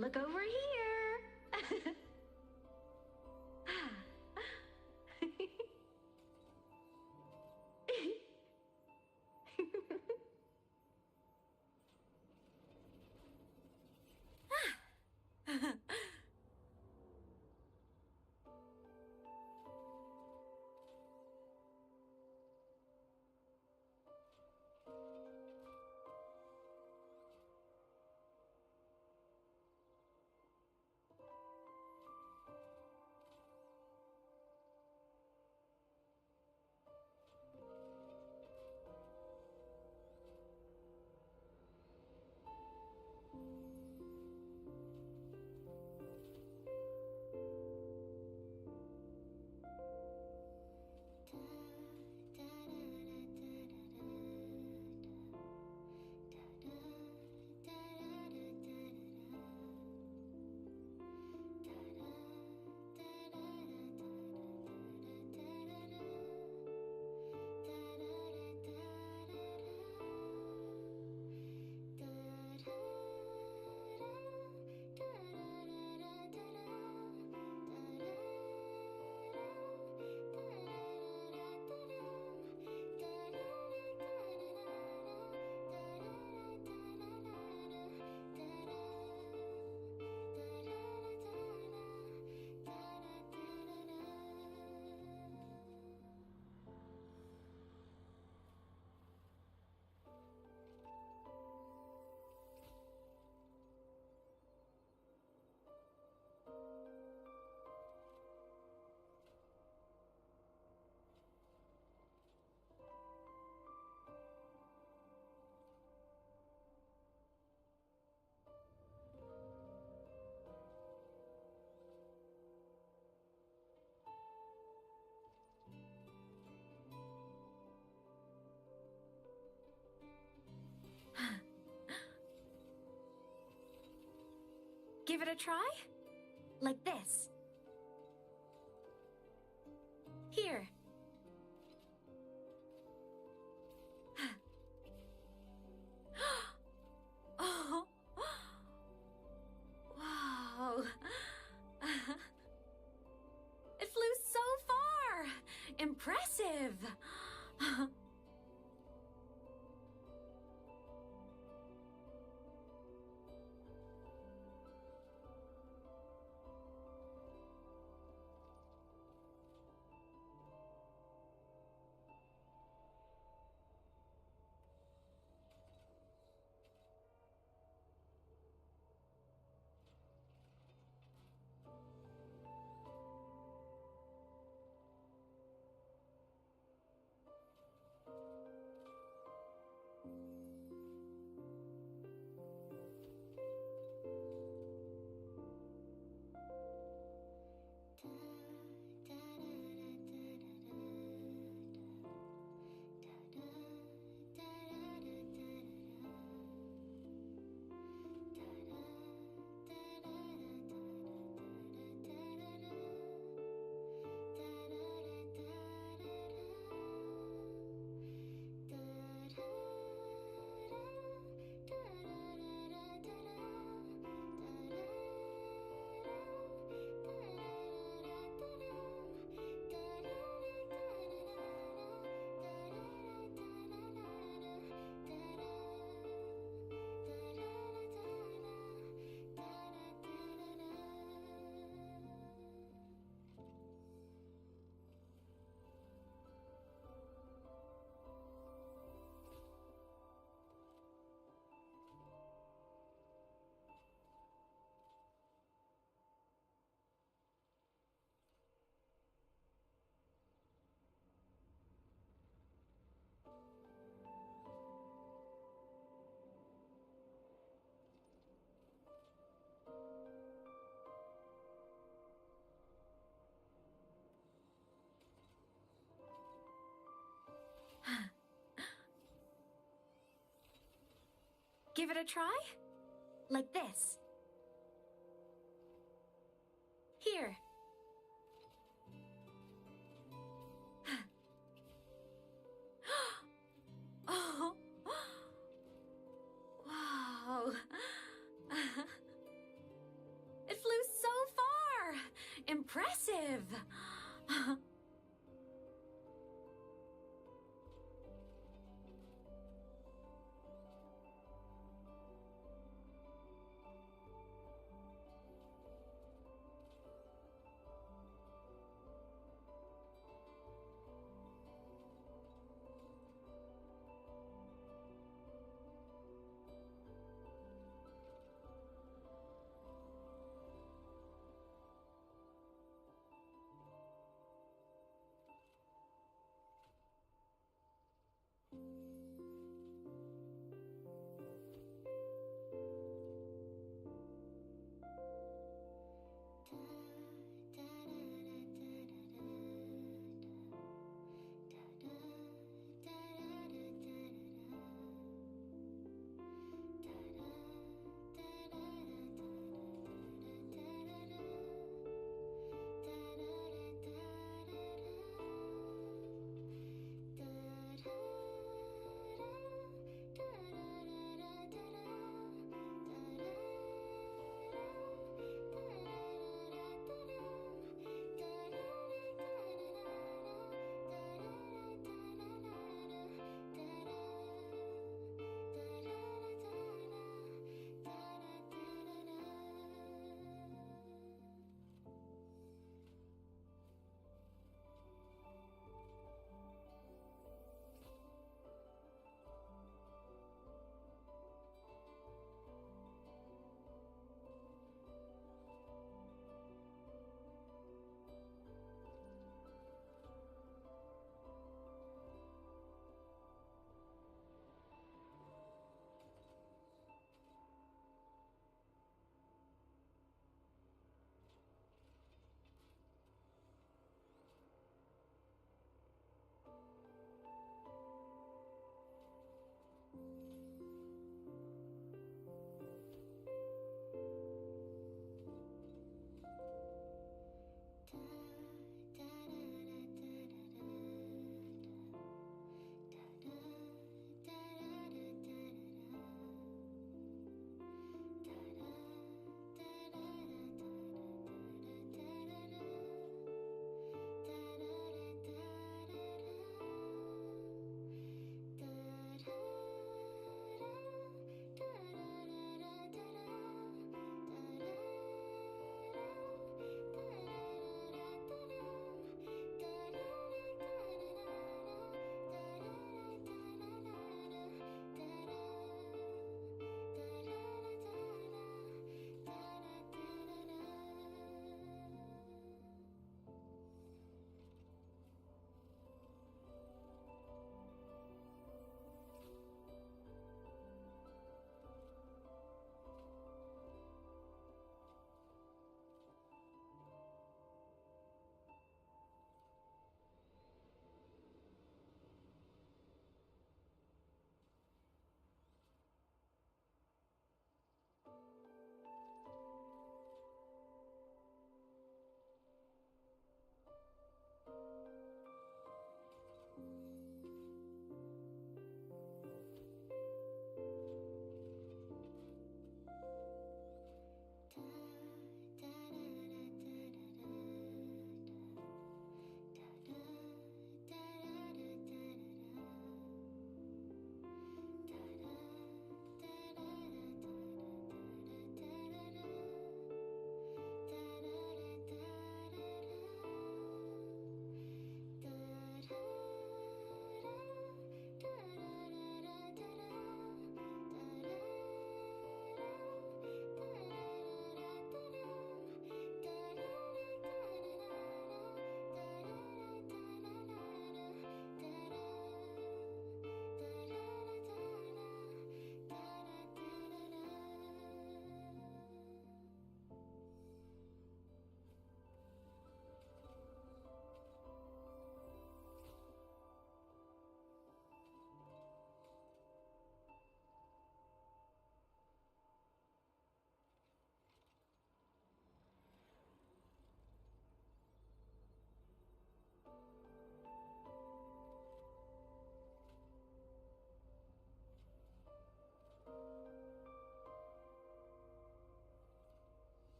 Look over here. Give it a try? Like this. Here. Oh. Wow. It flew so far. Impressive. Give it a try? Like this. Here. Oh. Wow. impressive.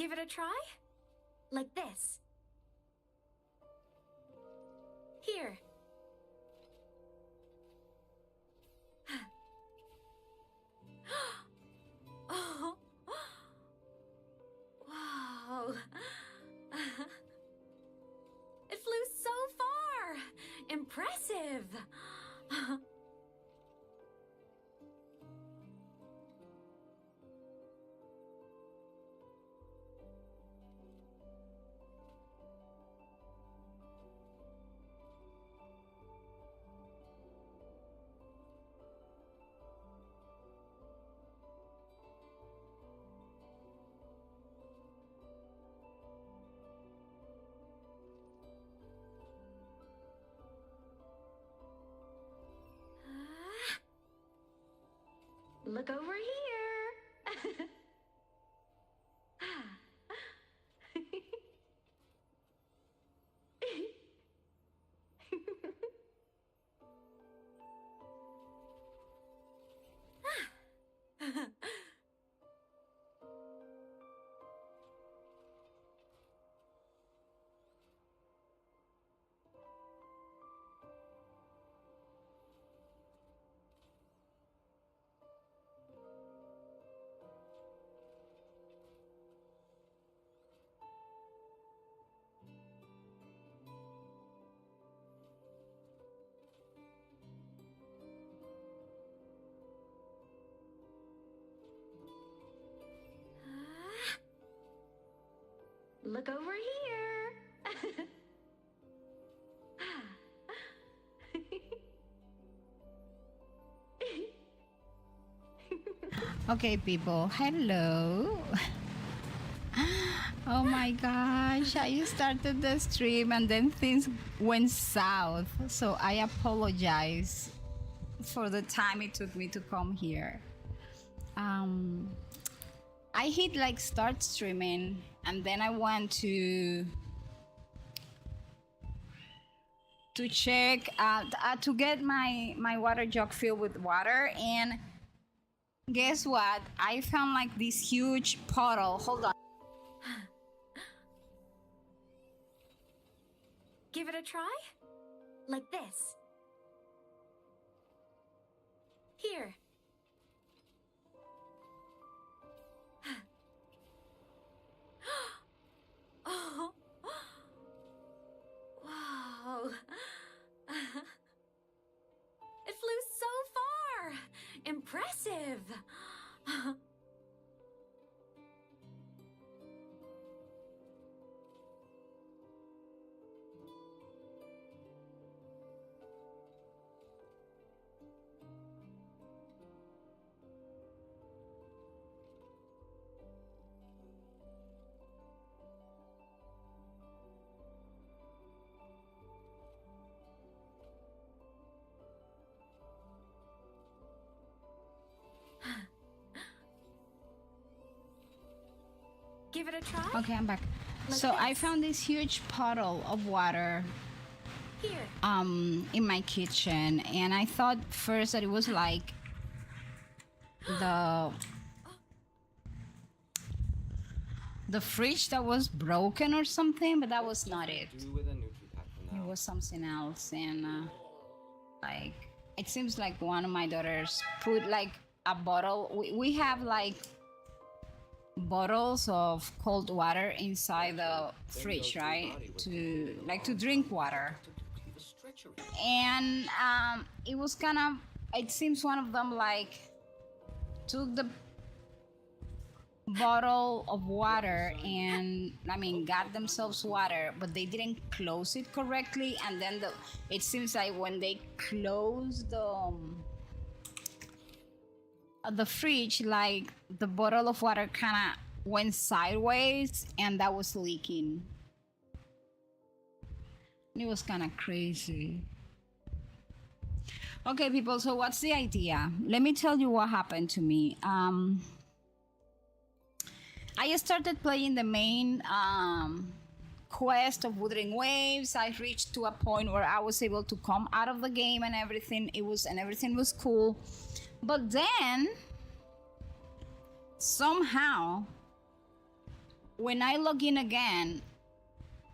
Give it a try? Like this. Here. Oh. Wow. It flew so far. Impressive. Look over here. Look over here. Okay, people, hello. Oh my gosh, I started the stream and then things went south. So I apologize for the time it took me to come here. I hit like start streaming and then I went to check to get my water jug filled with water, and guess what? I found like this huge puddle. Hold on. Give it a try? Like this. Here. Oh. Wow. It flew so far. Impressive. Give it a try? Okay, I'm back. Like so I this. found this huge puddle of water Here. in my kitchen, and I thought first that it was like the fridge that was broken or something, but that was not it. It was something else, and like it seems like one of my daughters put like a bottle. We have like bottles of cold water inside the fridge, right? To drink water. And it was kind of, it seems one of them like took the bottle of water and got themselves water, but they didn't close it correctly, and then it seems like when they closed the fridge, like the bottle of water kind of went sideways and that was leaking. It was kind of crazy. Okay, people, so what's the idea? Let me tell you what happened to me. I started playing the main quest of Wuthering Waves. I reached to a point where I was able to come out of the game and everything. Everything was cool. But then somehow when I log in again,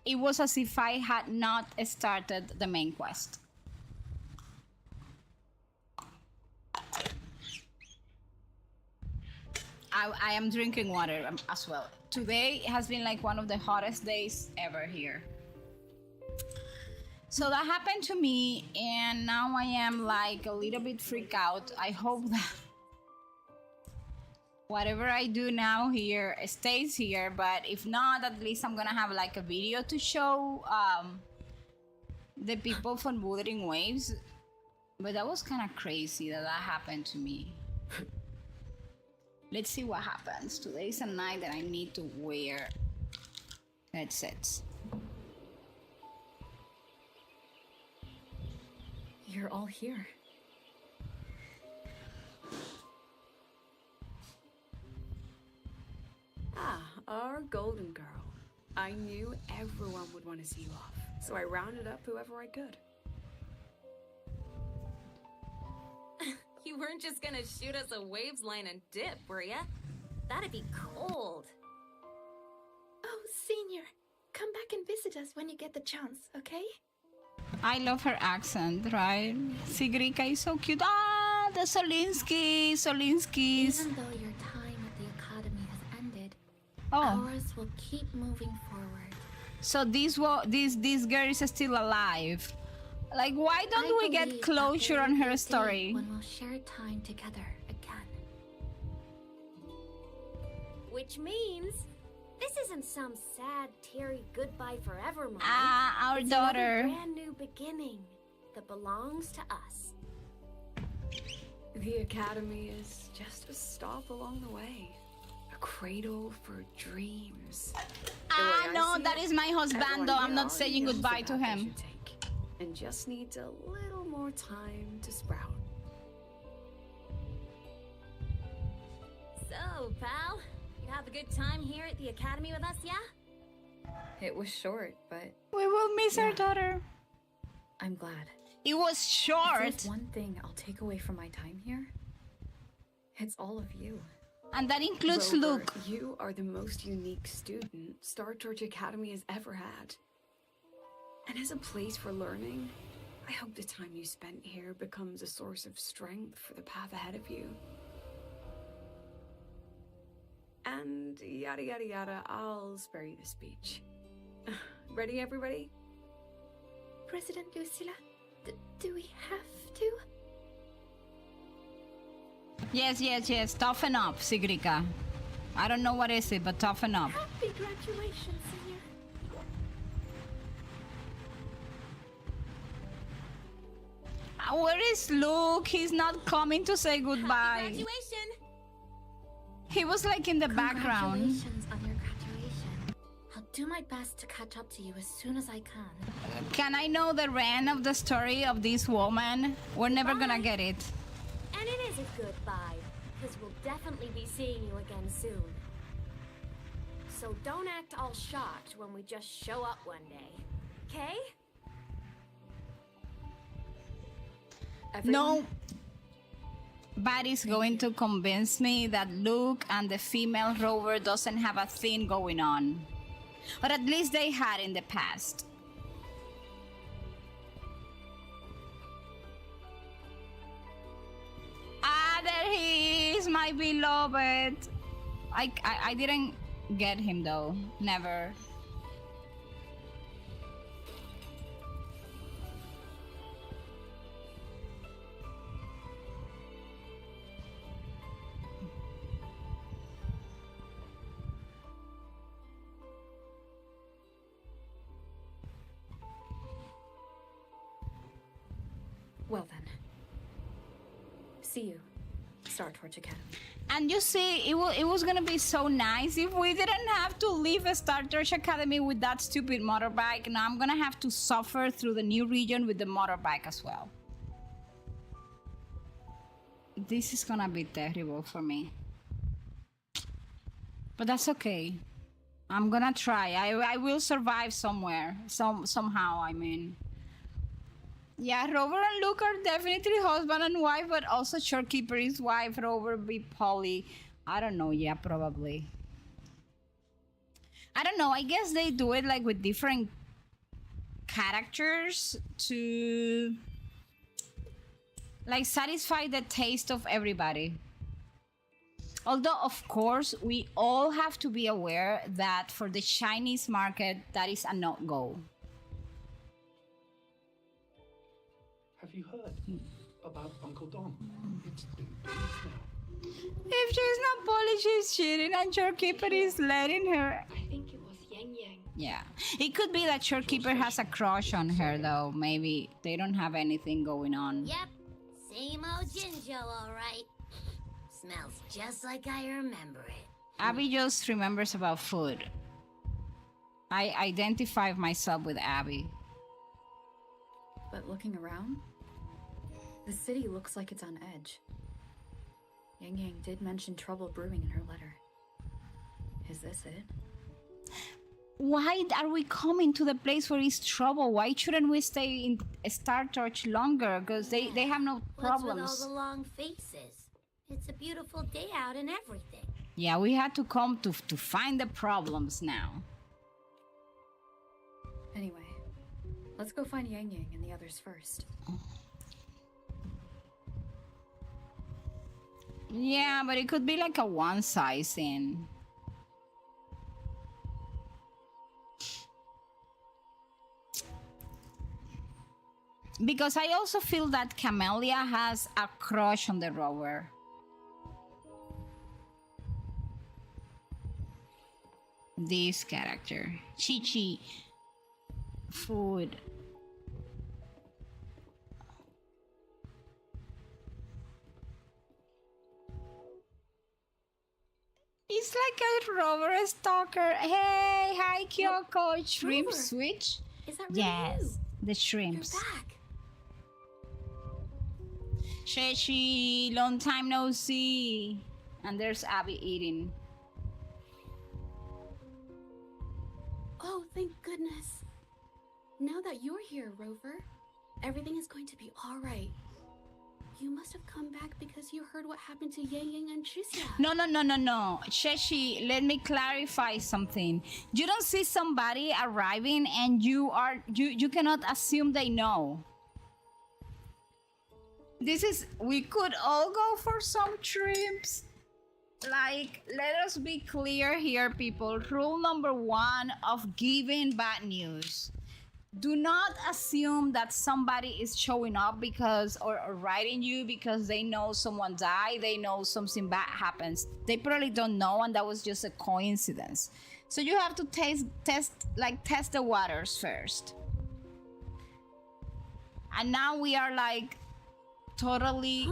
it was as if I had not started the main quest. I am drinking water as well. Today has been like one of the hottest days ever here. So that happened to me, and now I am like a little bit freaked out. I hope that whatever I do now here stays here, but if not, at least I'm gonna have like a video to show the people from Wuthering Waves. But that was kind of crazy that happened to me. Let's see what happens. Today's a night that I need to wear headsets. You're all here. Ah, our golden girl. I knew everyone would want to see you off, so I rounded up whoever I could. You weren't just gonna shoot us a waves line and dip, were ya? That'd be cold. Oh, Senior, come back and visit us when you get the chance, okay? I love her accent, right? Sigrica is so cute. Ah, the Solinskis. Even though your time at the academy has ended, ours will keep moving forward. So this girl is still alive. Like, why don't we get closure on her story? When we'll share time together again. Which means this isn't some sad, teary goodbye forever moment. Our It's daughter. another brand new beginning that belongs to us. The academy is just a stop along the way. A cradle for dreams. No, that is my husband, though. I'm not saying goodbye to him. And just needs a little more time to sprout. So, pal, you have a good time here at the academy with us, yeah? It was short, but We will miss our daughter. I'm glad. It was If short. there's one thing I'll take away from my time here, it's all of you. And that includes Rover, Luke. You are the most unique student Star Torch Academy has ever had. And as a place for learning, I hope the time you spent here becomes a source of strength for the path ahead of you. And yada yada yada, I'll spare you the speech. Ready, everybody? President Lucilla, do we have to? Yes. Toughen up, Sigrica. I don't know what is it, but toughen up. Happy graduation, Senior. Where is Luke? He's not coming to say goodbye. Graduation! He was like in the background. Congratulations on your graduation. I'll do my best to catch up to you as soon as I can. Can I know the end of the story of this woman? We're never gonna get it. And it is a goodbye, because we'll definitely be seeing you again soon. So don't act all shocked when we just show up one day, okay? No. Body's going to convince me that Luke and the female rover doesn't have a thing going on. But at least they had in the past. Ah, there he is, my beloved. I didn't get him though. Never. Well then. See you, Star Torch Academy. And you see, it was gonna be so nice if we didn't have to leave Star Torch Academy with that stupid motorbike. Now I'm gonna have to suffer through the new region with the motorbike as well. This is gonna be terrible for me. But that's okay. I'm gonna try. I will survive somewhere. Somehow, I mean. Yeah, Rover and Luke are definitely husband and wife, but also Shorekeeper is wife, Rover be Polly. I don't know, yeah, probably. I don't know. I guess they do it like with different characters to like satisfy the taste of everybody. Although, of course, we all have to be aware that for the Chinese market, that is a no-go. Have you heard about Uncle Dom? It's been days now. If she's not Polish, she's cheating and Shorekeeper is letting her. I think it was Yang Yang. Yeah. It could be that Shorekeeper has a crush on her, though. Maybe they don't have anything going on. Yep, same old Jinzhou, all right. Smells just like I remember it. Abby just remembers about food. I identify myself with Abby. But looking around, the city looks like it's on edge. Yang Yang did mention trouble brewing in her letter. Is this it? Why are we coming to the place where it's trouble? Why shouldn't we stay in Star Torch longer? Because they have no problems. What's with all the long faces? It's a beautiful day out and everything. Yeah, we had to come to find the problems now. Anyway, let's go find Yang Yang and the others first. Yeah, but it could be like a one size thing. Because I also feel that Camellia has a crush on the rover. This character. Chi-Chi. Food. It's like a rover stalker. Hey, hi Kyoko. Shrimp Rover. switch? Is that really Yes, you? the shrimps. You're back. Sheshi, long time no see. And there's Abby eating. Oh, thank goodness. Now that you're here, Rover, everything is going to be all right. You must have come back because you heard what happened to Yang Yang and Tricia. No. Sheshi, let me clarify something. You don't see somebody arriving and you cannot assume they know. We could all go for some trips. Like, let us be clear here, people. Rule number 1 of giving bad news. Do not assume that somebody is showing up because or writing you because they know someone died, they know something bad happens. They probably don't know and that was just a coincidence. So you have to test the waters first. And now we are like totally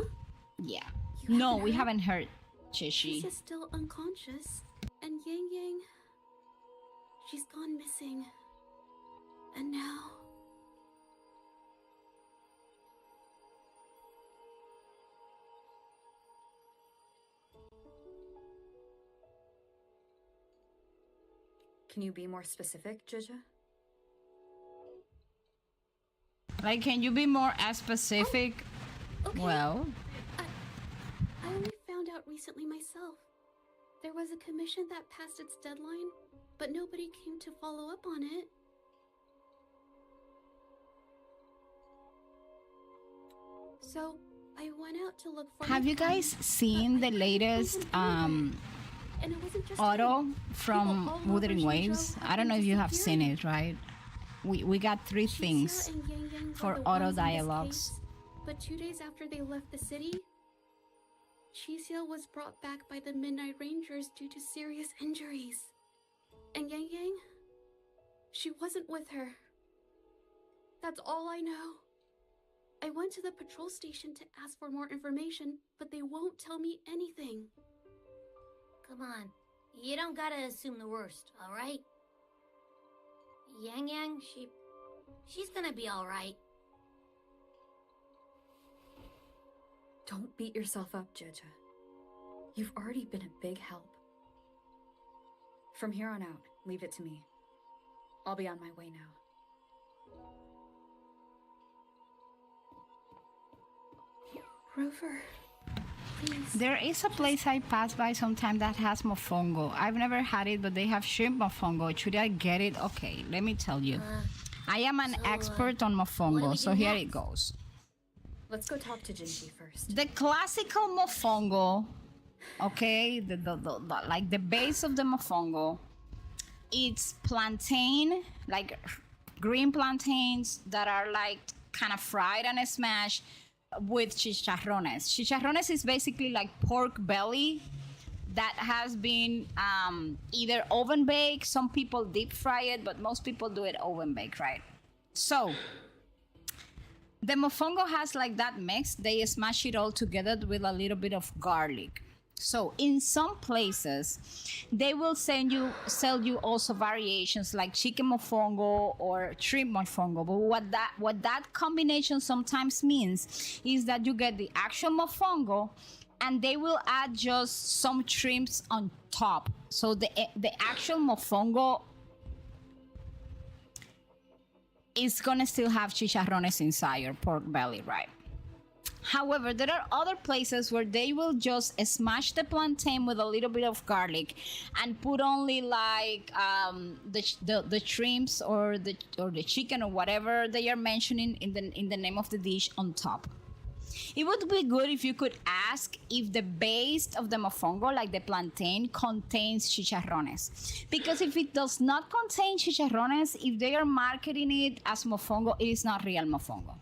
yeah. No, we haven't heard Chishi. She's just still unconscious. And Yang Yang, she's gone missing. And now... Can you be more specific, Jija? Like, can you be more specific? Okay. Well... I only found out recently myself. There was a commission that passed its deadline, but nobody came to follow up on it. So, I went out to look for... Have you guys seen the latest and it wasn't just auto him. from People all over Wuthering Shenzhou Waves? have I don't know been if you have seen disappearing. it, right? We got 3 Shizia things and Yang Yang were for the auto ones in this dialogues. case, but 2 days after they left the city, Shizia was brought back by the Midnight Rangers due to serious injuries. And Yang Yang, she wasn't with her. That's all I know. I went to the patrol station to ask for more information, but they won't tell me anything. Come on, you don't gotta assume the worst, alright? Yang Yang, she's gonna be alright. Don't beat yourself up, Jija. You've already been a big help. From here on out, leave it to me. I'll be on my way now. Rover, please. There is a place I pass by sometime that has mofongo. I've never had it, but they have shrimp mofongo. Should I get it? Okay, let me tell you. I am an expert on mofongo, so here it goes. Let's go talk to Jinji first. The classical mofongo, okay, like the base of the mofongo, it's plantain, like green plantains that are like kind of fried and smashed with chicharrones. Chicharrones is basically like pork belly that has been either oven baked. Some people deep fry it, but most people do it oven baked, right? So the mofongo has like that mix. They smash it all together with a little bit of garlic. So in some places, they will sell you also variations like chicken mofongo or shrimp mofongo. But what that combination sometimes means is that you get the actual mofongo, and they will add just some shrimps on top. So the actual mofongo is gonna still have chicharrones inside, or pork belly, right? However, there are other places where they will just smash the plantain with a little bit of garlic and put only like the shrimps or the chicken or whatever they are mentioning in the name of the dish on top. It would be good if you could ask if the base of the mofongo, like the plantain, contains chicharrones. Because if it does not contain chicharrones, if they are marketing it as mofongo, it is not real mofongo.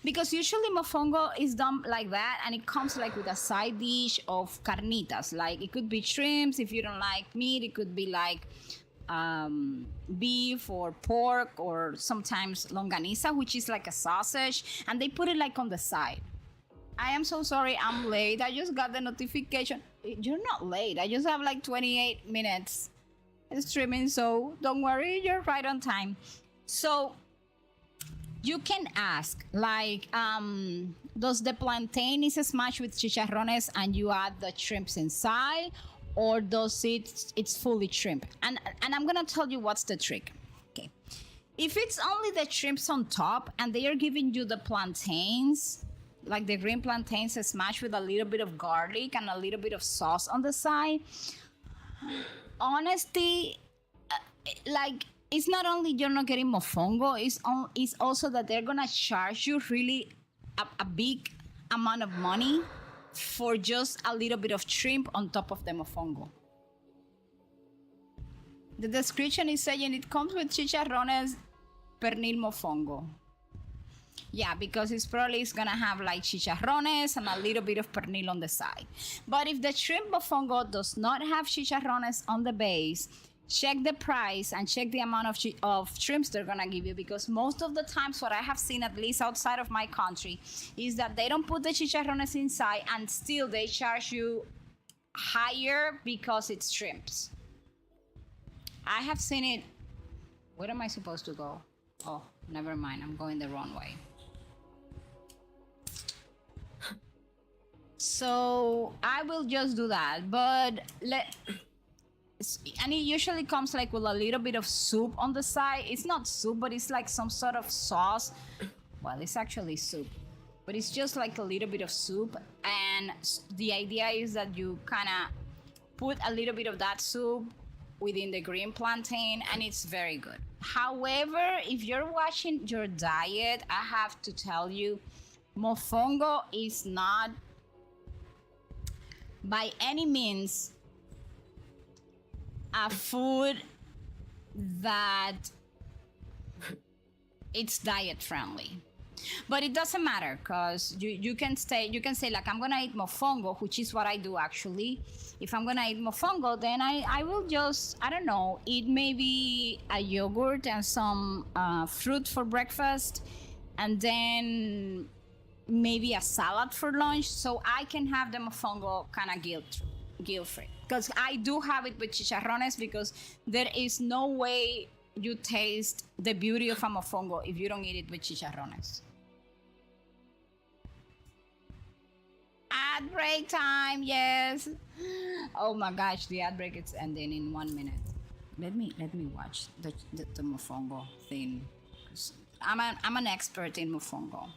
Because usually mofongo is done like that, and it comes like with a side dish of carnitas. Like it could be shrimps if you don't like meat. It could be like beef or pork, or sometimes longaniza, which is like a sausage, and they put it like on the side. I am so sorry I'm late. I just got the notification. You're not late. I just have like 28 minutes streaming, so don't worry, you're right on time. So you can ask, like, does the plantain is smashed with chicharrones and you add the shrimps inside, or does it's fully shrimp? And I'm gonna tell you what's the trick. Okay, if it's only the shrimps on top and they are giving you the plantains, like the green plantains smashed with a little bit of garlic and a little bit of sauce on the side, honestly, like, it's not only you're not getting mofongo, it's also that they're gonna charge you really a big amount of money for just a little bit of shrimp on top of the mofongo. The description is saying it comes with chicharrones, pernil mofongo. Yeah, because it's probably gonna have like chicharrones and a little bit of pernil on the side. But if the shrimp mofongo does not have chicharrones on the base, check the price and check the amount of shrimps they're gonna give you, because most of the times what I have seen, at least outside of my country, is that they don't put the chicharrones inside and still they charge you higher because it's shrimps. I have seen it. Where am I supposed to go? Oh, never mind, I'm going the wrong way. So I will just do that, but and it usually comes like with a little bit of soup on the side. It's not soup, but it's like some sort of sauce. Well, it's actually soup, but it's just like a little bit of soup. And the idea is that you kind of put a little bit of that soup within the green plantain, and it's very good. However, if you're watching your diet, I have to tell you, mofongo is not by any means a food that it's diet friendly. But it doesn't matter, because you can say like, I'm gonna eat mofongo, which is what I do actually. If I'm gonna eat mofongo, then I will just, I don't know, eat maybe a yogurt and some fruit for breakfast, and then maybe a salad for lunch, so I can have the mofongo kind of guilt-free. Because I do have it with chicharrones, because there is no way you taste the beauty of a mofongo if you don't eat it with chicharrones. Ad break time, yes. Oh my gosh, the ad break is ending in 1 minute. Let me watch the mofongo thing. I'm an expert in mofongo.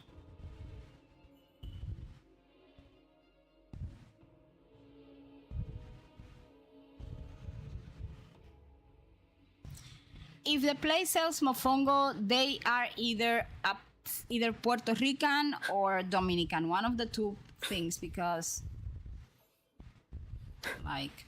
if the place sells mofongo, they are either Puerto Rican or Dominican, one of the two things, because like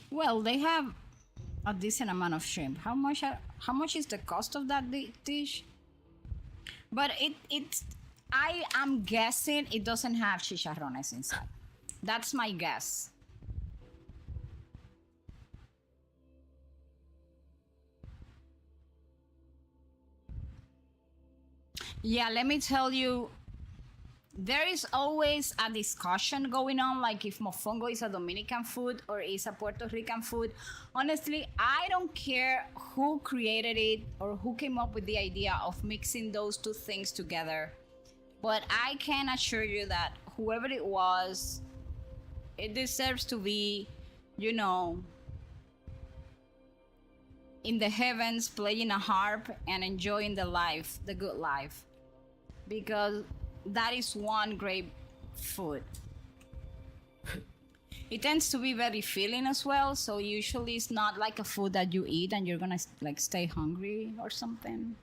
well, they have a decent amount of shrimp. How much is the cost of that dish? But I am guessing it doesn't have chicharrones inside. That's my guess. Yeah, let me tell you, there is always a discussion going on, like if mofongo is a Dominican food or is a Puerto Rican food. Honestly, I don't care who created it or who came up with the idea of mixing those two things together. But I can assure you that whoever it was, it deserves to be, you know, in the heavens playing a harp and enjoying the good life. Because that is one great food. It tends to be very filling as well, so usually it's not like a food that you eat and you're gonna like stay hungry or something.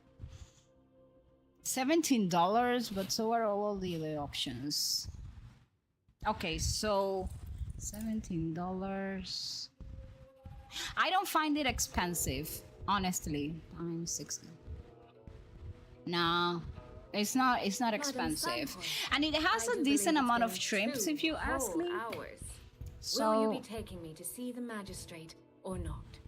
$17, but so are all the other options. Okay, so $17. I don't find it expensive, honestly. Times 60. No. It's not expensive. And it has a decent amount of shrimps, if you ask me. So, will you be taking me to see the magistrate or not?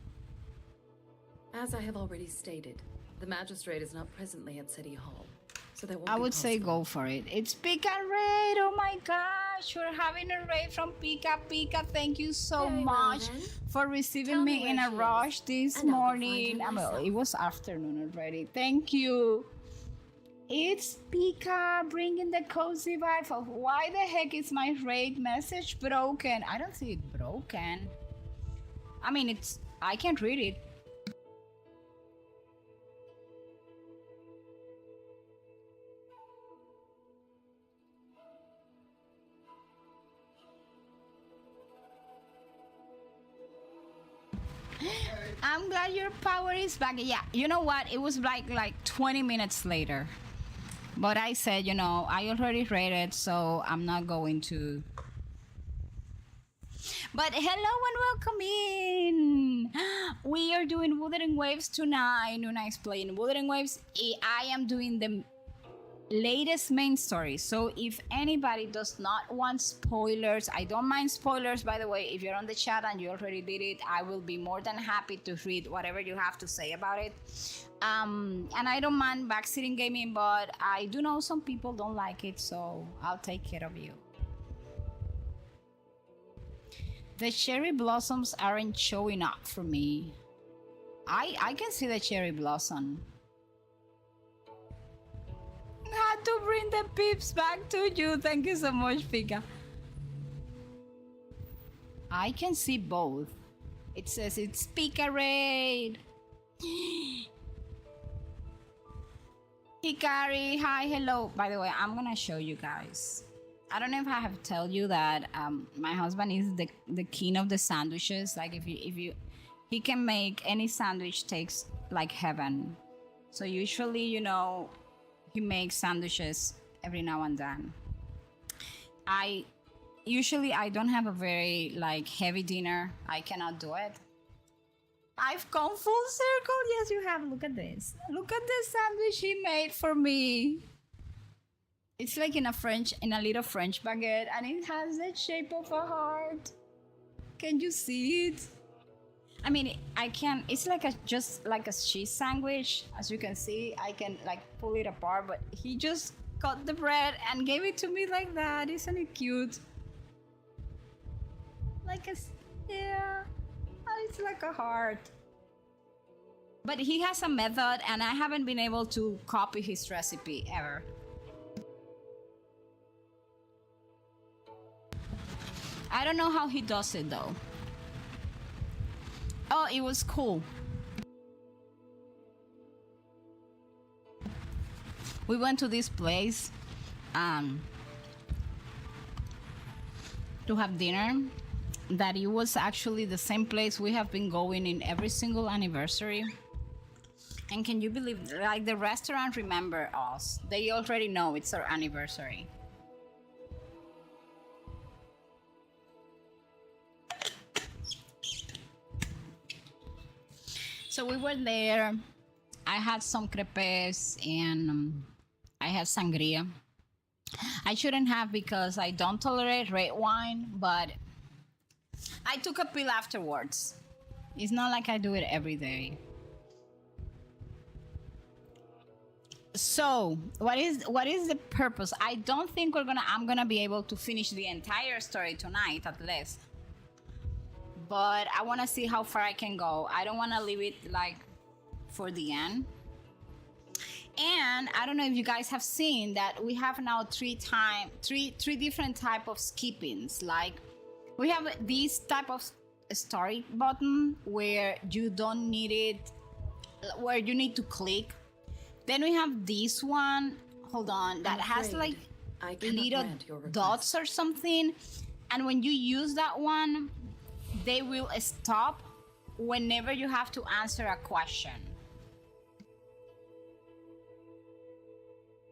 As I have already stated, the magistrate is not presently at City Hall, so that won't I be would say possible. go for it. It's Pika Raid. Oh my gosh, we're having a raid from Pika. Pika, thank you so Very well, much then. for receiving Tell me me in where a she rush is, this and I'll go morning. find her myself. It was afternoon already. Thank you. It's Pika bringing the cozy vibe of why the heck is my raid message broken? I don't see it broken. I mean, I can't read it. I'm glad your power is back. Yeah, you know what? It was like 20 minutes later. But I said, you know, I already rated, so I'm not going to. But hello and welcome in. We are doing Wuthering Waves tonight. Nuna is playing Wuthering Waves. I am doing the latest main story. So if anybody does not want spoilers, I don't mind spoilers, by the way. If you're on the chat and you already did it, I will be more than happy to read whatever you have to say about it. And I don't mind backseating gaming, but I do know some people don't like it, so I'll take care of you. The cherry blossoms aren't showing up for me. I can see the cherry blossom. Had to bring the peeps back to you. Thank you so much, Pika. I can see both. It says it's Pika Raid. Hikari, hi, hello. By the way, I'm gonna show you guys. I don't know if I have to tell you that my husband is the king of the sandwiches. Like if you he can make any sandwich takes like heaven. So usually, you know, he makes sandwiches every now and then. I don't have a very like heavy dinner. I cannot do it. I've gone full circle. Yes, you have. Look at this. Look at the sandwich he made for me. It's like in a little French baguette, and it has the shape of a heart. Can you see it? I mean, I can. It's like just like a cheese sandwich. As you can see, I can like pull it apart, but he just cut the bread and gave it to me like that. Isn't it cute? Like yeah. It's like a heart. But he has a method, and I haven't been able to copy his recipe ever. I don't know how he does it though. Oh, it was cool. We went to this place to have dinner. That it was actually the same place we have been going in every single anniversary. And can you believe, like, the restaurant remember us? They already know it's our anniversary. So we were there. I had some crepes and I had sangria. I shouldn't have because I don't tolerate red wine, but I took a pill afterwards. It's not like I do it every day. So what is the purpose? I don't think I'm gonna be able to finish the entire story tonight, at least. But I want to see how far I can go. I don't want to leave it like for the end. And I don't know if you guys have seen that we have now three different type of skippings. Like we have this type of story button where you don't need it, where you need to click. Then we have this one, hold on, that has like little dots or something. And when you use that one, they will stop whenever you have to answer a question.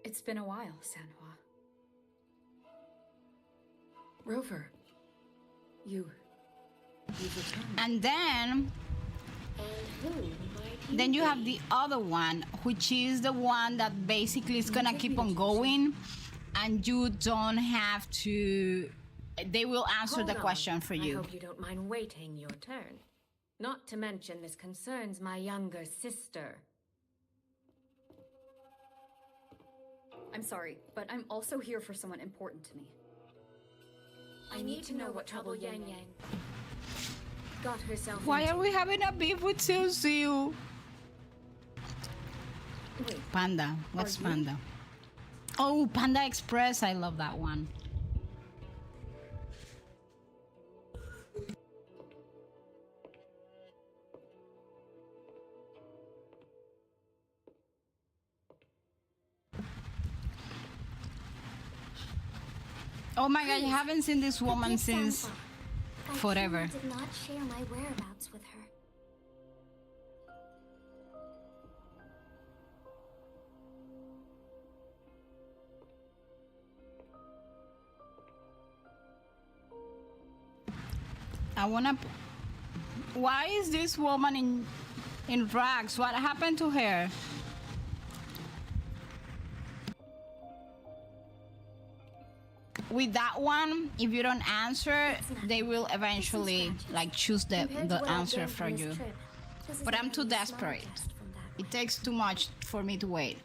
It's been a while, Sanhua. Rover, you've returned. And then you have the other one, which is the one that basically is gonna keep on going, and you don't have to. They will answer the question for you. I hope you don't mind waiting your turn. Not to mention this concerns my younger sister. I'm sorry, but I'm also here for someone important to me. I need to know what trouble Yang Yang got herself Why into. are we having a beef with Siu? Wait, Panda. What's Panda? Oh, Panda Express. I love that one. Oh my god, I haven't seen this woman since forever. I did not share my whereabouts with her. I wanna. Why is this woman in rags? What happened to her? With that one, if you don't answer, they will eventually like choose the answer for you. But I'm too desperate. It takes too much for me to wait.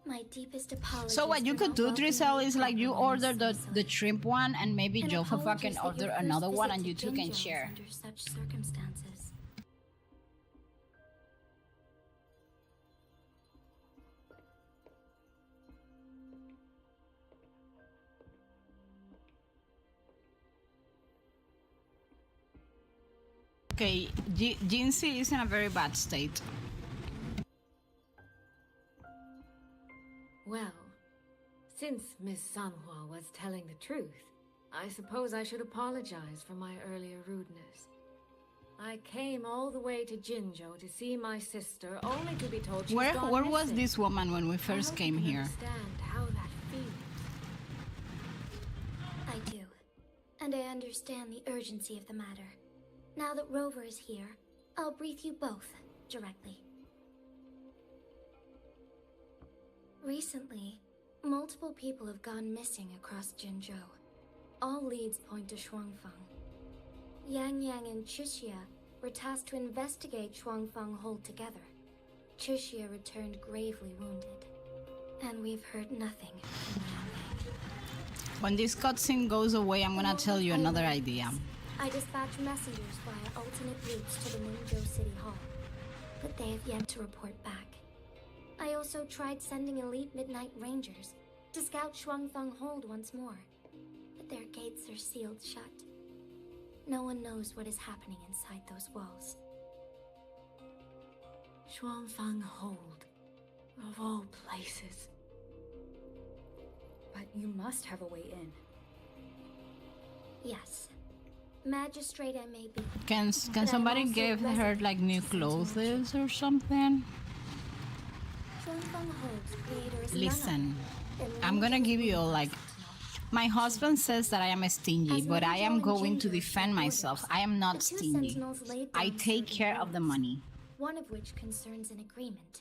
My deepest apologies. So what you for could not do, welcoming Trisel, you is like you properly, order Miss the shrimp one, and maybe And Jofafa apologies can that order your first another one, visit and to you two can Jinzhou was share. under such circumstances. Okay, Jinxie is in a very bad state. Well, since Miss Sanhua was telling the truth, I suppose I should apologize for my earlier rudeness. I came all the way to Jinzhou to see my sister, only to be told she's gone Where was missing. this woman when we I first hope came you can here? understand how that feels. I do. And I understand the urgency of the matter. Now that Rover is here, I'll brief you both directly. Recently, multiple people have gone missing across Jinzhou. All leads point to Shuangfeng. Yang Yang and Chixia were tasked to investigate Shuangfeng altogether. Chixia returned gravely wounded, and we've heard nothing from Yang Yang. When this cutscene goes away, I'm gonna tell you another idea. I dispatched messengers via alternate routes to the Mengzhou City Hall, but they have yet to report back. I also tried sending elite Midnight Rangers to scout Shuangfeng Hold once more, but their gates are sealed shut. No one knows what is happening inside those walls. Shuangfang Hold, of all places. But you must have a way in. Yes. Magistrate I may be. Can somebody give her like new clothes or something? Shuangfeng Hold's creator is Listen, none other I'm than gonna give you Mengzhou. like. My husband says that I am stingy, but I am going to defend myself. I am not The two stingy. sentinels laid I down take certain care of the rules, money one of which concerns an agreement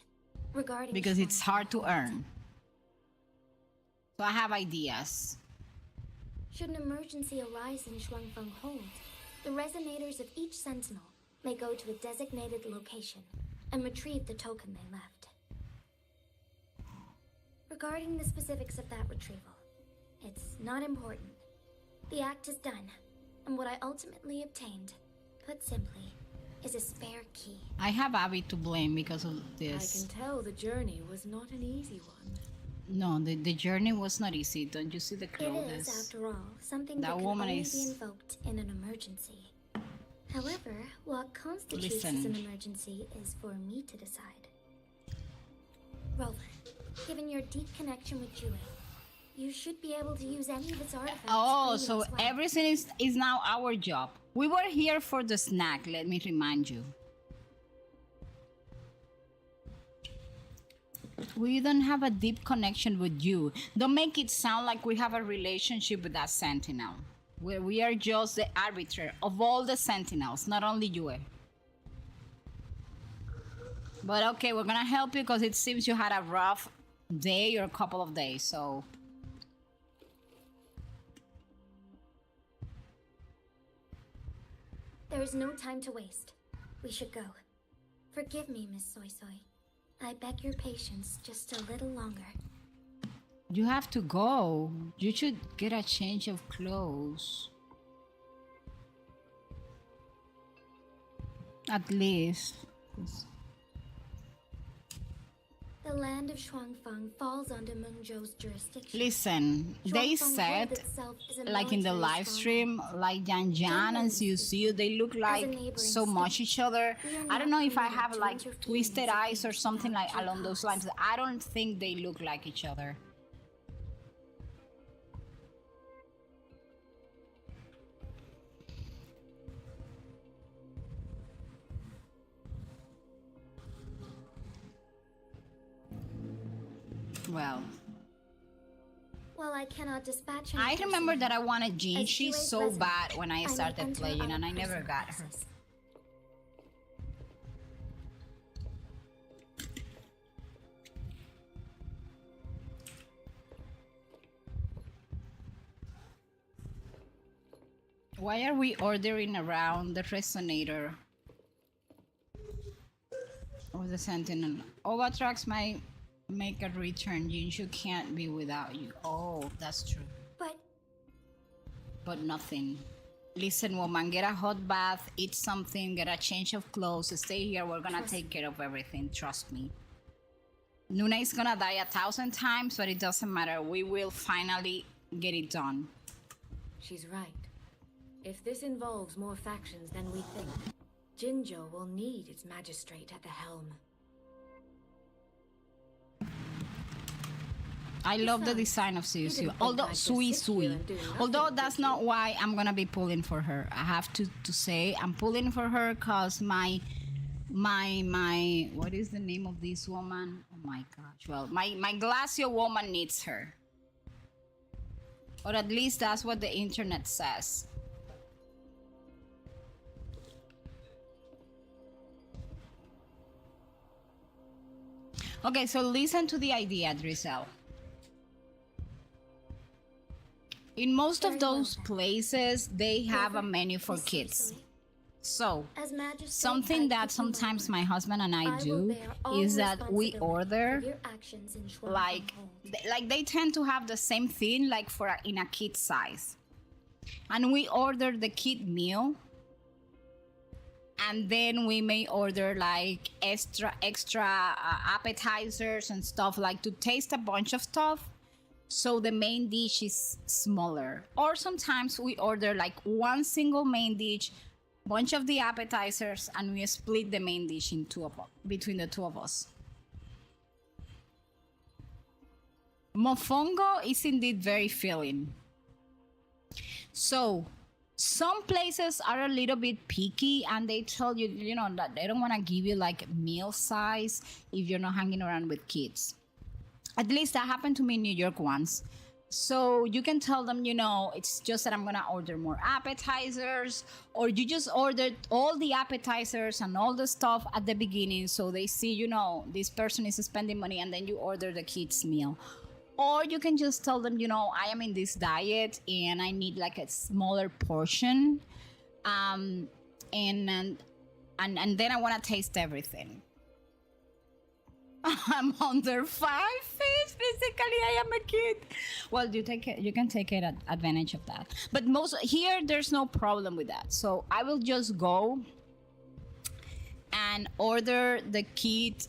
regarding because it's Shuangfeng hard to Hold. earn. So I have ideas. Should an emergency arise in Shuangfeng Hold, the resonators of each sentinel may go to a designated location and retrieve the token they left. Regarding the specifics of that retrieval, it's not important. The act is done, and what I ultimately obtained, put simply, is a spare key. I have Abby to blame because of I this. can tell the journey was not an easy one. No, the journey was not easy. Don't you see the It clothes? is, after all, something That that can woman only is- be invoked in an emergency. However, what constitutes as Listen. an emergency is for me to decide. Rover, given your deep connection with Jue, you should be able to use any of its artifacts. Oh, freely so as well. everything is now our job. We were here for the snack, let me remind you. We don't have a deep connection with you. Don't make it sound like we have a relationship with that sentinel. We are just the arbiter of all the sentinels, not only you. But okay, we're gonna help you because it seems you had a rough day or a couple of days, so. There is no time to waste. We should go. Forgive me, Miss Soy Soy. I beg your patience just a little longer. You have to go. You should get a change of clothes. At least. The land of Shuangfang falls under Mengzhou's jurisdiction. Listen, they Shuangfang Hold said, itself is a like in the military live stream, stronghold. like Yan Yan and Siu Siu, they look like neighboring so much state, each other. we are I don't not know if I permitted have to like interfere in twisted these eyes or affairs something without like due along those cause. lines. I don't think they look like each other. Well, While I cannot dispatch I any remember personnel, that I wanted Jean. as She's Jue's so resident, bad when I may started enter playing on and a I never personal got her. basis. Why are we ordering around the resonator of the sentinel? Ovatrax might make a return. Jinshu can't be without you. Oh, that's true. But nothing. Listen, woman, get a hot bath, eat something, get a change of clothes, stay here. We're gonna take care of everything. Trust me. Nuna is gonna die 1,000 times, but it doesn't matter. We will finally get it done. She's right. If this involves more factions than we think, Jinzhou will need its magistrate at the helm. I love the design of Siu Siu. didn't think Although I'd just Sui sit here Sui. and do nothing, Although did that's you? not why I'm gonna be pulling for her. I have to say I'm pulling for her because my what is the name of this woman? Oh my gosh. Well, my Glacio woman needs her. Or at least that's what the internet says. Okay, so listen to the idea, Drizel. In most of Very well, those then. places, they have a Rover, menu for Miss Soy kids. Soy, So, as magistrate, something I that give you sometimes my my word. husband and I will do bear all is that we responsibility order for your actions in Shuangfeng like Hold. like they tend to have the same thing like for in a kid size, and we order the kid meal, and then we may order like extra appetizers and stuff like to taste a bunch of stuff, so the main dish is smaller. Or sometimes we order like one single main dish, bunch of the appetizers, and we split the main dish in between the two of us. Mofongo is indeed very filling. So some places are a little bit picky, and they tell you, you know, that they don't want to give you like meal size if you're not hanging around with kids. At least that happened to me in New York once. So you can tell them, you know, it's just that I'm going to order more appetizers, or you just ordered all the appetizers and all the stuff at the beginning, so they see, you know, this person is spending money, and then you order the kids' meal. Or you can just tell them, you know, I am in this diet and I need like a smaller portion. And then I want to taste everything. I'm under 5 feet. Basically, I am a kid. Well, you can take advantage of that. But most here, there's no problem with that. So I will just go and order the kid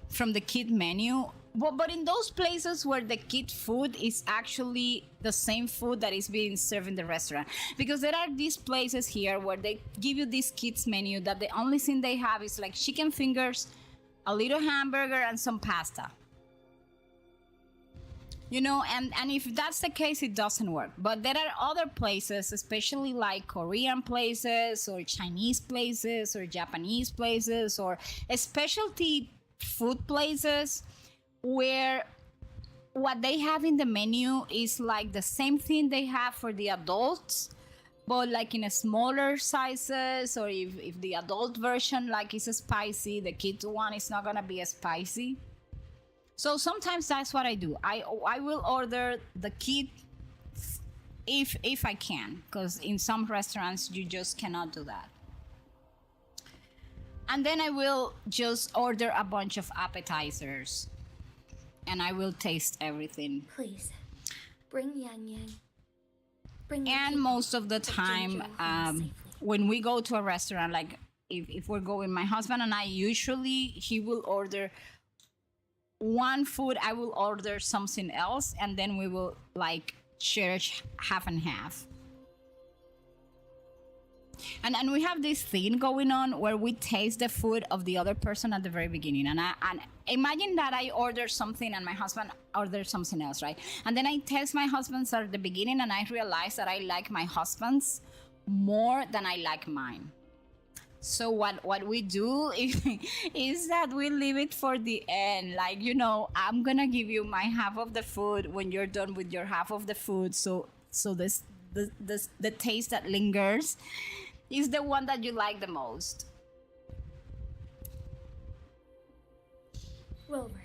from the kid menu. But in those places where the kid food is actually the same food that is being served in the restaurant. Because there are these places here where they give you this kids menu that the only thing they have is like chicken fingers, a little hamburger, and some pasta. You know, and if that's the case, it doesn't work. But there are other places, especially like Korean places or Chinese places or Japanese places or specialty food places, where what they have in the menu is like the same thing they have for the adults, but like in a smaller sizes, or if the adult version like is spicy, the kids one is not gonna be as spicy. So sometimes that's what I do. I will order the kid if I can, because in some restaurants you just cannot do that. And then I will just order a bunch of appetizers. And I will taste everything. Please, bring Yang Yang. Bring and most of the time, when we go to a restaurant, like if we're going, my husband and I, usually he will order one food, I will order something else, and then we will like share half and half. And we have this thing going on where we taste the food of the other person at the very beginning. And imagine that I order something and my husband orders something else, right? And then I taste my husband's at the beginning, and I realize that I like my husband's more than I like mine. So what we do is that we leave it for the end. Like, you know, I'm gonna give you my half of the food when you're done with your half of the food. So the taste that lingers is the one that you like the most. Rover.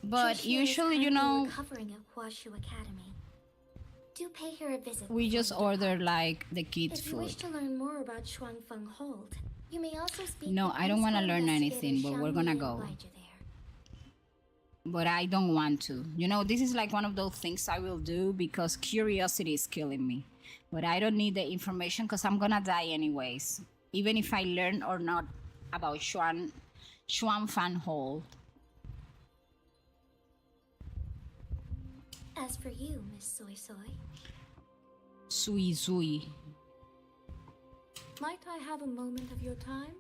But usually, you know, Recovering at Huashu Academy. Do pay her a visit. We just order like the kids' If you food. wish to learn more about Shuangfeng Hold, you may also speak. No, I don't want to learn anything, but we're gonna go. But I don't want to. You know, this is like one of those things I will do because curiosity is killing me. But I don't need the information because I'm gonna die anyways, even if I learn or not about Shuangfeng Hold. As for you, Miss Soy Soy. Sui Sui. Might I have a moment of your time?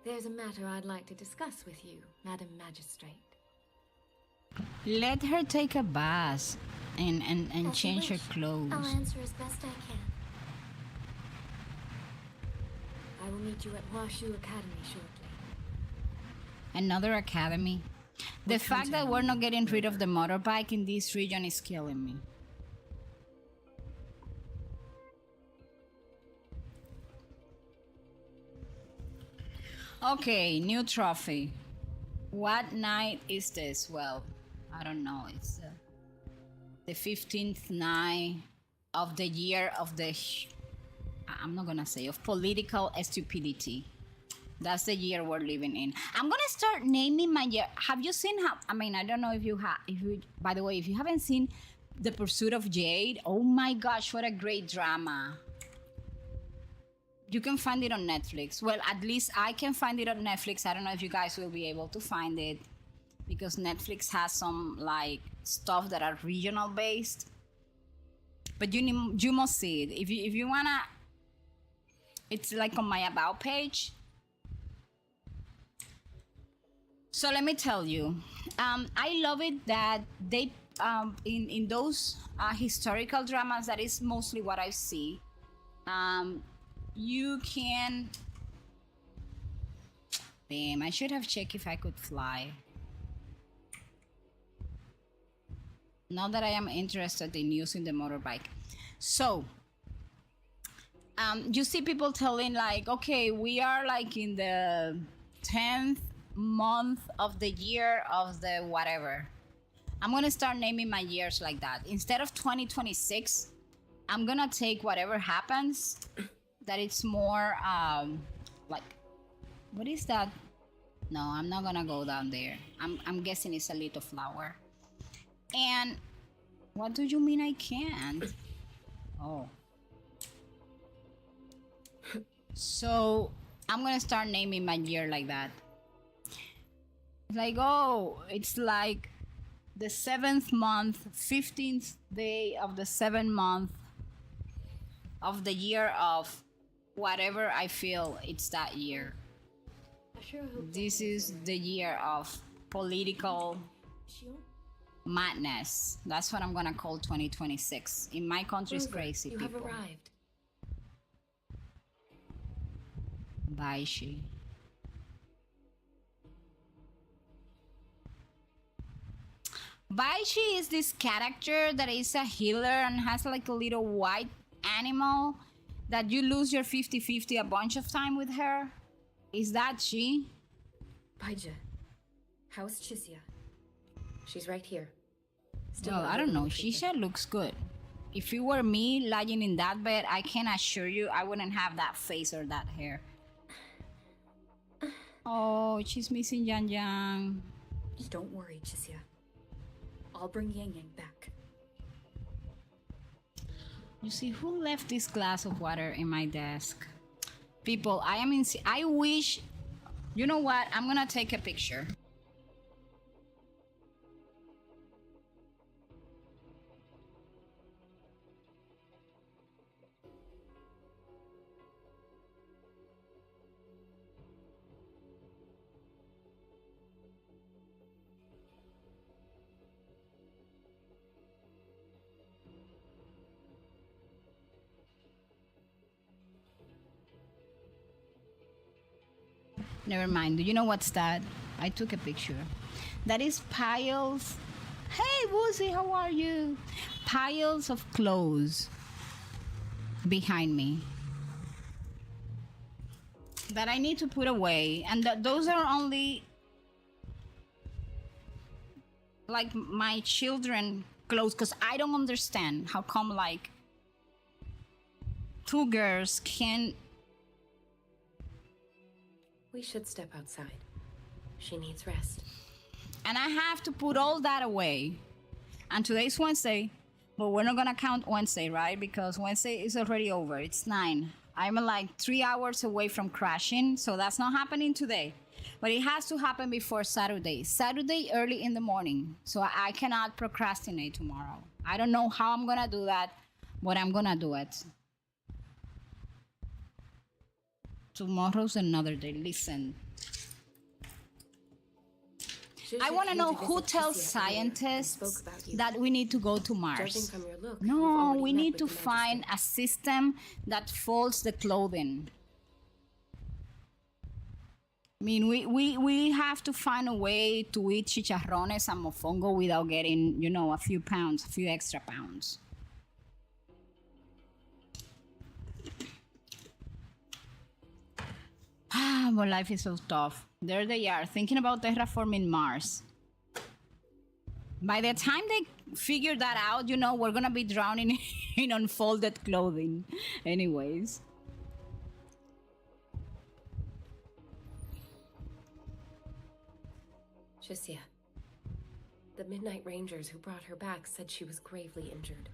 There's a matter I'd like to discuss with you, Madam Magistrate. Let her take a bath and As change you her wish. clothes. I'll answer as best I can. I will meet you at Huashu Academy shortly. Another academy. The fact that we're not getting rid of the motorbike in this region is killing me. Okay, new trophy. What night is this? Well, I don't know. It's the 15th night of the year of the... I'm not gonna say of political stupidity. That's the year we're living in. I'm gonna start naming my year. Have you seen how? I mean, I don't know if you have. By the way, if you haven't seen The Pursuit of Jade, oh my gosh, what a great drama! You can find it on Netflix. Well, at least I can find it on Netflix. I don't know if you guys will be able to find it. because Netflix has some like stuff that are regional based. But you must see it if you wanna. It's like on my about page. So let me tell you, I love it that they in those historical dramas, that is mostly what I see. You can. Damn, I should have checked if I could fly. Not that I am interested in using the motorbike. So, you see people telling like, okay, we are like in the 10th month of the year of the whatever. I'm gonna start naming my years like that. Instead of 2026, I'm gonna take whatever happens that it's more like, what is that? No, I'm not gonna go down there. I'm guessing it's a little flower. And what do you mean I can't? Oh. So I'm gonna start naming my year like that. Like, oh, it's like the 7th month, 15th day of the 7th month of the year of whatever I feel it's that year. This is the year of political madness. That's what I'm gonna call 2026. In my country's crazy you people. have arrived. Baishi. Baishi is this character that is a healer and has like a little white animal that you lose your 50-50 a bunch of time with her. Is that she? Baija, how's Chisia? She's right here. Well, I don't know. Shisha looks good. If it were me lying in that bed, I can assure you I wouldn't have that face or that hair. Oh, she's missing Yang Yang. Don't worry, Chisia. I'll bring Yang Yang back. You see, who left this glass of water in my desk? People, I wish... You know what? I'm gonna take a picture. Never mind. Do you know what's that? I took a picture. That is piles. Hey, Woozy, how are you? Piles of clothes behind me that I need to put away, and those are only like my children clothes, because I don't understand how come like two girls can. We should step outside. She needs rest. And I have to put all that away. And today's Wednesday, but we're not gonna count Wednesday, right? Because Wednesday is already over. It's 9. I'm like 3 hours away from crashing, so that's not happening today. But it has to happen before Saturday. Saturday early in the morning. So I cannot procrastinate tomorrow. I don't know how I'm gonna do that, but I'm gonna do it. Tomorrow's another day. Listen. I want to know who tells scientists that we need to go to Mars. No, we need to find a system that folds the clothing. I mean, we have to find a way to eat chicharrones and mofongo without getting, you know, a few extra pounds. But life is so tough. There they are, thinking about terraforming Mars. By the time they figure that out, you know, we're gonna be drowning in unfolded clothing. Anyways. Chisia, the Midnight Rangers who brought her back said she was gravely injured.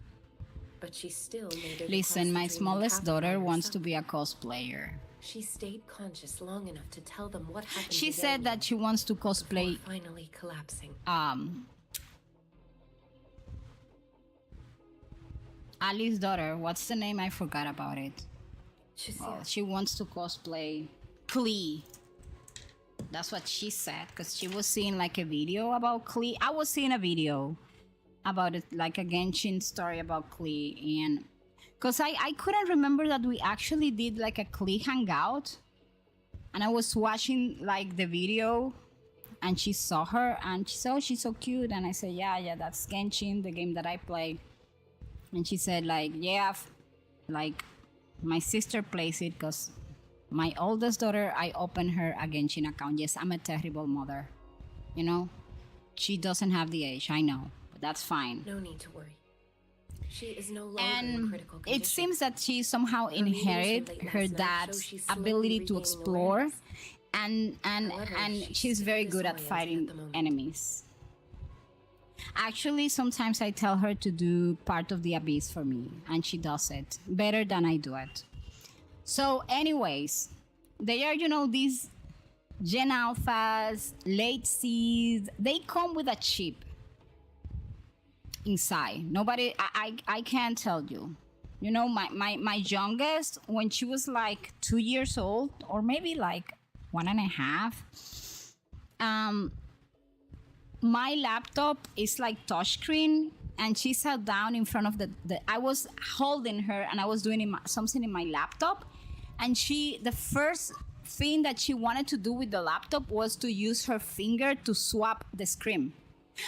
But she still made it. Listen, my smallest daughter wants to be a cosplayer. She stayed conscious long enough to tell them what happened. She to said Yang that she wants to cosplay before finally collapsing. Ali's daughter. What's the name? I forgot about it. She wants to cosplay Klee. That's what she said, because she was seeing like a video about Klee. I was seeing a video about it, like a Genshin story about Klee, and because I couldn't remember that we actually did like a Klee hangout, and I was watching like the video, and she saw her, and she said, "Oh, she's so cute," and I said, "Yeah, that's Genshin, the game that I play," and she said like, "Yeah, like my sister plays it because my oldest daughter, I opened her a Genshin account. Yes, I'm a terrible mother, you know. She doesn't have the age, I know, but that's fine. No need to worry. She is no longer in critical condition. It seems that she somehow inherited her dad's ability to explore, and she's very good at fighting enemies. Actually, sometimes I tell her to do part of the abyss for me, and she does it better than I do it. So anyways, they are, you know, these Gen Alphas, late Cs, they come with a chip inside. Nobody, I can't tell you. You know, my youngest, when she was like 2 years old, or maybe like 1.5, my laptop is like touchscreen, and she sat down in front of the I was holding her, and I was doing something in my laptop, and the first thing that she wanted to do with the laptop was to use her finger to swap the screen.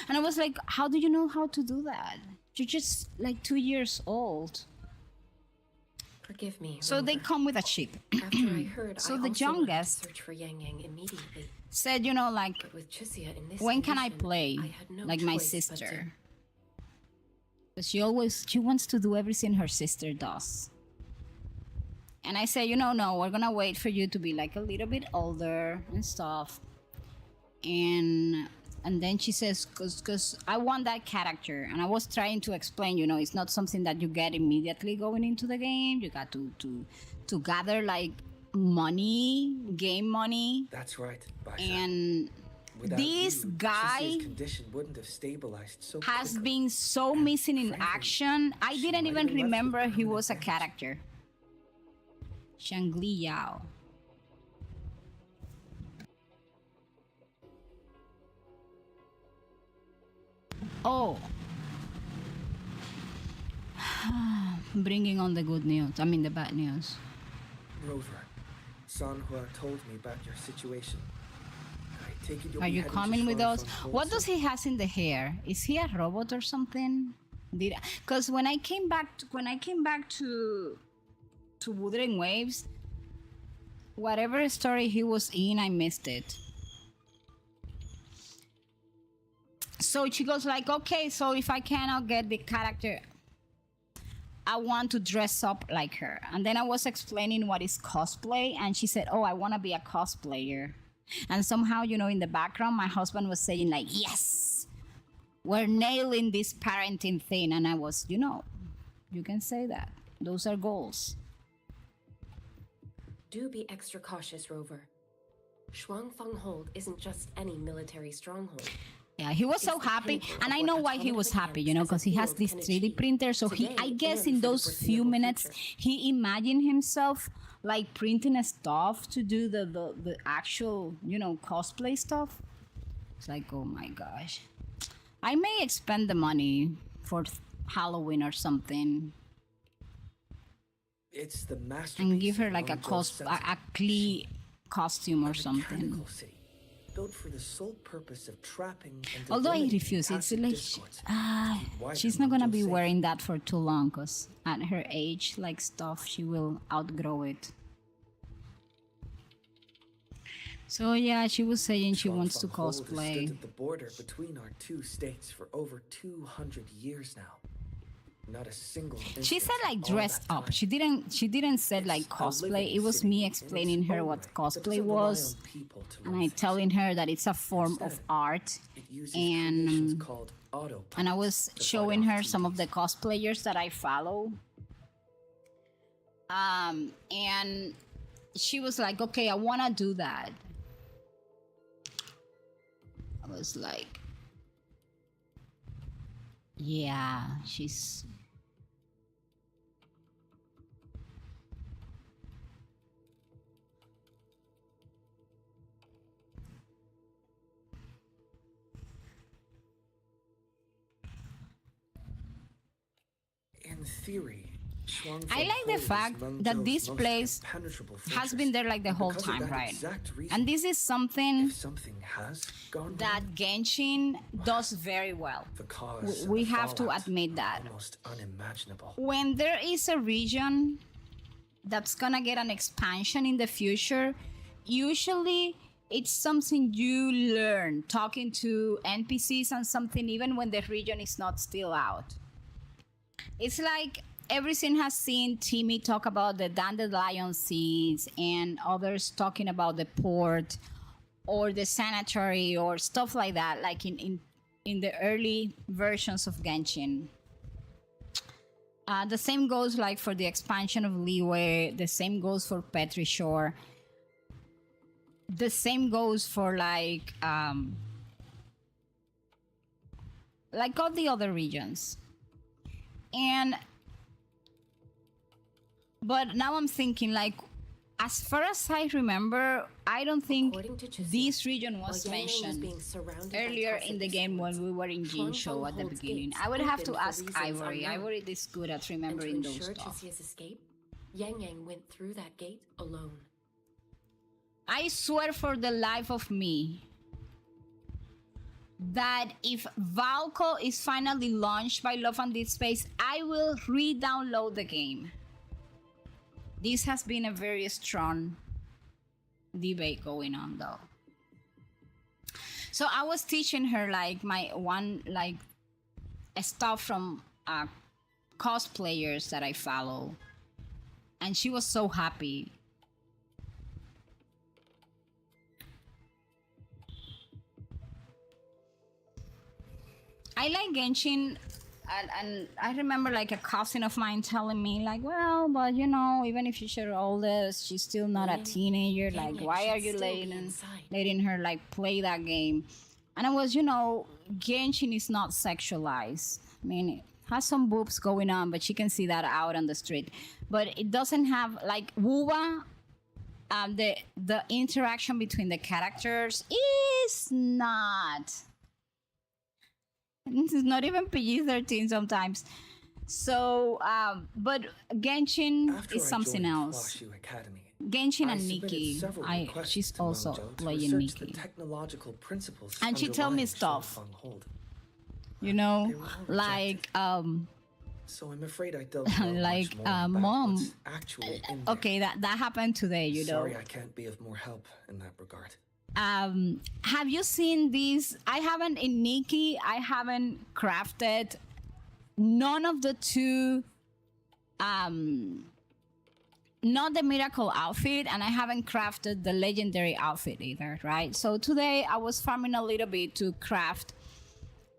And I was like, how do you know how to do that? You're just like 2 years old. Forgive me. So they come with a chip. After I heard, so I the also youngest search for Yang immediately. Said, you know, like, But with Chisia in this when can I condition, play I had no like my choice but sister? But she wants to do everything her sister does. And I say, you know, no, we're gonna wait for you to be like a little bit older and stuff. And then she says, because I want that character. And I was trying to explain, you know, it's not something that you get immediately going into the game. You got to gather like money, game money. That's right. And this guy has been so missing in action. I didn't even remember he was a character. Shangli Yao. Oh. Bringing on the good news. I mean the bad news. Rover, Sanhua told me about your situation. I take it you'll Are be you heading to coming with us? Shuangfang What does soon? he has in the hair? Is he a robot or something? Because when I came back to Wuthering Waves, whatever story he was in, I missed it. So she goes like, okay, so if I cannot get the character, I want to dress up like her. And then I was explaining what is cosplay, and she said, oh, I want to be a cosplayer. And somehow, you know, in the background, my husband was saying like, yes, we're nailing this parenting thing. And I was, you know, you can say that. Those are goals. Do be extra cautious, Rover. Shuangfang Hold isn't just any military stronghold. Yeah, he was so happy, and I know why he was happy, you know, because he has this 3D printer. So I guess in those few minutes, he imagined himself like printing stuff to do the actual, you know, cosplay stuff. It's like, oh my gosh, I may expend the money for Halloween or something. It's the and give her like a Klee costume or something. City, built for the sole purpose of trapping and Although I delimiting refuse, it's passive like discords. she's not gonna be wearing that for too long, because at her age, like stuff, she will outgrow it. So yeah, she was saying she wants to Shuangfang Hold has cosplay. stood at the border between our two states for over 200 years now. Not a single She instance said like in all dressed that up. time. She didn't say like It's a cosplay. living It was city me in its explaining her own what right that cosplay doesn't rely was, on people to and run I things. telling her that it's a form of art, It uses creations and called I was autopilots to showing fight her off some of the TVs. cosplayers that I follow. And she was like, okay, I want to do that. I was like, yeah, she's... In theory, I like the fact that this place has been there like the whole time, right? And this is something that Genshin does very well. We have to admit that. When there is a region that's gonna get an expansion in the future, usually it's something you learn talking to NPCs and something, even when the region is not still out. It's like everything has seen Timmy talk about the dandelion seeds and others talking about the port or the sanitary or stuff like that, like in the early versions of Genshin. The same goes like for the expansion of Leeway. The same goes for Petri Shore. The same goes for like all the other regions. But now I'm thinking, like, as far as I remember, I don't think this region was mentioned earlier in the game when we were in Jinzhou at the beginning. I would have to ask Ivory. Ivory is good at remembering those stuff. Escape, Yang Yang went through that gate alone. I swear for the life of me that if Valko is finally launched by Love and Deep Space, I will re-download the game. This has been a very strong debate going on, though. So I was teaching her like my one like stuff from cosplayers that I follow, and she was so happy. I like Genshin, and I remember like a cousin of mine telling me like, well, but you know, even if she's older, she's still not a teenager. Like, why are you letting her like play that game? And I was, you know, Genshin is not sexualized. I mean, it has some boobs going on, but she can see that out on the street. But it doesn't have like WoWa. The interaction between the characters is not. It's not even PG-13 sometimes. So, but Genshin is something else. Genshin and Nikki, she's also playing Nikki. And she tells me stuff. You know, like, so I'm afraid I don't know like, much more Mom. what's actually in there. Okay, that happened today, you know. Sorry, I can't be of more help in that regard. Have you seen these? I haven't in Nikki. I haven't crafted none of the two. Not the miracle outfit, and I haven't crafted the legendary outfit either. Right. So today I was farming a little bit to craft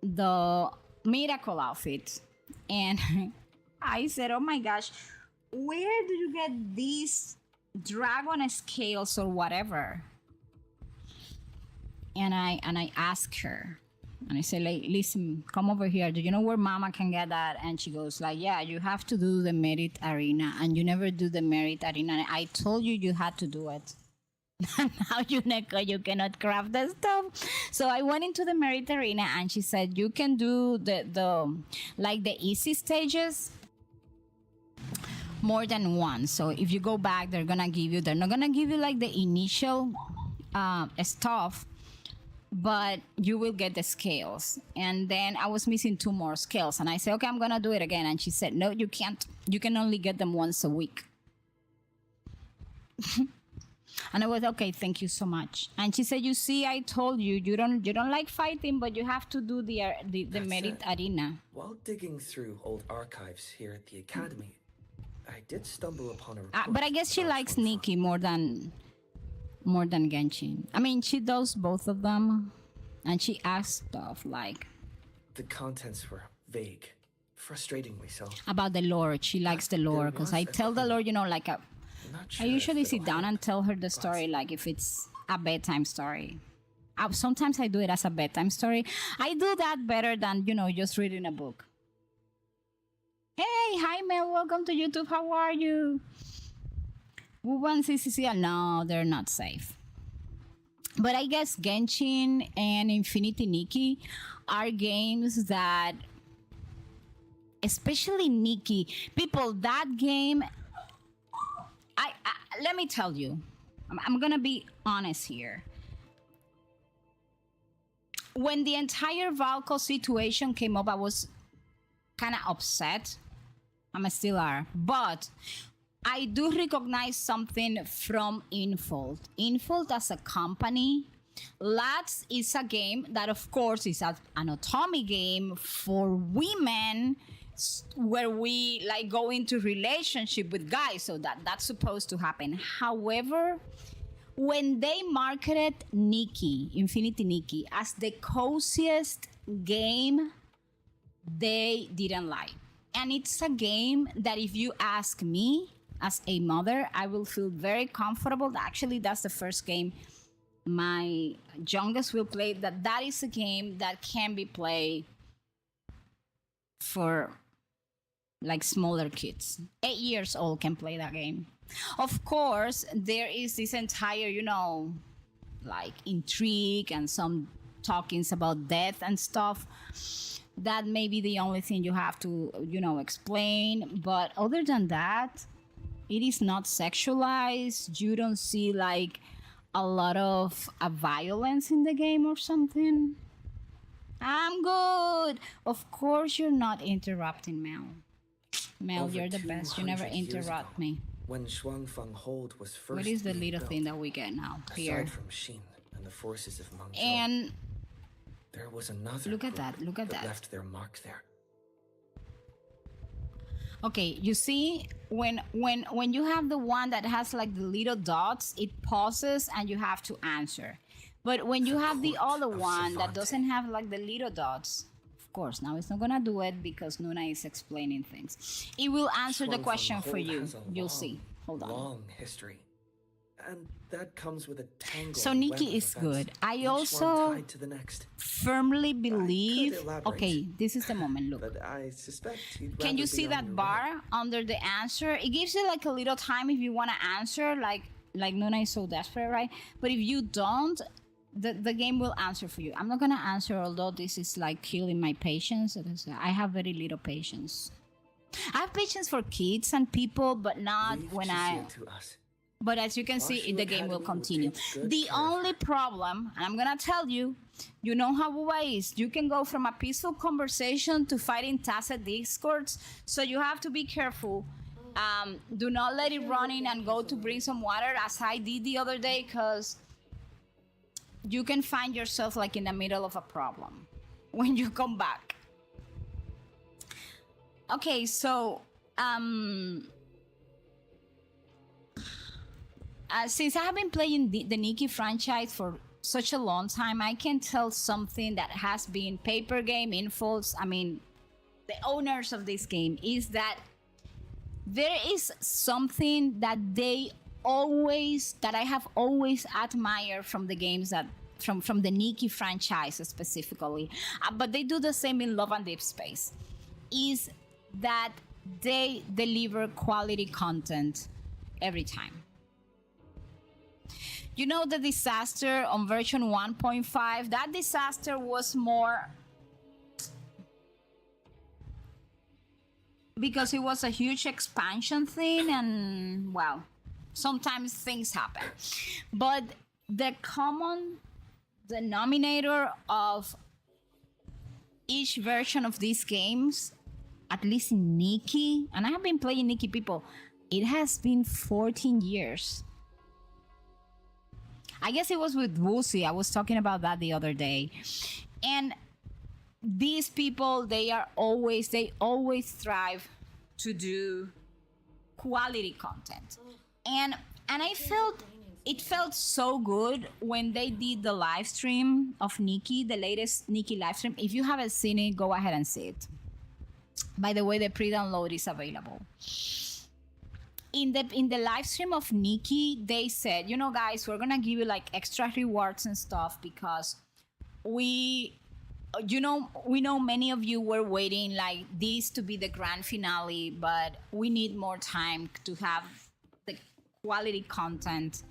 the miracle outfit, and I said, "Oh my gosh, where do you get these dragon scales or whatever?" And I asked her, and I said, like, listen, come over here. Do you know where Mama can get that? And she goes like, yeah, you have to do the Merit Arena, and you never do the Merit Arena. And I told you you had to do it. Now you cannot craft that stuff. So I went into the Merit Arena, and she said, you can do the easy stages more than once. So if you go back, they're not gonna give you like the initial stuff, but you will get the scales. And then I was missing 2 more scales, and I said, okay, I'm gonna do it again. And she said, no, you can't. You can only get them once a week. And I was, okay, thank you so much. And she said, you see, I told you, you don't like fighting, but you have to do the Merit Arena. While digging through old archives here at the academy, I did stumble upon a report. But I guess she likes Nikki more than Genshin. I mean, she does both of them, and she asks stuff like... The contents were vague, frustratingly so. About the lore. She likes the lore, because I tell the lore, you know, like Not I sure usually if sit it'll down help, and tell her the but story like if it's a bedtime story. Sometimes I do it as a bedtime story. I do that better than, just reading a book. Hey, hi Mel, welcome to YouTube. How are you? Wuban CCC, no, they're not safe. But I guess Genshin and Infinity Nikki are games that, especially Nikki, people, that game, I let me tell you, I'm gonna be honest here. When the entire Valko situation came up, I was kind of upset. I still are, but I do recognize something from Infold. Infold as a company, Lats is a game that, of course, is an autonomy game for women, where we like go into relationship with guys, so that's supposed to happen. However, when they marketed Nikki, Infinity Nikki, as the coziest game, they didn't lie. And it's a game that, if you ask me as a mother, I will feel very comfortable. Actually, that's the first game my youngest will play. That is a game that can be played for like smaller kids. 8 years old can play that game. Of course, there is this entire, like intrigue and some talkings about death and stuff. That may be the only thing you have to, explain. But other than that, it is not sexualized. You don't see like a lot of violence in the game or something. I'm good. Of course, you're not interrupting, Mel. Mel, Over you're the best. You never 200 years interrupt ago, me. when Shuangfeng Hold was first What is the being little built, thing that we get now here? aside from Xin and the forces of Mengzhou, And there was another look at group that. Look at that. left their mark there. Okay, you see, when you have the one that has like the little dots, it pauses and you have to answer. But when you have the court other of one that Savante. doesn't have like the little dots, of course, now it's not gonna do it because Nuna is explaining things. It will answer the Shuangfeng question for Hold you. has a You'll long, see. Hold on. long history, and that comes with a tangled So web Nikki of is events, good. I each one also tied to the next. firmly believe. elaborate, Okay, this is the moment. Look. But I suspect you'd Can rather you be see on that your bar way. under the answer? It gives you like a little time if you want to answer, like Nuna is so desperate, right? But if you don't, the game will answer for you. I'm not gonna answer, although this is like killing my patience, because I have very little patience. I have patience for kids and people, but not Leave when Chixia to us. But as you can see, Washu the game will Academy will continue. take good The care of only problem, and I'm gonna tell you, you know how Wuba is. You can go from a peaceful conversation to fighting tacit discords, so you have to be careful. Do not let it run in and go to bring some water, as I did the other day, because you can find yourself like in the middle of a problem when you come back. Okay, so since I have been playing the Nikki franchise for such a long time, I can tell something that has been paper game infos. I mean, the owners of this game, is that there is something that I have always admired from the games that from the Nikki franchise specifically, but they do the same in Love and Deep Space, is that they deliver quality content every time. You know, the disaster on version 1.5, that disaster was more because it was a huge expansion thing, and well, sometimes things happen. But the common denominator of each version of these games, at least in Nikki, and I have been playing Nikki, people, it has been 14 years. I guess it was with Wusi. I was talking about that the other day. And these people, they always strive to do quality content. And I felt it felt so good when they did the live stream of Nikki, the latest Nikki live stream. If you haven't seen it, go ahead and see it. By the way, the pre-download is available. in the live stream of Nikki, they said, you know, guys, we're gonna give you like extra rewards and stuff because we know many of you were waiting like this to be the grand finale, but we need more time to have the quality content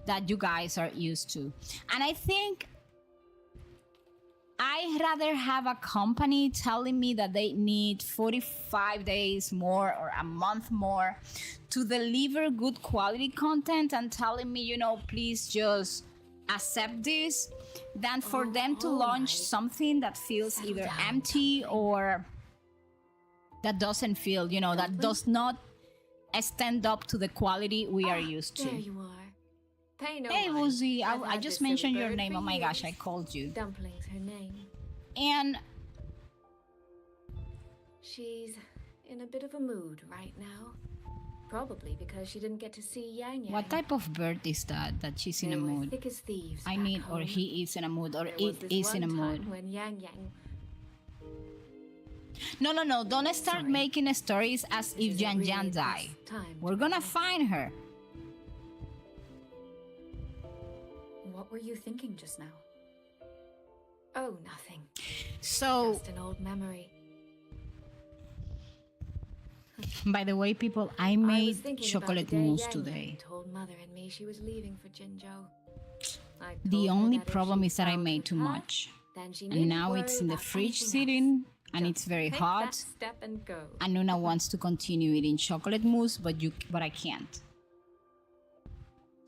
that you guys are used to. And I think I'd rather have a company telling me that they need 45 days more or a month more to deliver good quality content and telling me, you know, please just accept this, than for them to launch something that feels either empty or that doesn't feel, you know, that does not stand up to the quality we are used to. There you are. Pay no Hey, mind. Lucy, I've I had just this mentioned silly your bird name. for Oh my gosh, I years. called you. Dumpling's her name. And She's in a bit of a mood right now. Probably because she didn't get to see Yang Yang. what type of bird is that she's in They a were mood? thick as thieves I back mean, or home. he is in a mood, or There was it this is in a one mood. time when Yang Yang, No, don't start Sorry. making stories as This if is a Jan really Jan best died. time We're to gonna connect. find her. What were you thinking just now? oh, nothing. So, Just an old memory. by the way, people, I I was made thinking chocolate about the day mousse Yang today. Yang told Mother and me she was leaving for Jinzhou. I The told her only that if problem she is that I found made her too path, much. then she And needn't now it's worry in the about fridge anything sitting, and Just it's very take hot. that step and go. And Nuna wants to continue eating chocolate mousse, but I can't.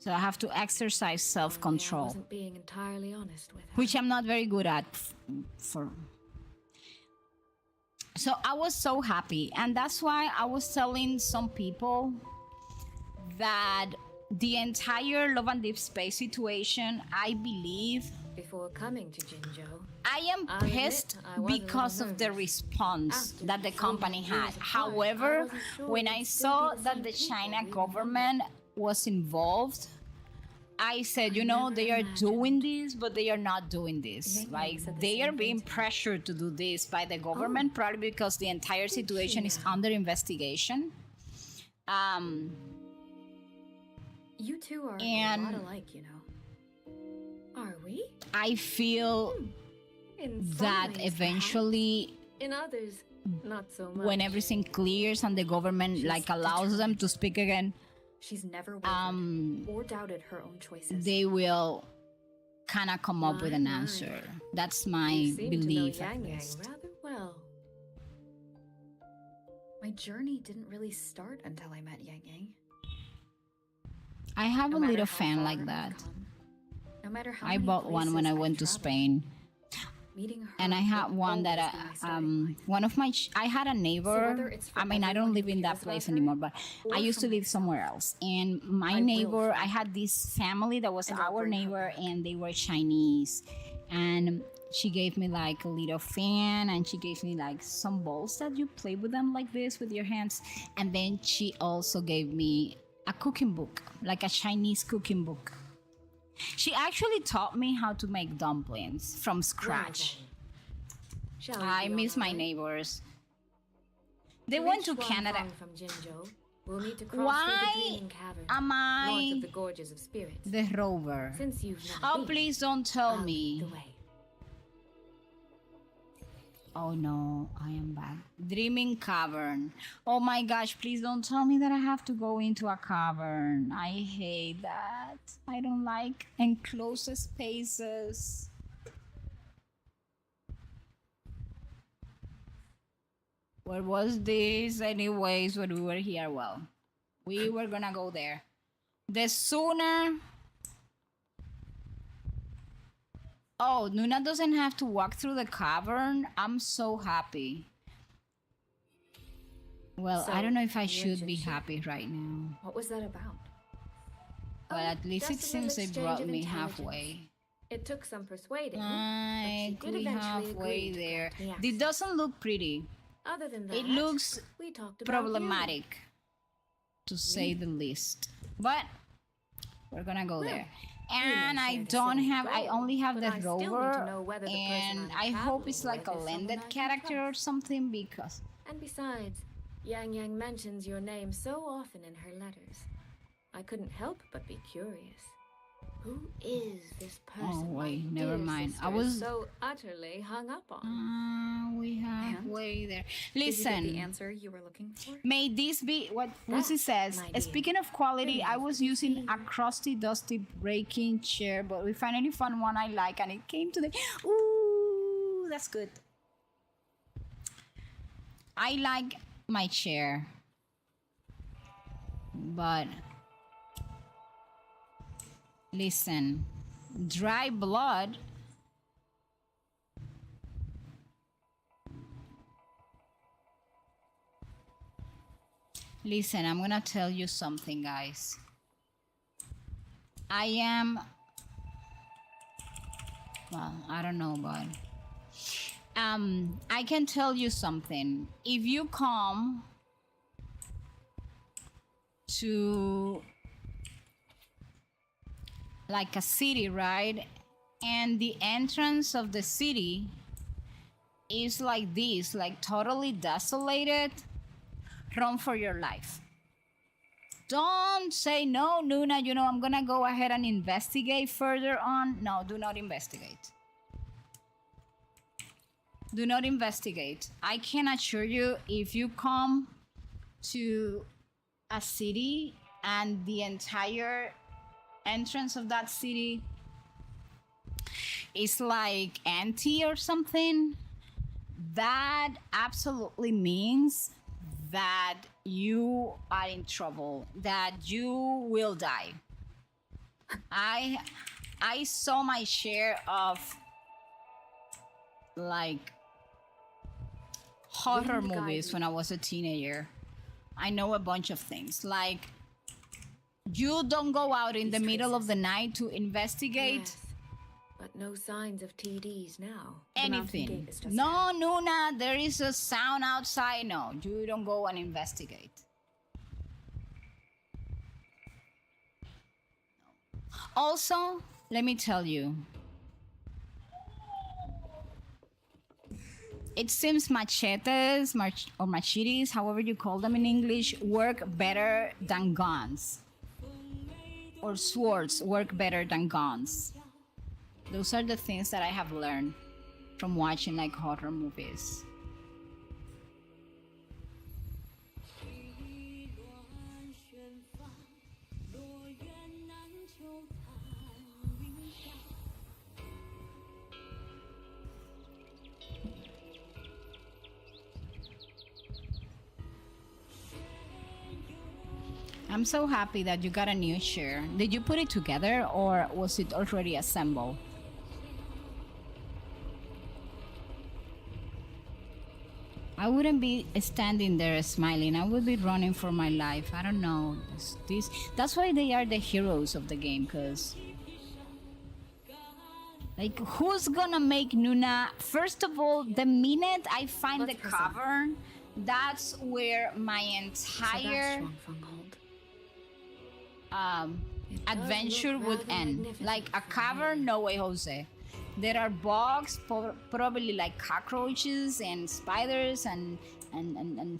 So I have to exercise Only I self-control, wasn't being entirely honest with her. which I'm not very good at. So I was so happy, and that's why I was telling some people that the entire Love and Deep Space situation, I believe, Before coming to Jinzhou, I am I'll admit pissed I was a because little of the nervous. response After that the so company many had. years apart, I However, wasn't sure when we'd I still saw be the that same the people China we remember. government was involved, I said, you know, never they are imagined. doing this, but they are not doing this. Yang Yang Like, said the they same are thing being to me. pressured to do this by the government, probably because the entire situation is now? under investigation. You two are a And- lot alike, you know. are we? I feel In some that ways, eventually, perhaps. In others, not so much. when everything clears and the government She's like allows them to speak again, She's never wavered or doubted her own choices. they will kind of come up with an My. answer. That's my You seem belief to know at Yang Yang least. rather well. My journey didn't really start until I met Yang Yang. I have No a matter little how fan far like I've that. come, no matter how I many bought one when I places went I've to traveled, Spain, meeting her and I had will one that always be my starting point. one of my I had a So neighbor. whether it's for I mean, I don't everyone live who in that cares about place her, anymore, but or I used to for live myself, somewhere else. And my I will neighbor, I find had this family that was and I'll our bring her neighbor, back. and they were Chinese, and she gave me like a little fan, and she gave me like some balls that you play with them like this with your hands, and then she also gave me a cooking book, like a Chinese cooking book. She actually taught me how to make dumplings from scratch. Shall we I be on miss our my way? neighbors. They To went to reach Canada. Guangdong from Jinzhou, we'll need to cross Why through the Dreaming Cavern, am north I of the Gorges of Spirits. the rover? Since you've never Oh, been, please don't tell I'll lead me. the way. Oh no, I am back. Dreaming cavern. Oh my gosh, please don't tell me that I have to go into a cavern. I hate that. I don't like enclosed spaces. Where was this anyways when we were here? Well, we were gonna go there. The sooner... Oh, Nuna doesn't have to walk through the cavern. I'm so happy. Well, I So, don't know if I you should be and Jinzhou? happy right now. What was that about? But at least it just a little seems they exchange brought of me intelligence. halfway. It took some persuading, but Like, she did we eventually halfway agree to there. grant me It access. doesn't look pretty. Other than that, It looks we talked about you. problematic, to say the least. But we're gonna go there. And I share the don't same have, I goal, only have but the I still need to rover, know whether the person and I'm I hope it's traveling like a with is someone landed I can character or trust. something, because And besides, Yang Yang mentions your name so often in her letters. I couldn't help but be curious. Who is this person? Oh wait, my never dear mind. sister I was is so utterly hung up on. we have And? way there. Did you get the Listen, answer you were looking for? may this be what Lucy That, says. my dear, Speaking of quality, I remains was to be using seen. a crusty, dusty, breaking chair, but we finally found one I like, and it came today. Ooh, that's good. I like my chair, but listen, dry blood. Listen, I'm gonna tell you something, guys. Well, I don't know, but I can tell you something. If you come to like a city, right? And the entrance of the city is like this, like totally desolated, run for your life. Don't say, no, Nuna, you know, I'm gonna go ahead and investigate further on. No, do not investigate. Do not investigate. I can assure you, if you come to a city and the entire entrance of that city is like empty or something, that absolutely means that you are in trouble, that you will die. I saw my share of like horror movies when I was a teenager. I know a bunch of things. Like, you don't go out in the middle of the night to investigate. Yes, but no signs of TDs now. Anything. No, Nuna, there is a sound outside. No, you don't go and investigate. Also, let me tell you, it seems machetes or machetes, however you call them in English, work better than guns. Or swords work better than guns. Those are the things that I have learned from watching like horror movies. I'm so happy that you got a new chair. Did you put it together or was it already assembled? I wouldn't be standing there smiling. I would be running for my life. I don't know. That's why they are the heroes of the game, because like, who's gonna make Nuna? First of all, the minute I find the cavern, that's where my entire adventure would end. Like a cavern, no way, Jose. There are bugs, probably like cockroaches and spiders and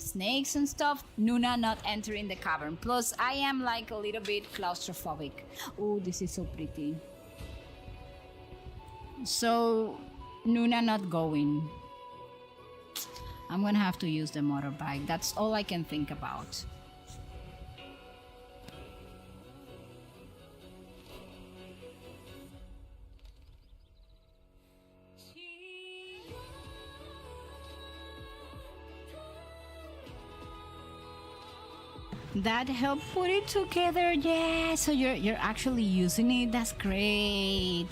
snakes and stuff. Nuna not entering the cavern. Plus, I am like a little bit claustrophobic. Oh, this is so pretty. So, Nuna not going. I'm gonna have to use the motorbike. That's all I can think about. That helped put it together. Yeah, so you're actually using it. That's great.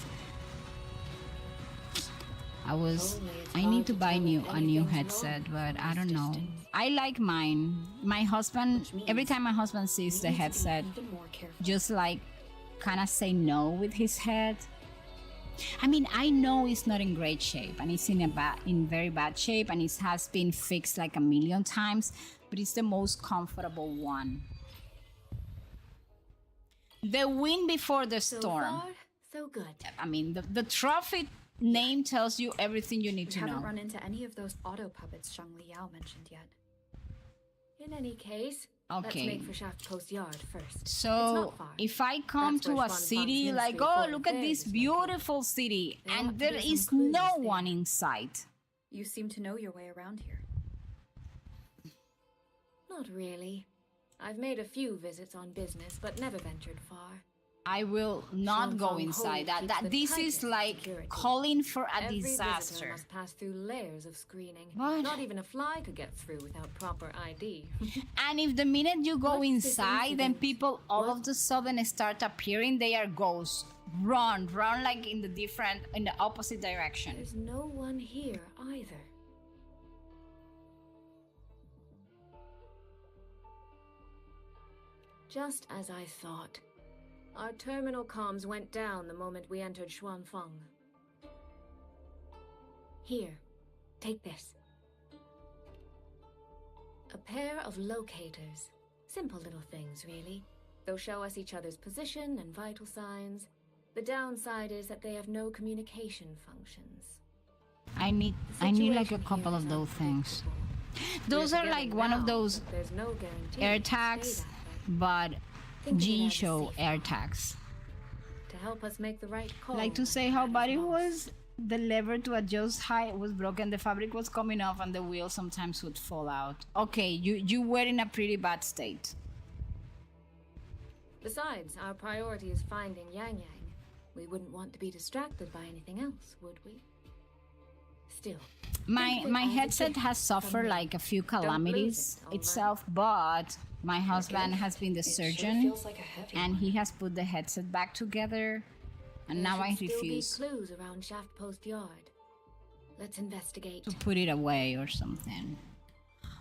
I need to buy a new headset, but I don't know. I like mine. My husband, every time my husband sees the headset, just like kind of say no with his head. I mean, I know it's not in great shape and it's in very bad shape and it has been fixed like a million times, but it's the most comfortable one. The wind before the storm. So far, so good. I mean, the trophy name tells you everything you need to know. We haven't run into any of those auto puppets Shang Liao mentioned yet. In any case, let's Okay. make for Shaft Post Yard first. It's So not far. if I come That's to where a Shuan city Fang's like, Ministry oh, for look at Affairs this is located. beautiful city, There ought and to there be some is clues no there. one in sight. You seem to know your way around here. Not really. I've made a few visits on business, but never ventured far. I will not Shuan go Fang inside. Ho keeps That the this tightest is like security. calling for a Every visitor disaster. must pass through layers of screening. What? Not even a fly could get through without proper ID. And if the minute you go What's this inside, then incident? people all What? of the sudden start appearing. They are ghosts. Run like in the opposite direction. There's no one here either. Just as I thought. Our terminal comms went down the moment we entered Xuanfeng. Here, take this. A pair of locators. Simple little things, really. They'll show us each other's position and vital signs. The downside is that they have no communication functions. I need like a couple of those things. Those are like one of those There's no guarantee air it'll stay tags, that way. but Think of it as a Show safe air harbor tags. to help us make the right call. Like to when say it how matters bad it most. was. The lever to adjust height was broken. The fabric was coming off, and the wheel sometimes would fall out. Okay, you were in a pretty bad state. Besides, our priority is finding Yang Yang. We wouldn't want to be distracted by anything else, would we? Still, My think of it my as a headset gift has from suffered me. like a few Don't lose calamities it, all right? itself, but my husband has been the It sure surgeon, feels like a heavy and one. he has put the headset back together, and now I There should refuse still be clues around Shaft Post Yard. Let's investigate. to put it away or something.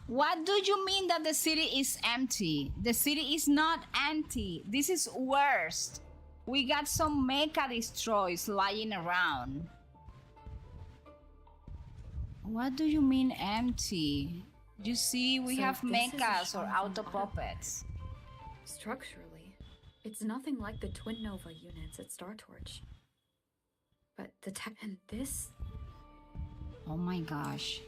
What do you mean that the city is empty? The city is not empty. This is worse. We got some mecha destroys lying around. What do you mean empty? You see, we So have this is a mechas or Shuan auto Fang puppets. Structurally, it's nothing like the Twin Nova units at Star Torch. But the tech and this, Oh my gosh.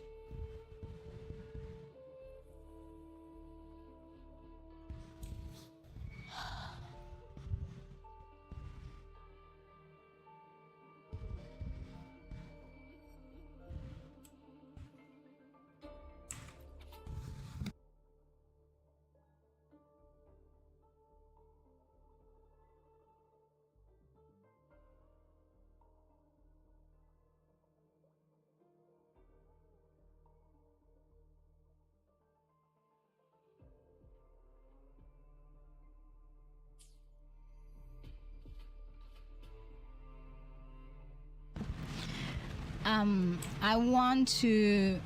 I want to.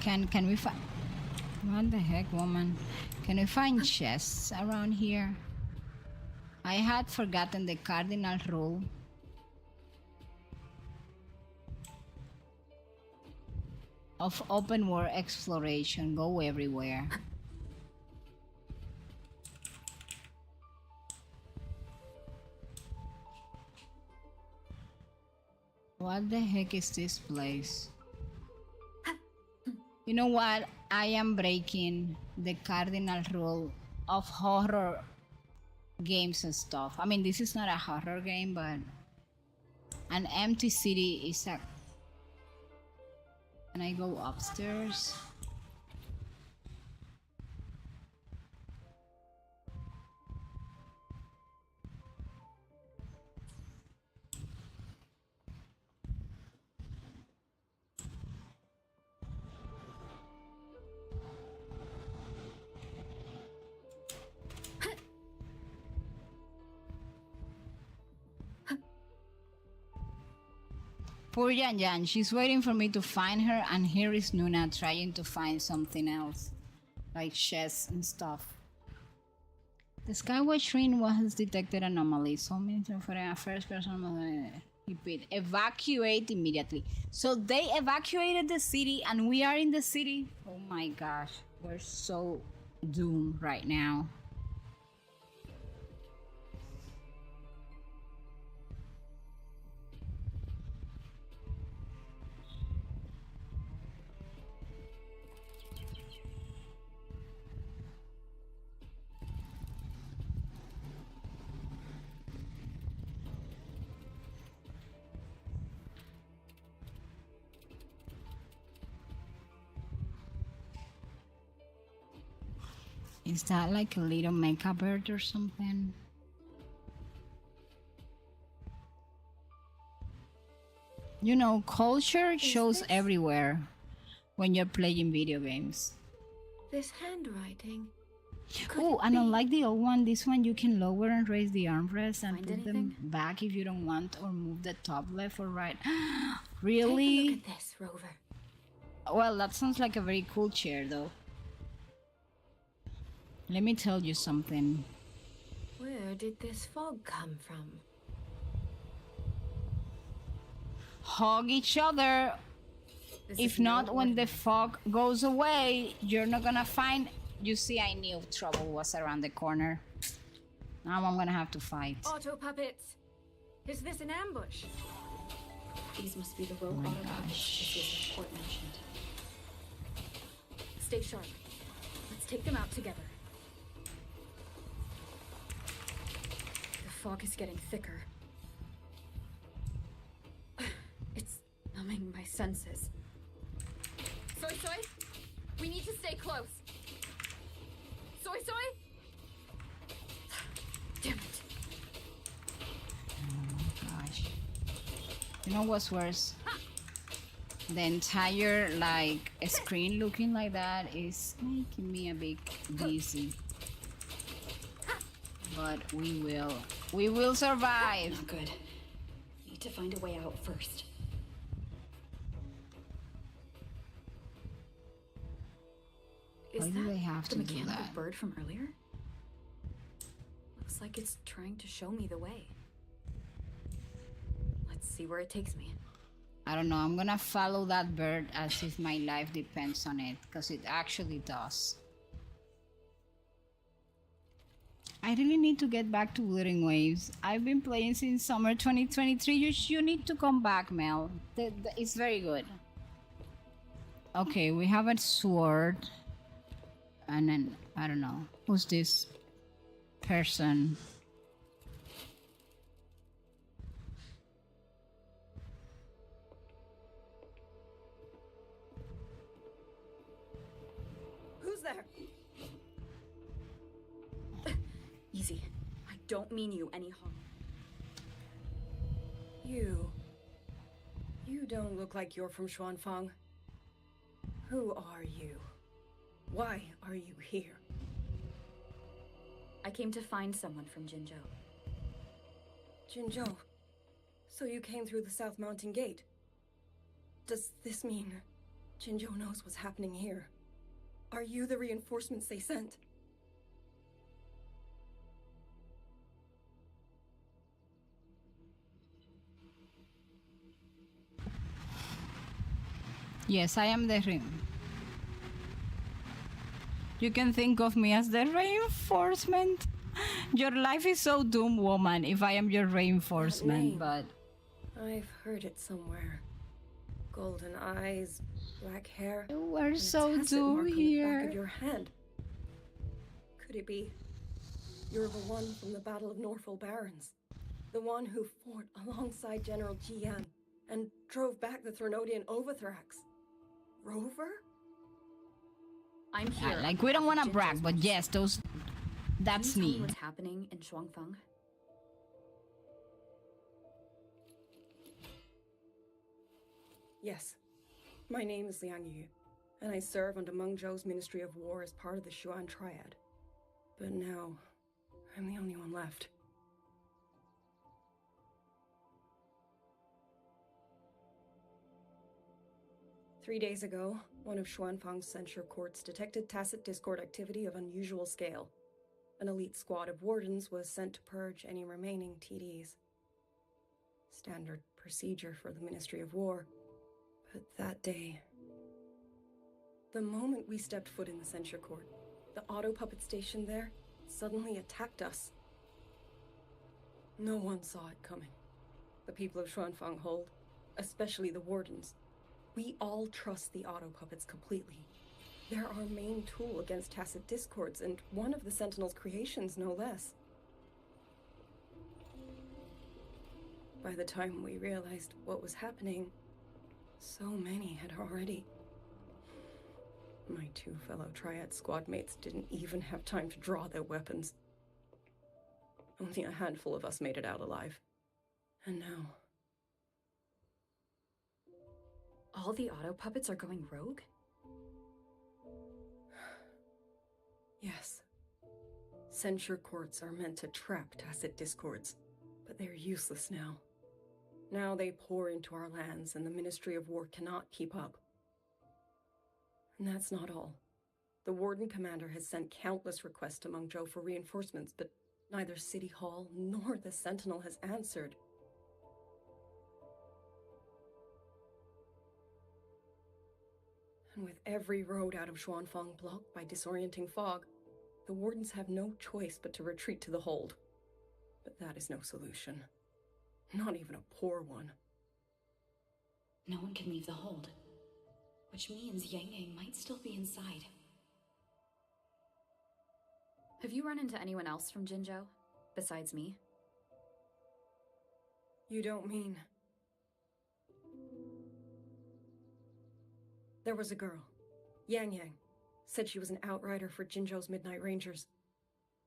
Can we find? What the heck, woman? Can we find chests around here? I had forgotten the cardinal rule. Of open world exploration. Go everywhere. What the heck is this place? You know what? I am breaking the cardinal rule of horror games and stuff. I mean, this is not a horror game, but an empty city is a... Can I go upstairs? Poor Yan Yan, she's waiting for me to find her, and here is Nuna trying to find something else, like chests and stuff. The Skywatch Shrine has detected anomalies. So many for a first person. Repeat. Evacuate immediately. So they evacuated the city, and we are in the city. Oh my gosh, we're so doomed right now. Is that like a little makeup bird or something? You know, culture shows everywhere when you're playing video games. This handwriting. Oh, and unlike the old one, this one you can lower and raise the armrest and Find put them anything? back if you don't want, or move the top left or right. Take a Really? look at this, Rover. Well, that sounds like a very cool chair, though. Let me tell you something. Where did this fog come from? Hug each other. If not, when the fog goes away, you're not gonna find... You see, I knew trouble was around the corner. Now I'm gonna have to fight. Auto puppets! Is this an ambush? These must be the rogue auto puppets this report mentioned. Stay sharp. Let's take them out together. The fog is getting thicker. It's numbing my senses. Soy Soy, we need to stay close. Soy Soy? Damn it. Gosh. You know what's worse? The entire, like, screen looking like that is making me a bit dizzy. But we will survive. Not good. Need to find a way out first. Why do they have the to do mechanical that? bird from earlier? Looks like it's trying to show me the way. Let's see where it takes me. I don't know, I'm gonna follow that bird as if my life depends on it, because it actually does. I really need to get back to Wuthering Waves. I've been playing since summer 2023. You need to come back, Mel. It's very good. Okay, we have a sword. And then, I don't know. Who's this person? Who's there? Easy. I don't mean you any harm. You don't look like you're from Xuanfang. Who are you? Why are you here? I came to find someone from Jinzhou. Jinzhou. So you came through the South Mountain Gate. Does this mean Jinzhou knows what's happening here? Are you the reinforcements they sent? Yes, I am the ring. You can think of me as the reinforcement. Your life is so doomed, woman, if I am your reinforcement, but... I've heard it somewhere. Golden eyes, black hair. We're and a so tacet doomed mark on the back here. of your head. Could it be you're the one from the Battle of Norfolk Barrens? The one who fought alongside General Jian and drove back the Threnodian Overthrax? Rover? I'm here. Like, we don't want to brag, but yes, those... That's Can you tell me. what's happening in Shuangfang? Yes. My name is Liang Yu, and I serve under Mengzhou's Ministry of War as part of the Xuan Triad. But now, I'm the only one left. Three days ago, one of Xuanfang's censure courts detected tacit discord activity of unusual scale. An elite squad of wardens was sent to purge any remaining TDs. Standard procedure for the Ministry of War. But that day, the moment we stepped foot in the censure court, the auto puppet station there suddenly attacked us. No one saw it coming. The people of Xuanfang Hold, especially the wardens. We all trust the auto puppets completely. They're our main tool against tacit discords, and one of the Sentinel's creations, no less. By the time we realized what was happening, so many had already My 2 fellow Triad squad mates didn't even have time to draw their weapons. Only a handful of us made it out alive. And now... All the auto puppets are going rogue? Yes. Censure courts are meant to trap tacit discords, but they're useless now. Now they pour into our lands, and the Ministry of War cannot keep up. And that's not all. The Warden Commander has sent countless requests to Mengzhou for reinforcements, but neither City Hall nor the Sentinel has answered. And with every road out of Xuanfang blocked by disorienting fog, the Wardens have no choice but to retreat to the hold. But that is no solution. Not even a poor one. No one can leave the hold, which means Yang Yang might still be inside. Have you run into anyone else from Jinzhou, besides me? You don't mean... There was a girl, Yang Yang. Said she was an outrider for Jinzhou's Midnight Rangers.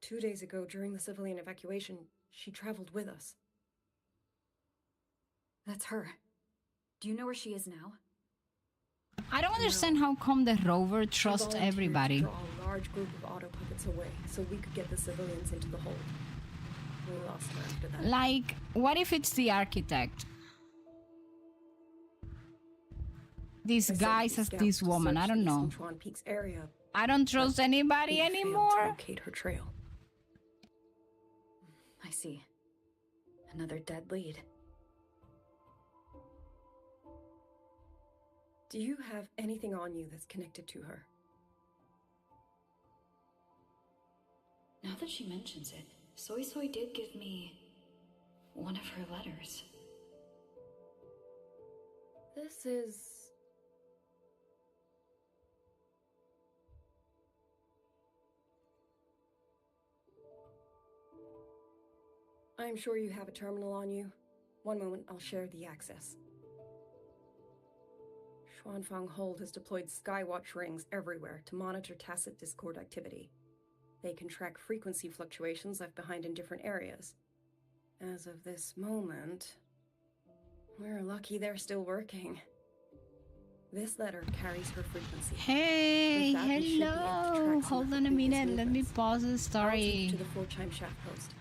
2 days ago, during the civilian evacuation, she traveled with us. That's her. Do you know where she is now? I don't understand how come the rover trusts everybody. To draw a large group of auto puppets away so we could get the civilians into the hold. We lost her after that. Like, what if it's the architect? This guy says this woman, I don't know. I don't trust anybody anymore. Locate her trail. I see. Another dead lead. Do you have anything on you that's connected to her? Now that she mentions it, Soy Soy did give me one of her letters. This is... I'm sure you have a terminal on you. One moment, I'll share the access. Xuanfang Hold has deployed Skywatch rings everywhere to monitor tacit Discord activity. They can track frequency fluctuations left behind in different areas. As of this moment, we're lucky they're still working. This letter carries her frequency. Hey, hello. Hold on a minute. Let me pause the story. To the 4-chime shaft post.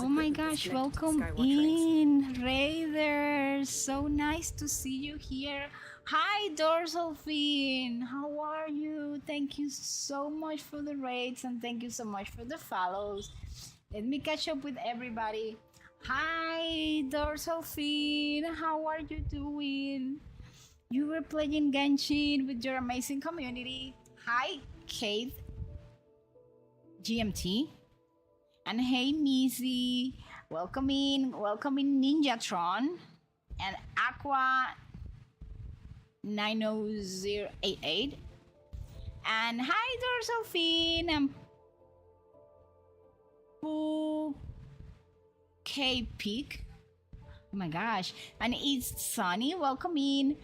Oh my gosh, welcome in, Raiders. So nice to see you here. Hi, Dorsal Fin. How are you? Thank you so much for the raids and thank you so much for the follows. Let me catch up with everybody. Hi, Dorsal Fin. How are you doing? You were playing Genshin with your amazing community. Hi, Kate GMT. And hey, Missy. Welcome in Ninjatron and Aqua 90088. And hi, Dorsalfin and Poo K Peak. Oh my gosh. And it's Sunny. Welcome in.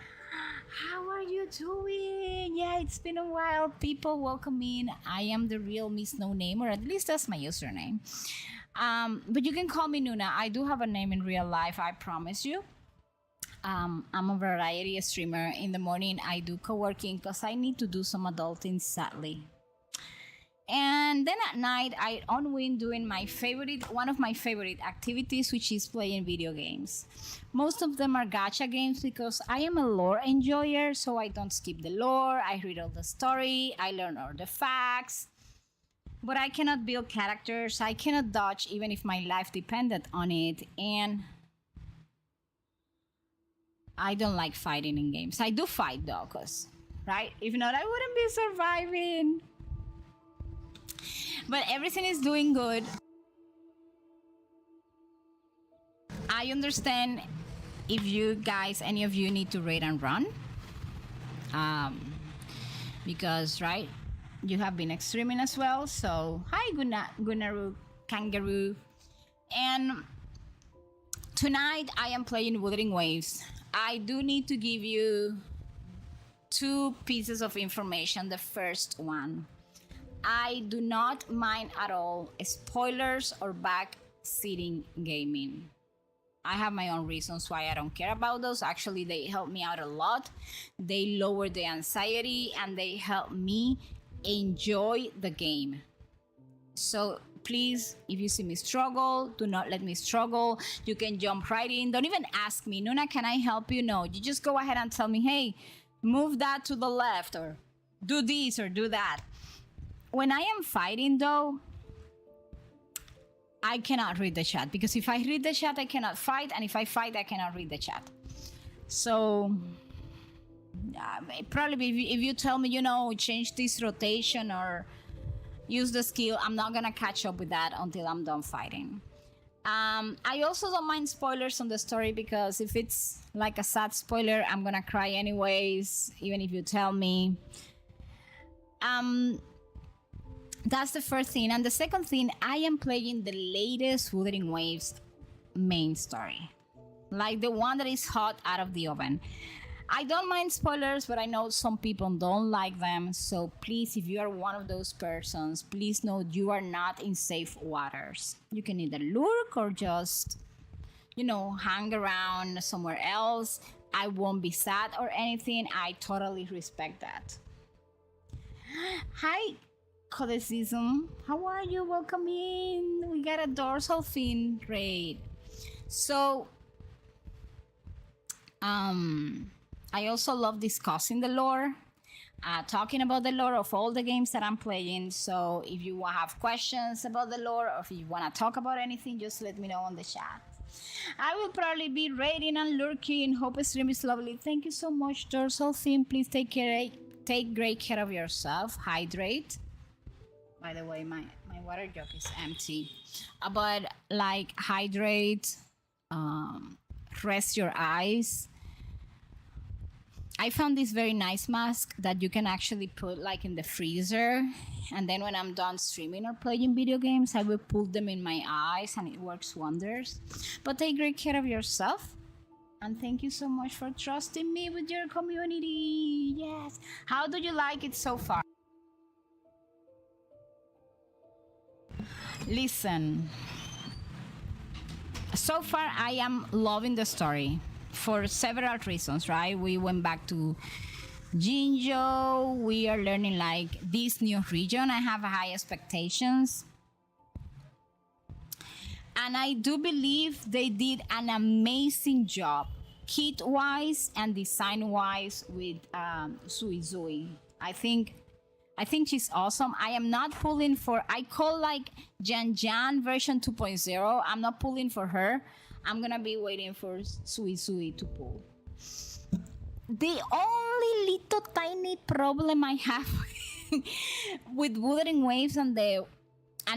How are you doing? Yeah, it's been a while. People, welcome in. I am the real Miss No Name, or at least that's my username. But you can call me Nuna. I do have a name in real life, I promise you. I'm a variety streamer. In the morning, I do co-working because I need to do some adulting, sadly. And then at night, I unwind doing one of my favorite activities, which is playing video games. Most of them are gacha games because I am a lore enjoyer, so I don't skip the lore. I read all the story, I learn all the facts. But I cannot build characters, I cannot dodge even if my life depended on it. And I don't like fighting in games. I do fight though, cause, right? If not, I wouldn't be surviving. But everything is doing good. I understand if you guys, any of you need to raid and run. Because, right, you have been streaming as well. So, hi, Gunaru, Kangaroo. And tonight I am playing Wuthering Waves. I do need to give you two pieces of information. The first one, I do not mind at all spoilers or backseating gaming. I have my own reasons why I don't care about those. Actually, they help me out a lot. They lower the anxiety and they help me enjoy the game. So please, if you see me struggle, do not let me struggle. You can jump right in. Don't even ask me, Nuna, can I help you? No, you just go ahead and tell me, hey, move that to the left, or do this or do that. When I am fighting though, I cannot read the chat, because if I read the chat, I cannot fight. And if I fight, I cannot read the chat. So probably if you tell me, change this rotation or use the skill, I'm not gonna catch up with that until I'm done fighting. I also don't mind spoilers on the story, because if it's like a sad spoiler, I'm gonna cry anyways, even if you tell me. That's the first thing. And the second thing, I am playing the latest Wuthering Waves main story, like the one that is hot out of the oven. I don't mind spoilers, but I know some people don't like them. So please, if you are one of those persons, please know you are not in safe waters. You can either lurk or just, hang around somewhere else. I won't be sad or anything. I totally respect that. Hi, Codesism. How are you? Welcome in. We got a dorsal fin raid. So, I also love discussing the lore, talking about the lore of all the games that I'm playing. So if you have questions about the lore, or if you want to talk about anything, just let me know on the chat. I will probably be raiding and lurking. Hope stream is lovely. Thank you so much, Dorsal Theme. Please take great care of yourself. Hydrate. By the way, my water jug is empty. But hydrate, rest your eyes. I found this very nice mask that you can actually put in the freezer, and then when I'm done streaming or playing video games, I will put them in my eyes, and it works wonders. But take great care of yourself, and thank you so much for trusting me with your community. Yes. How do you like it so far? Listen, so far I am loving the story. For several reasons, right? We went back to Jinzhou. We are learning this new region. I have high expectations. And I do believe they did an amazing job, kit-wise and design-wise, with Zui. I think she's awesome. I am not pulling for, I call Jan version 2.0. I'm not pulling for her. I'm gonna be waiting for Sui to pull. The only little tiny problem I have with Wuthering Waves and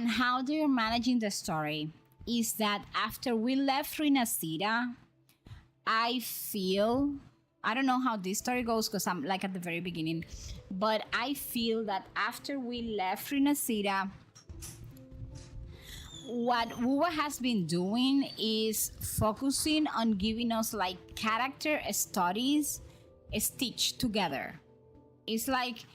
how they're managing the story is that after we left Rinasida, I don't know how this story goes because I'm at the very beginning, but I feel that after we left Rinasida, what Wuwa has been doing is focusing on giving us character studies stitched together. It's like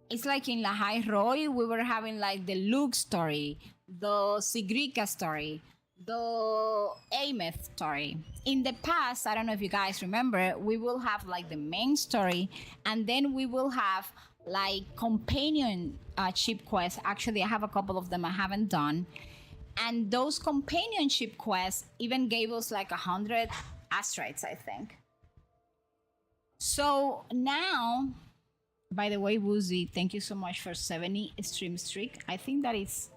in La High Roy, we were having the Luke story, the Sigrika story, the Ameth story. In the past, I don't know if you guys remember, we will have the main story, and then we will have companionship quests. Actually, I have a couple of them I haven't done. And those companionship quests even gave us 100 asteroids, I think. So now, by the way, Woozy, thank you so much for 70 stream streak. I think that is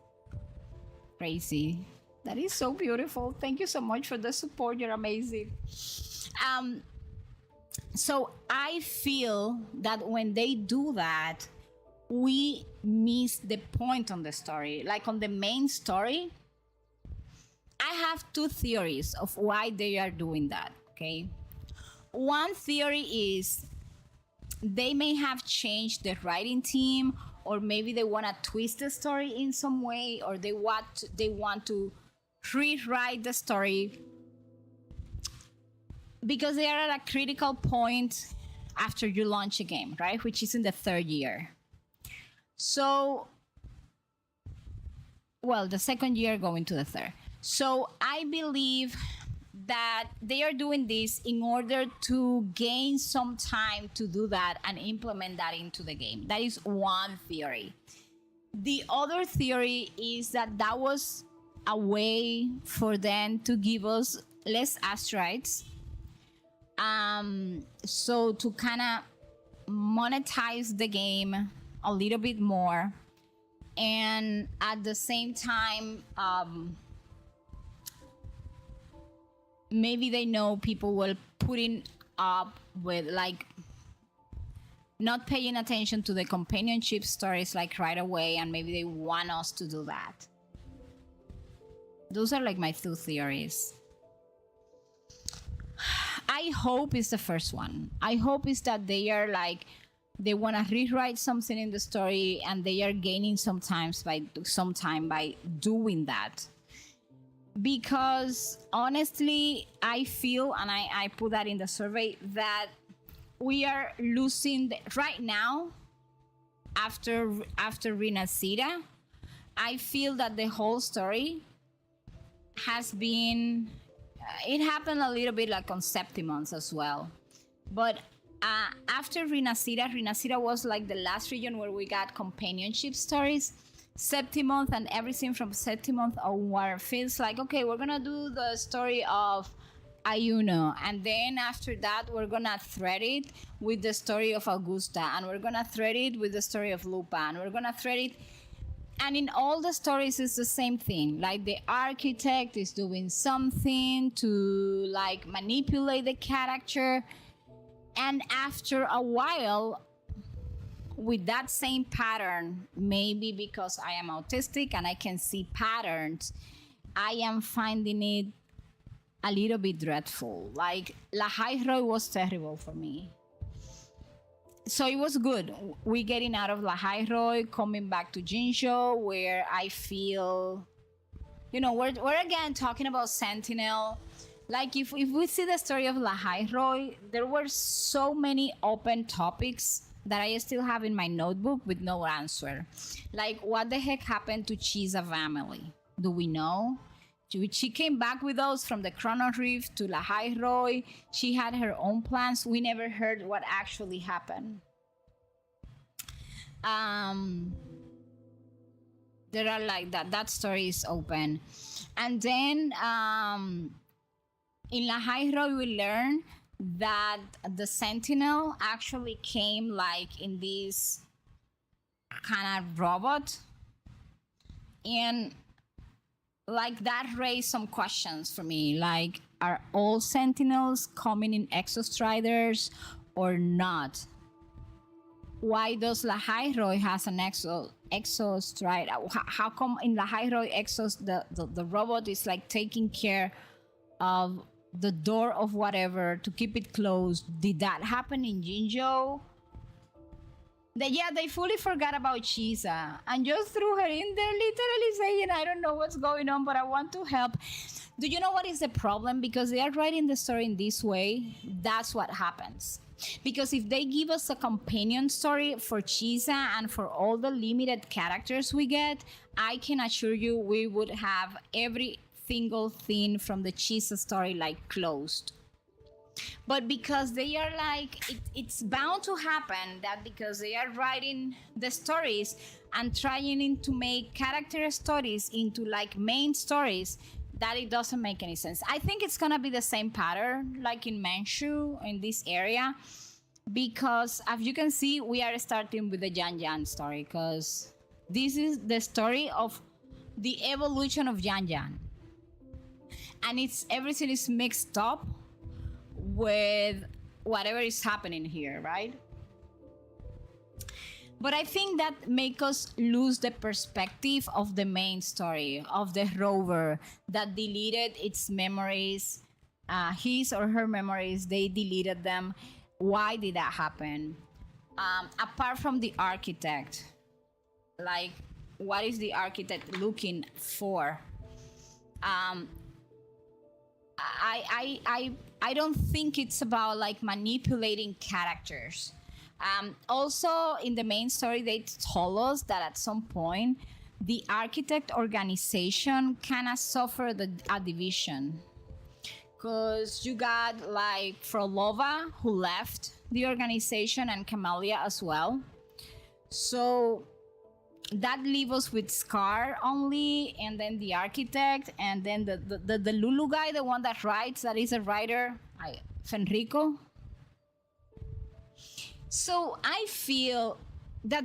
crazy. That is so beautiful. Thank you so much for the support. You're amazing. So I feel that when they do that, we miss the point on the story. On the main story, I have two theories of why they are doing that, okay? One theory is they may have changed the writing team, or maybe they want to twist the story in some way, or they want to rewrite the story because they are at a critical point after you launch a game, right? Which is in the 3rd year. So, well, the 2nd year going to the 3rd. So I believe that they are doing this in order to gain some time to do that and implement that into the game. That is one theory. The other theory is that that was a way for them to give us less asteroids, so to kind of monetize the game a little bit more, and at the same time, maybe they know people will putting up with like not paying attention to the companionship stories like right away, and maybe they want us to do that. Those are like my 2 theories. I hope it's the first one. I hope it's that they are like, they want to rewrite something in the story and they are gaining some time by doing that. Because honestly, I feel, and I put that in the survey, that we are losing right now after Renacida. I feel that the whole story has been, it happened a little bit like on Septimons as well, but after Renacida was like the last region where we got companionship stories. Septimonth and everything from Septimonth onward feels like, okay, we're gonna do the story of Ayuno, and then after that we're gonna thread it with the story of Augusta, and we're gonna thread it with the story of Lupa, and we're gonna thread it, and in all the stories it's the same thing. Like the architect is doing something to like manipulate the character, and after a while, with that same pattern, maybe because I am autistic and I can see patterns, I am finding it a little bit dreadful. Like La Hairoi was terrible for me. So it was good. We getting out of La Hairoi, coming back to Jinzhou, where I feel, you know, we're again talking about Sentinel. Like if we see the story of La Hairoi, there were so many open topics that I still have in my notebook with no answer. Like, what the heck happened to Chisa family? Do we know? She came back with us from the Chrono Rift to La Hairoi. She had her own plans. We never heard what actually happened. There are like that story is open. And then in La Hairoi we learn that the Sentinel actually came like in this kind of robot, and like that raised some questions for me. Like, are all Sentinels coming in Exostriders or not? Why does La Hairoi has an Exostrider? How come in La Hairoi the robot is like taking care of the door of whatever to keep it closed? Did that happen in Jinzhou? They fully forgot about Chisa and just threw her in there, literally saying, I don't know what's going on, but I want to help. Do you know what is the problem? Because they are writing the story in this way, that's what happens. Because if they give us a companion story for Chisa and for all the limited characters we get, I can assure you we would have every single thing from the Chisa story like closed. But because they are like, it's bound to happen that because they are writing the stories and trying to make character stories into like main stories, that it doesn't make any sense. I think it's gonna be the same pattern like in Mengzhou in this area, because as you can see, we are starting with the Yan Yan story, because this is the story of the evolution of Yan Yan. And everything is mixed up with whatever is happening here, right? But I think that makes us lose the perspective of the main story, of the rover that deleted its memories, his or her memories, they deleted them. Why did that happen? Apart from the architect, like, what is the architect looking for? I don't think it's about like manipulating characters. Also, in the main story, they told us that at some point, the architect organization kind of suffered a division. Because you got like Frolova, who left the organization, and Camellia as well. So that leaves us with Scar only, and then the architect, and then the Lulu guy, the one that writes, that is a writer, Fenrico. So I feel that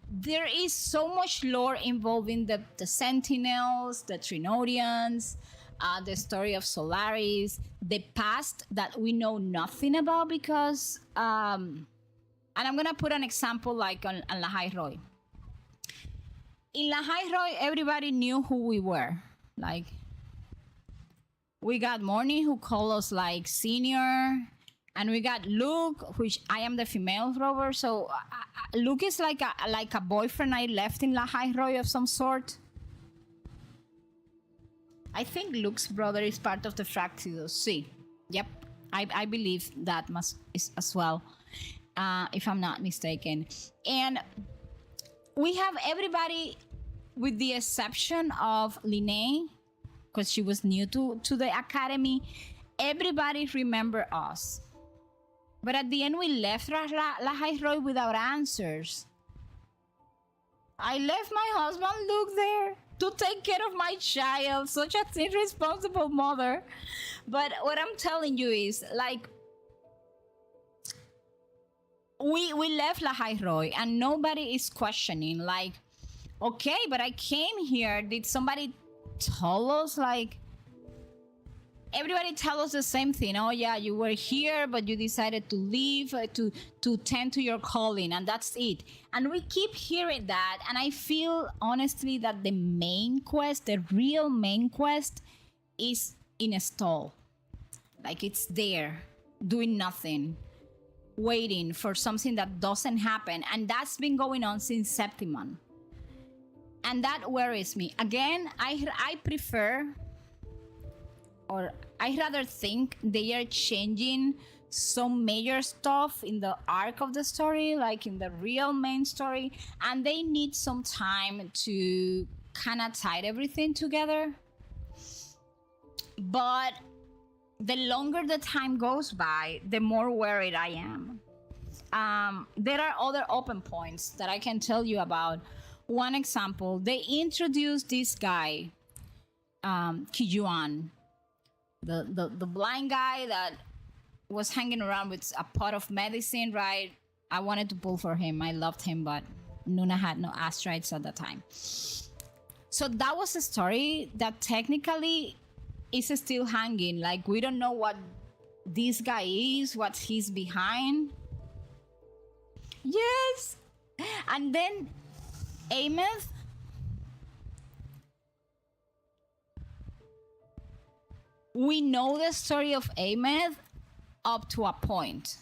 there is so much lore involving the Sentinels, the Trinodians, the story of Solaris, the past that we know nothing about because, and I'm gonna put an example like on La High Roy. In La High Roy, everybody knew who we were. Like, we got Morny, who called us like senior, and we got Luke, which I am the female rover. So Luke is like a boyfriend I left in La High Roy of some sort. I think Luke's brother is part of the Fractidos. See, yep, I believe that is as well, if I'm not mistaken. And we have everybody, with the exception of Linnea, because she was new to the academy. Everybody remember us. But at the end, we left La High Roy without answers. I left my husband Luke there to take care of my child, such an irresponsible mother. But what I'm telling you is, like, we left La High Roy, and nobody is questioning, like, okay, but I came here. Did somebody tell us, like, everybody tell us the same thing? Oh yeah, you were here, but you decided to leave to tend to your calling, and that's it. And we keep hearing that, and I feel honestly that the main quest, the real main quest, is in a stall. Like, it's there, doing nothing, waiting for something that doesn't happen, and that's been going on since Septimon. And that worries me. Again, I prefer, or I rather think they are changing some major stuff in the arc of the story, like in the real main story, and they need some time to kind of tie everything together. But the longer the time goes by, the more worried I am. There are other open points that I can tell you about. One example, they introduced this guy, Kijuan, the blind guy that was hanging around with a pot of medicine, right? I wanted to pull for him. I loved him, but Nuna had no asteroids at the time. So that was a story that technically is still hanging. Like, we don't know what this guy is, what he's behind. Yes! And then Ameth, we know the story of Ameth up to a point,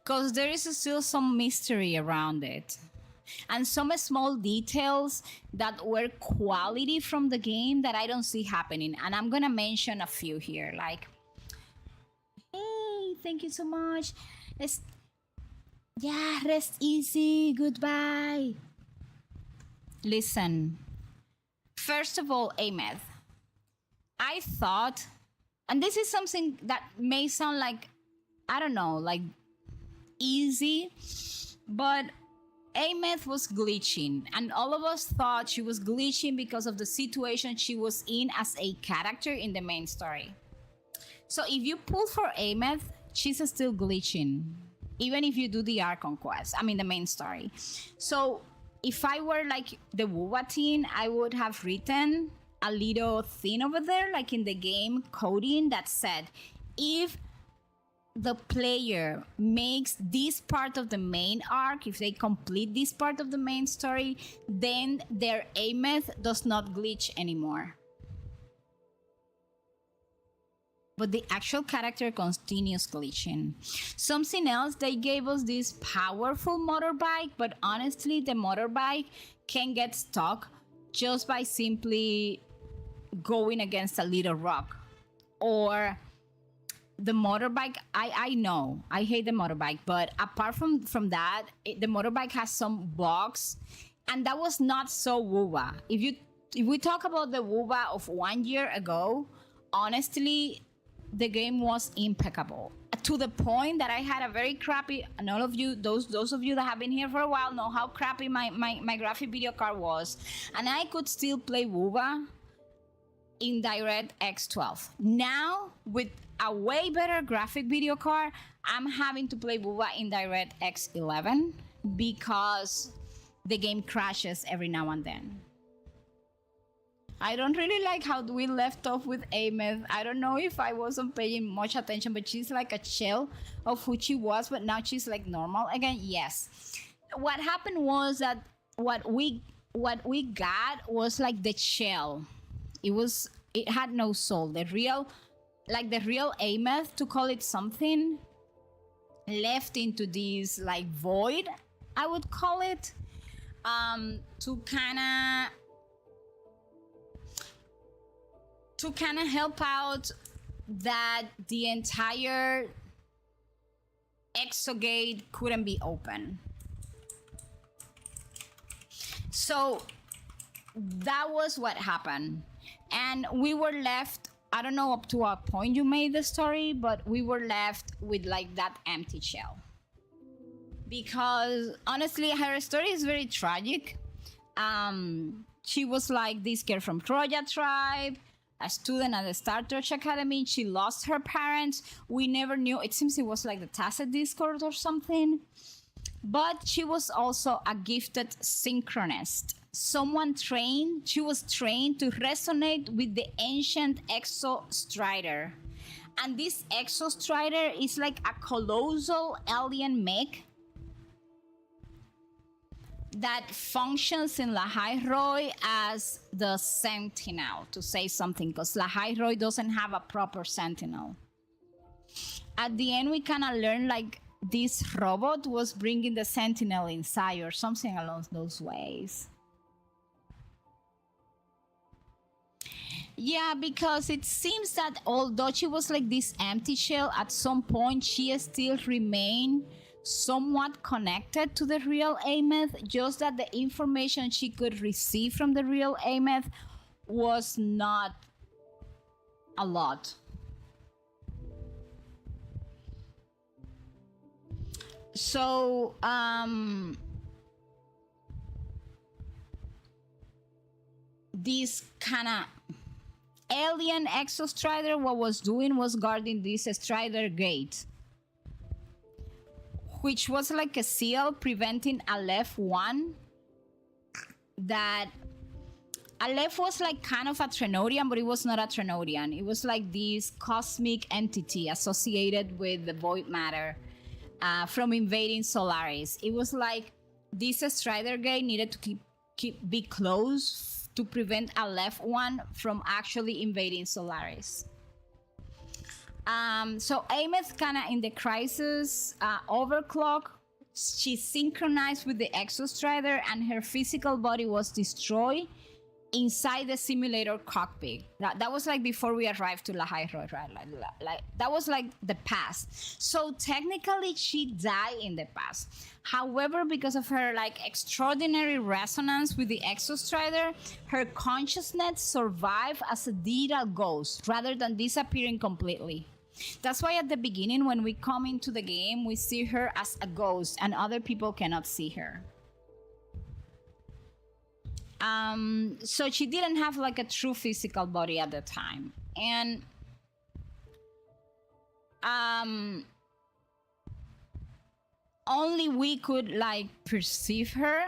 because there is still some mystery around it, and some small details that were quality from the game that I don't see happening. And I'm gonna mention a few here, like, hey, thank you so much. Rest easy, goodbye. Listen, first of all, Ameth, I thought, and this is something that may sound like, I don't know, like easy, but Ameth was glitching, and all of us thought she was glitching because of the situation she was in as a character in the main story. So if you pull for Ameth, she's still glitching, even if you do the Archon quest, I mean the main story. So if I were like the WUWA team, I would have written a little thing over there, like in the game coding, that said, if the player makes this part of the main arc, if they complete this part of the main story, then their Ameth does not glitch anymore. But the actual character continues glitching. Something else, they gave us this powerful motorbike, but honestly, the motorbike can get stuck just by simply going against a little rock. or the motorbike. I know I hate the motorbike, but apart from that, the motorbike has some bugs, and that was not so wooba. If we talk about the wooba of 1 year ago, honestly, the game was impeccable, to the point that I had a very crappy, and all of you, those of you that have been here for a while know how crappy my graphic video card was, and I could still play wooba in DirectX 12. Now, with a way better graphic video card, I'm having to play wooba in DirectX 11 because the game crashes every now and then. I don't really like how we left off with Ameth. I don't know if I wasn't paying much attention, but she's like a shell of who she was, but now she's like normal again. Yes. What happened was that what we got was like the shell. It had no soul. The real Ameth, to call it something, left into this like void, I would call it, to kind of help out that the entire exogate couldn't be open. So that was what happened. And we were left, I don't know up to what point you made the story, but we were left with like that empty shell. Because honestly, her story is very tragic. She was like this girl from Troja tribe, a student at the Star Trek Academy. She lost her parents. We never knew. It seems it was like the Tacet Discord or something. But she was also a gifted synchronist. She was trained to resonate with the ancient Exostrider. And this Exostrider is like a colossal alien mech that functions in Lahai-Roi as the Sentinel, to say something, because Lahai-Roi doesn't have a proper Sentinel. At the end, we kind of learned like this robot was bringing the Sentinel inside or something along those ways. Yeah, because it seems that although she was like this empty shell, at some point she still remained somewhat connected to the real Ameth, just that the information she could receive from the real Ameth was not a lot. So, this kind of alien Exostrider, what was doing was guarding this Strider gate, which was like a seal preventing Aleph 1. That Aleph was like kind of a Trenorian, but it was not a Trenorian. It was like this cosmic entity associated with the void matter from invading Solaris. It was like this Strider gate needed to be closed to prevent Aleph 1 from actually invading Solaris. So Ameth kind of in the crisis overclock, she synchronized with the Exostrider and her physical body was destroyed inside the simulator cockpit. That was like before we arrived to Lahai-Roi, right? Like that was like the past. So technically she died in the past. However, because of her like extraordinary resonance with the Exostrider, her consciousness survived as a digital ghost rather than disappearing completely. That's why at the beginning, when we come into the game, we see her as a ghost and other people cannot see her. So she didn't have like a true physical body at the time. And only we could like perceive her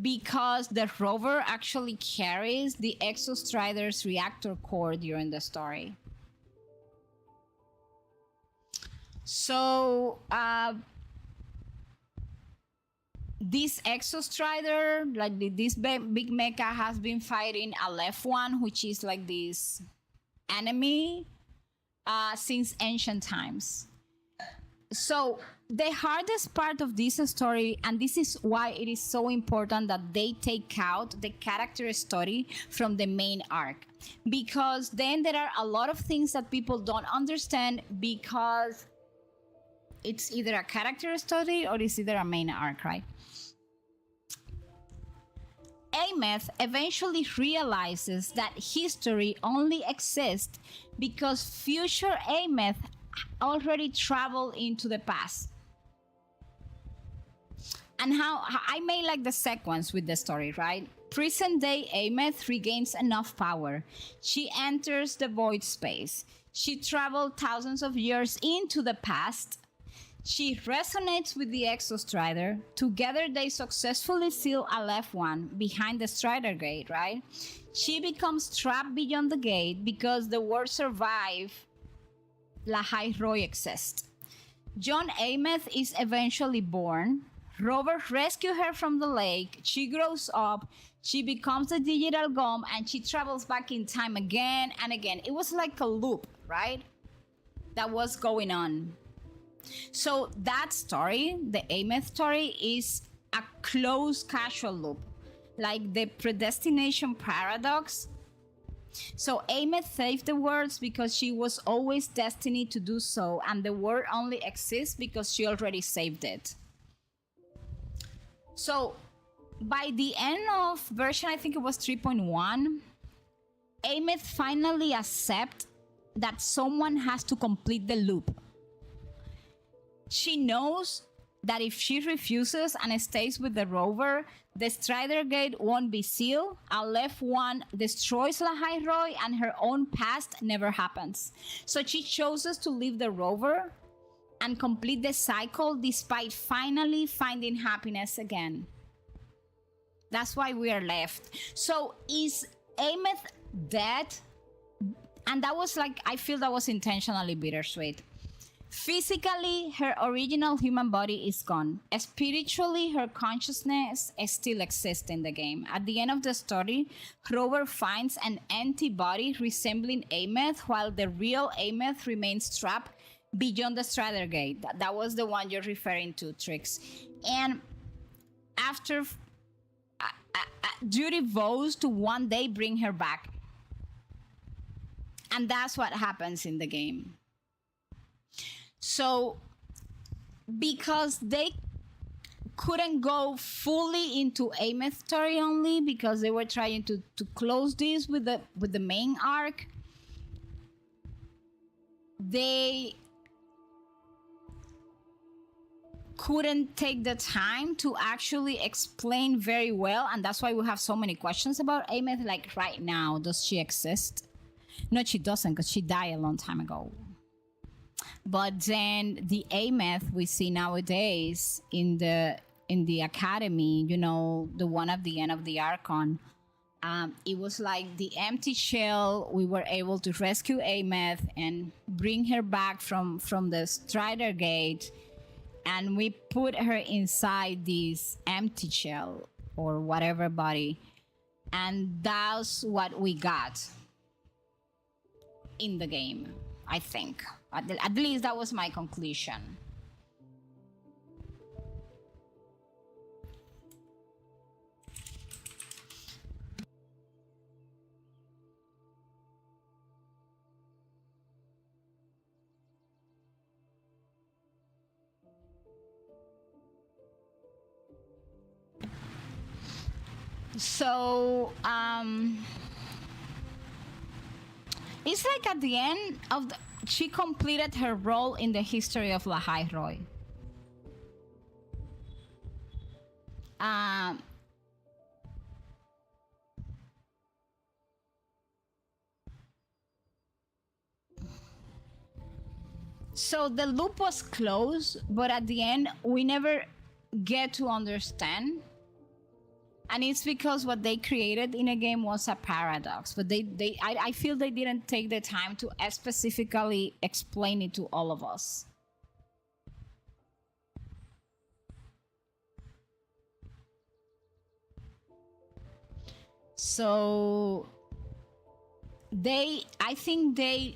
because the rover actually carries the Exostrider's reactor core during the story. So this Exostrider, like this big mecha, has been fighting Aleph 1, which is like this enemy since ancient times. So the hardest part of this story, and this is why it is so important that they take out the character story from the main arc, because then there are a lot of things that people don't understand because it's either a character story or it's either a main arc, right? Ameth eventually realizes that history only exists because future Ameth already traveled into the past. And how I made like the sequence with the story, right? Present day Ameth regains enough power. She enters the void space. She traveled thousands of years into the past. She resonates with the Exostrider. Together they successfully seal a left one behind the Strider Gate, right? She becomes trapped beyond the gate because the world survive Lahai Roy exists. John Ameth is eventually born. Rover rescues her from the lake. She grows up. She becomes a digital gum, and she travels back in time again and again. It was like a loop, right? That was going on. So that story, the Ameth story, is a closed causal loop, like the predestination paradox. So Ameth saved the world because she was always destined to do so, and the world only exists because she already saved it. So by the end of version, I think it was 3.1, Ameth finally accepts that someone has to complete the loop. She knows that if she refuses and stays with the rover, the Strider Gate won't be sealed, a left one destroys Lahai Roy, and her own past never happens. So she chooses to leave the rover and complete the cycle despite finally finding happiness again. That's why we are left. So is Ameth dead? And that was like, I feel that was intentionally bittersweet. Physically, her original human body is gone. Spiritually, her consciousness still exists in the game. At the end of the story, Rover finds an empty body resembling Ameth, while the real Ameth remains trapped beyond the Strider Gate. That was the one you're referring to, Trix. And after Judy vows to one day bring her back. And that's what happens in the game. So, because they couldn't go fully into Ameth's story only because they were trying to close this with the main arc, they couldn't take the time to actually explain very well, and that's why we have so many questions about Ameth. Like right now, does she exist? No, she doesn't, because she died a long time ago. But then the Ameth we see nowadays in the academy, you know, the one at the end of the Archon, it was like the empty shell. We were able to rescue Ameth and bring her back from the Strider Gate, and we put her inside this empty shell or whatever body, and that's what we got in the game, I think. At least that was my conclusion. So, it's like at the end of she completed her role in the history of Lahai Roy. So the loop was closed, but at the end, we never get to understand. And it's because what they created in a game was a paradox. But I feel they didn't take the time to specifically explain it to all of us. So I think the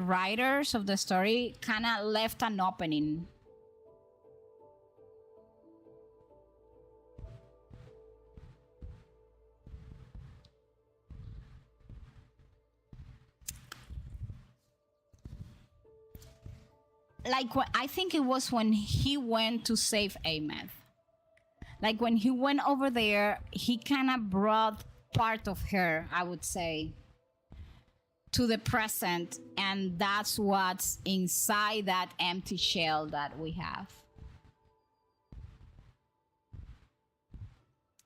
writers of the story kind of left an opening like I think it was when he went to save Ahmed. Like when he went over there, he kind of brought part of her, I would say, to the present, and that's what's inside that empty shell that we have.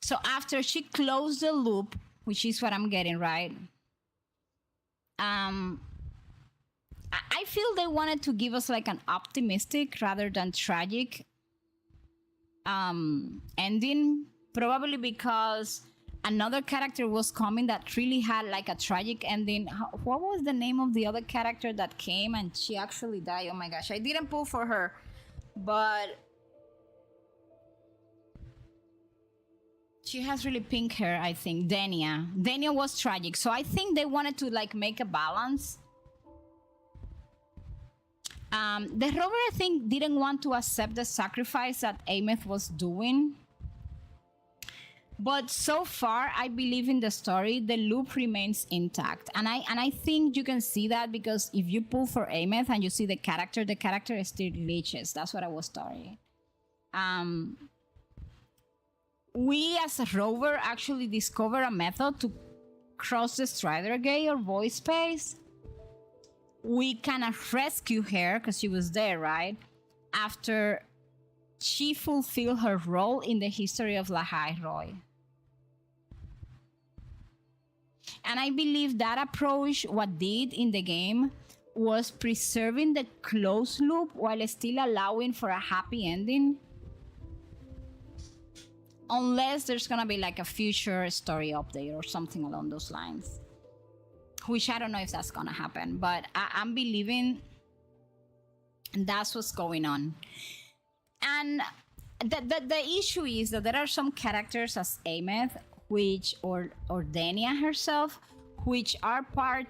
So after she closed the loop, which is what I'm getting, right? I feel they wanted to give us like an optimistic rather than tragic ending, probably because another character was coming that really had like a tragic ending. What was the name of the other character that came and she actually died? Oh my gosh, I didn't pull for her, but she has really pink hair, I think. Dania was tragic, so I think they wanted to like make a balance. The rover, I think, didn't want to accept the sacrifice that Ameth was doing. But so far, I believe in the story, the loop remains intact. And I think you can see that because if you pull for Ameth and you see the character still glitches. That's what I was story. We as a rover actually discover a method to cross the Strider Gate or void space. We kind of rescue her because she was there, right? After she fulfilled her role in the history of Lahai Roy. And I believe that approach, what did in the game, was preserving the closed loop while still allowing for a happy ending. Unless there's gonna be like a future story update or something along those lines. Which I don't know if that's gonna happen, but I'm believing that's what's going on. And the issue is that there are some characters as Ameth, which or Dania herself, which are part,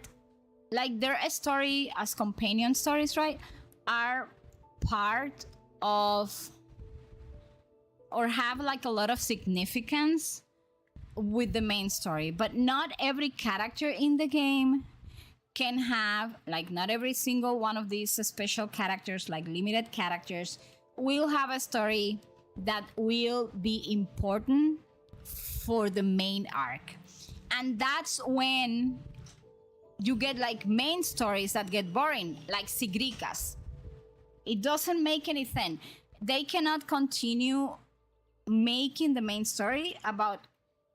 like their story as companion stories, right, are part of or have like a lot of significance with the main story. But not every character in the game can have, like not every single one of these special characters, like limited characters, will have a story that will be important for the main arc. And that's when you get like main stories that get boring, like Sigrikas. It doesn't make any sense. They cannot continue making the main story about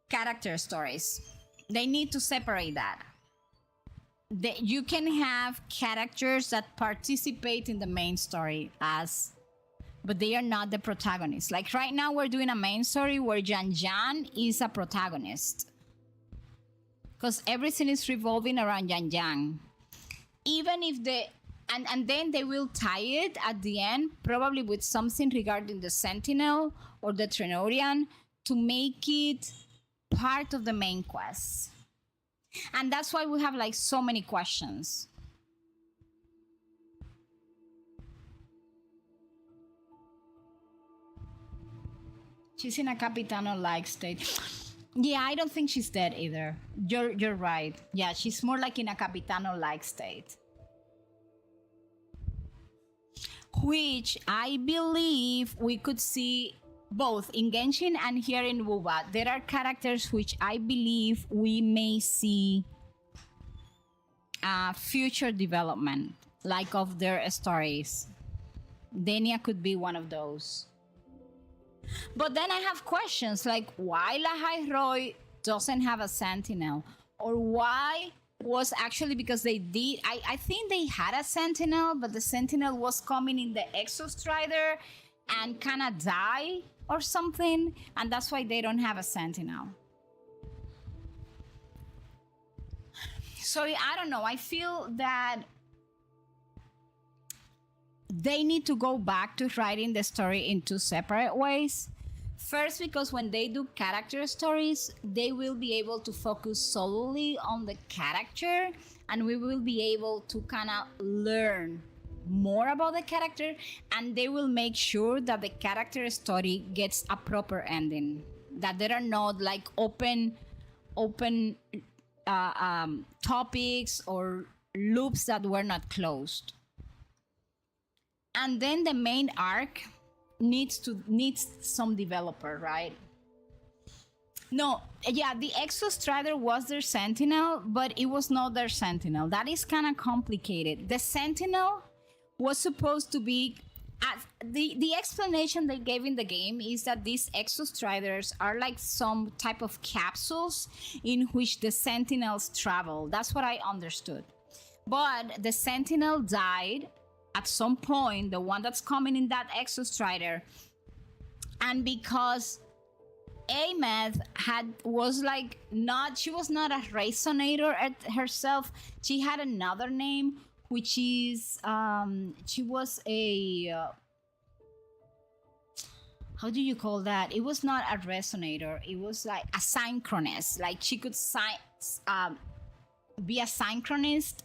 character stories. They need to separate that. You can have characters that participate in the main story but they are not the protagonists. Like right now we're doing a main story where Jan is a protagonist. Because everything is revolving around Jan. Even if and then they will tie it at the end, probably with something regarding the Sentinel or the Trenorian to make it part of the main quest. And that's why we have like so many questions. She's in a Capitano-like state. Yeah, I don't think she's dead either. You're right. Yeah, she's more like in a Capitano-like state. Which I believe we could see both in Genshin and here in WoWA. There are characters which I believe we may see future development, like of their stories. Dania could be one of those. But then I have questions like why Lahai Roy doesn't have a Sentinel, or why was actually because they did. I think they had a Sentinel, but the Sentinel was coming in the Exostrider and kind of die or something, and that's why they don't have a Sentinel. So I don't know. I feel that they need to go back to writing the story in two separate ways. First, because when they do character stories, they will be able to focus solely on the character, and we will be able to kind of learn more about the character, and they will make sure that the character story gets a proper ending, that there are not like open topics or loops that were not closed. And then the main arc needs some developer, right? No, yeah, the Exostrider was their sentinel, but it was not their sentinel. That is kind of complicated. The sentinel was supposed to be the explanation they gave in the game is that these Exostriders are like some type of capsules in which the sentinels travel. That's what I understood. But the sentinel died at some point, the one that's coming in that Exostrider, and because Ameth she was not a resonator at herself. She had another name, which is she was a how do you call that? It was not a resonator. It was like a synchronist. Like she could be a synchronist.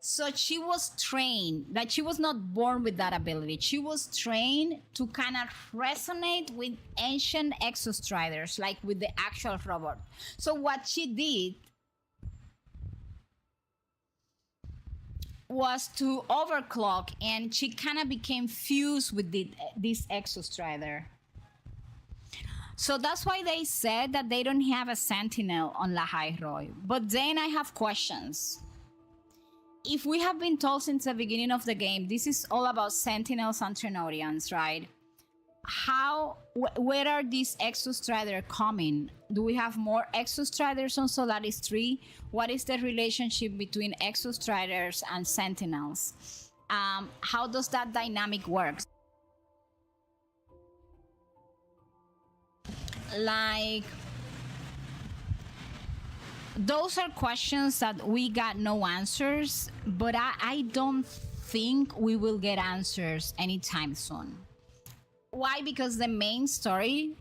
So she was trained, like she was not born with that ability. She was trained to kind of resonate with ancient Exostriders, like with the actual robot. So what she did was to overclock, and she kind of became fused with this Exostrider. So that's why they said that they don't have a sentinel on Lahai Roi. But then I have questions. If we have been told since the beginning of the game, this is all about Sentinels and Trenorians, right? Where are these Exostrider coming? Do we have more Exostriders on Solaris 3? What is the relationship between Exostriders and Sentinels? How does that dynamic work? Like, those are questions that we got no answers, but I don't think we will get answers anytime soon. Why? Because the main story,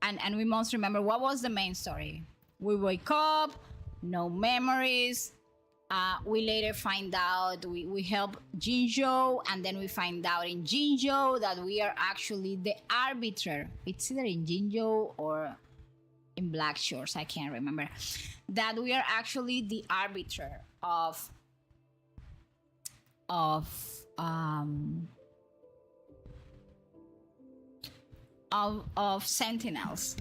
and we must remember, what was the main story? We wake up, no memories. We later find out, we help Jinzhou, and then we find out in Jinzhou that we are actually the arbiter. It's either in Jinzhou or in Black Shores, I can't remember. That we are actually the arbiter of sentinels.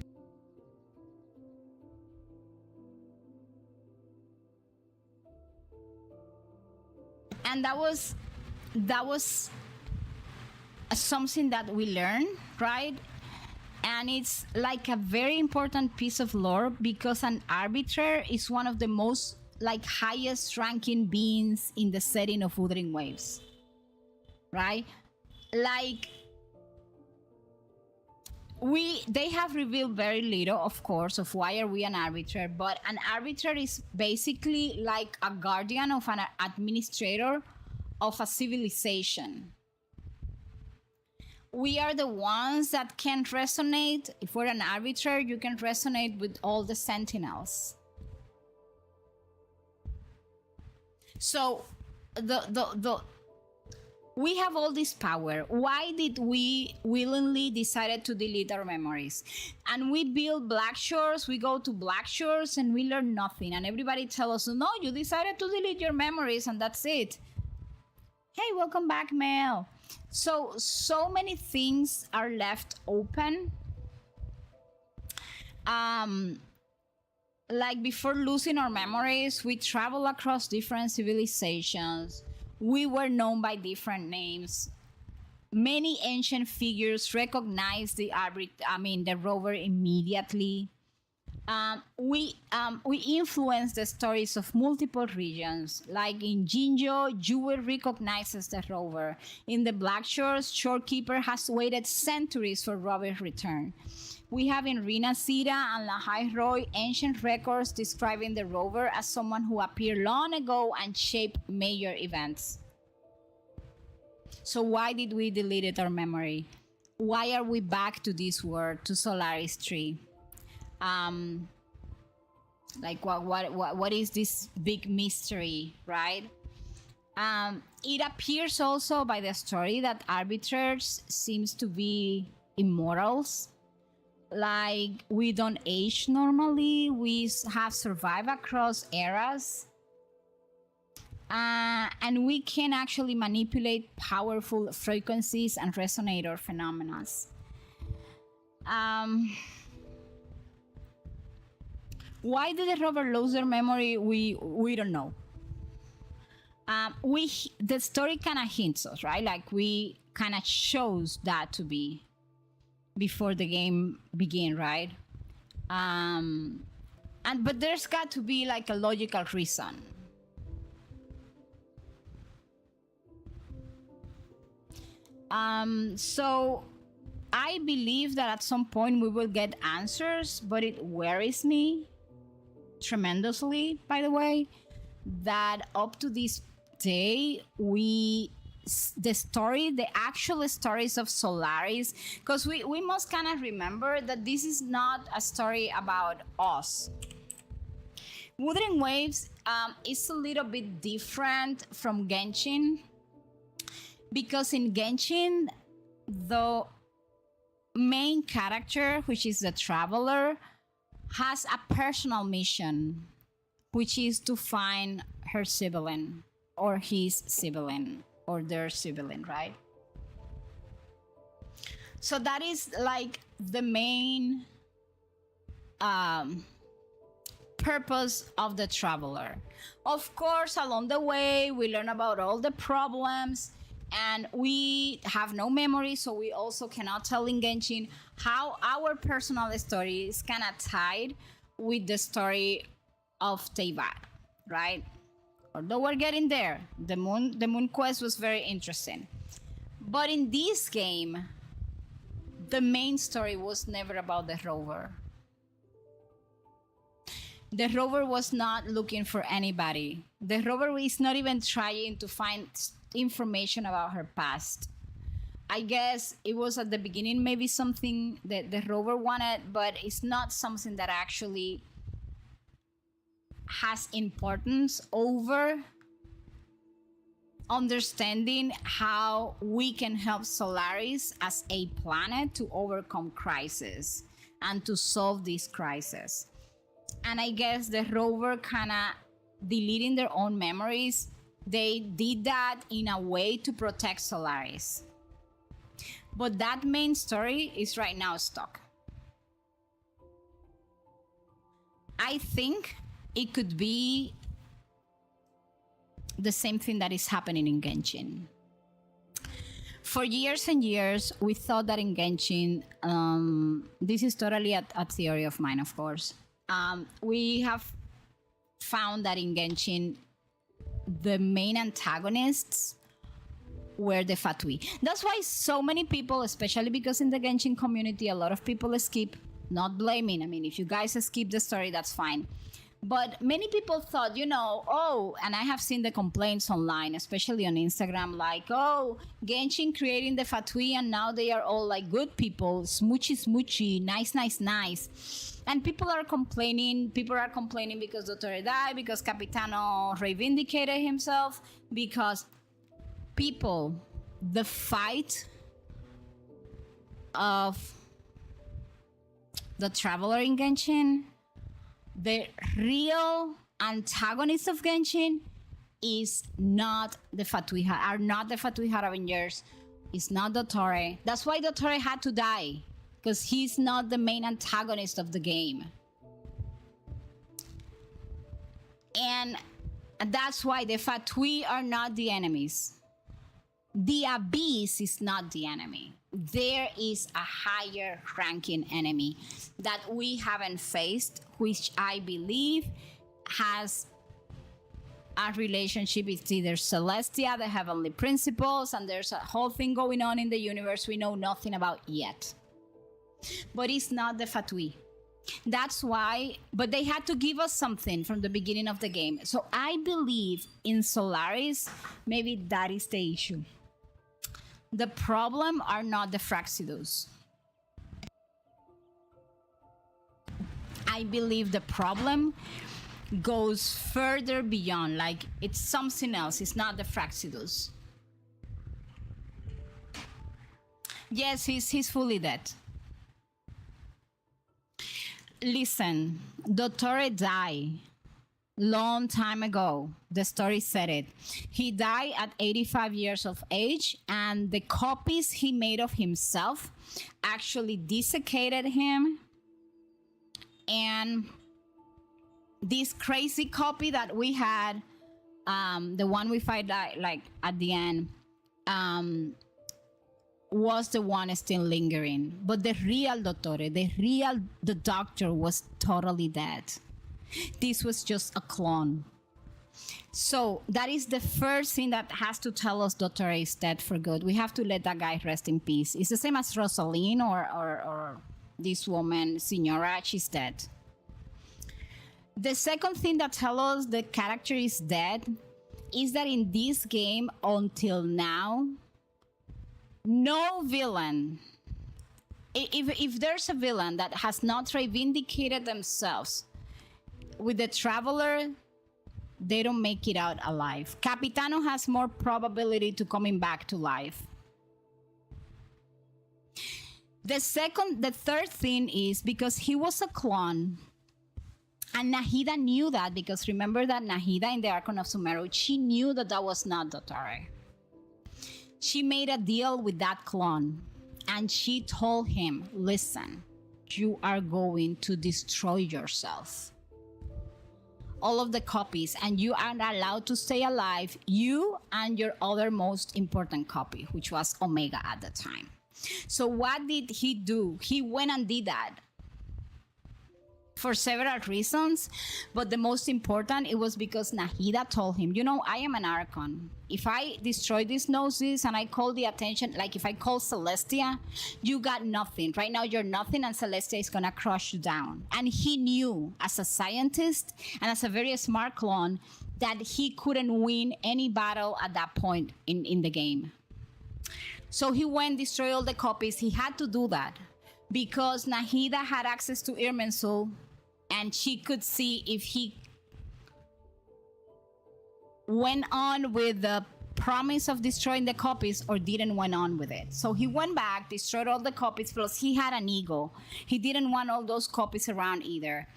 And that was something that we learned, right? And it's like a very important piece of lore, because an arbiter is one of the most like highest ranking beings in the setting of Wuthering Waves, right? Like, they have revealed very little, of course, of why are we an arbiter, but an arbiter is basically like a guardian of an administrator of a civilization. We are the ones that can resonate. If we're an arbiter, you can resonate with all the sentinels. So we have all this power. Why did we willingly decided to delete our memories? And we build Black Shores, we go to Black Shores, and we learn nothing. And everybody tells us, no, you decided to delete your memories, and that's it. Hey, welcome back, Mel. So many things are left open. Like, before losing our memories, we travel across different civilizations. We were known by different names. Many ancient figures recognized the rover immediately. We influenced the stories of multiple regions. Like in Jinzhou, Jewel recognizes the rover. In the Black Shores, Shorekeeper has waited centuries for rover's return. We have in Rina Sira and Lahai Roi ancient records describing the rover as someone who appeared long ago and shaped major events. So why did we delete our memory? Why are we back to this world, to Solaris 3? Like what is this big mystery, right? It appears also by the story that arbiters seems to be immortals. Like, we don't age normally. We have survived across eras. And we can actually manipulate powerful frequencies and resonator phenomena. Why did the rover lose their memory? We don't know. The story kind of hints us, right? Like we kind of chose that to be before the game began, right? But there's got to be like a logical reason. So I believe that at some point we will get answers, but it worries me tremendously, by the way, that up to this day, the actual stories of Solaris, because we must kind of remember that this is not a story about us. Wuthering Waves is a little bit different from Genshin, because in Genshin, the main character, which is the traveler, has a personal mission, which is to find her sibling or his sibling or their sibling, right? So that is like the main purpose of the traveler. Of course, along the way, we learn about all the problems, and we have no memory, so we also cannot tell in Genshin how our personal story is kind of tied with the story of Teyvat, right? Although we're getting there, the moon quest was very interesting. But in this game, the main story was never about the rover. The rover was not looking for anybody. The rover is not even trying to find information about her past. I guess it was at the beginning maybe something that the rover wanted, but it's not something that actually has importance over understanding how we can help Solaris as a planet to overcome crisis and to solve this crisis. And I guess the rover kind of deleting their own memories, they did that in a way to protect Solaris. But that main story is right now stuck. I think it could be the same thing that is happening in Genshin. For years and years, we thought that in Genshin, this is totally a theory of mine, of course. We have found that in Genshin, the main antagonists were the Fatui. That's why so many people, especially because in the Genshin community, a lot of people skip, not blaming. I mean, if you guys skip the story, that's fine. But many people thought, and I have seen the complaints online, especially on Instagram, like, oh, Genshin creating the Fatui and now they are all like good people, smoochy, nice. And people are complaining because Dottore died, because Capitano reivindicated himself, because the fight of the traveler in Genshin, the real antagonist of Genshin is not the Fatui, are not the Fatui Harabingers. It's not Dottore. That's why Dottore had to die, because he's not the main antagonist of the game. And that's why the Fatui are not the enemies. The Abyss is not the enemy. There is a higher ranking enemy that we haven't faced, which I believe has a relationship with either Celestia, the heavenly principles, and there's a whole thing going on in the universe we know nothing about yet. But it's not the Fatui. That's why, but they had to give us something from the beginning of the game. So I believe in Solaris, maybe that is the issue. The problem are not the Fraxidos. I believe the problem goes further beyond, like it's something else. It's not the Fraxidos. Yes, he's fully dead. Listen, Dottore died long time ago. The story said it. He died at 85 years of age, and the copies he made of himself actually desiccated him. And this crazy copy that we had, the one we fight like at the end, was the one still lingering. But the real Dottore, the doctor, was totally dead. This was just a clone. So that is the first thing that has to tell us Dottore is dead for good. We have to let that guy rest in peace. It's the same as Rosaline or this woman, Signora, she's dead. The second thing that tells us the character is dead is that in this game, until now, no villain, if there's a villain that has not reivindicated themselves with the Traveler, they don't make it out alive. Capitano has more probability to coming back to life. The third thing is because he was a clone, and Nahida knew that, because remember that Nahida in the Archon of Sumeru, she knew that that was not Dottore. She made a deal with that clone, and she told him, listen, you are going to destroy yourself. All of the copies, and you aren't allowed to stay alive, you and your other most important copy, which was Omega at the time. So what did he do? He went and did that for several reasons, but the most important, it was because Nahida told him, you know, I am an Archon. If I destroy this Gnosis and I call the attention, like if I call Celestia, you got nothing. Right now you're nothing, and Celestia is gonna crush you down. And he knew, as a scientist and as a very smart clone, that he couldn't win any battle at that point in the game. So he went, destroyed all the copies. He had to do that because Nahida had access to Irminsul, and she could see if he went on with the promise of destroying the copies or didn't went on with it. So he went back, destroyed all the copies, plus he had an ego. He didn't want all those copies around either.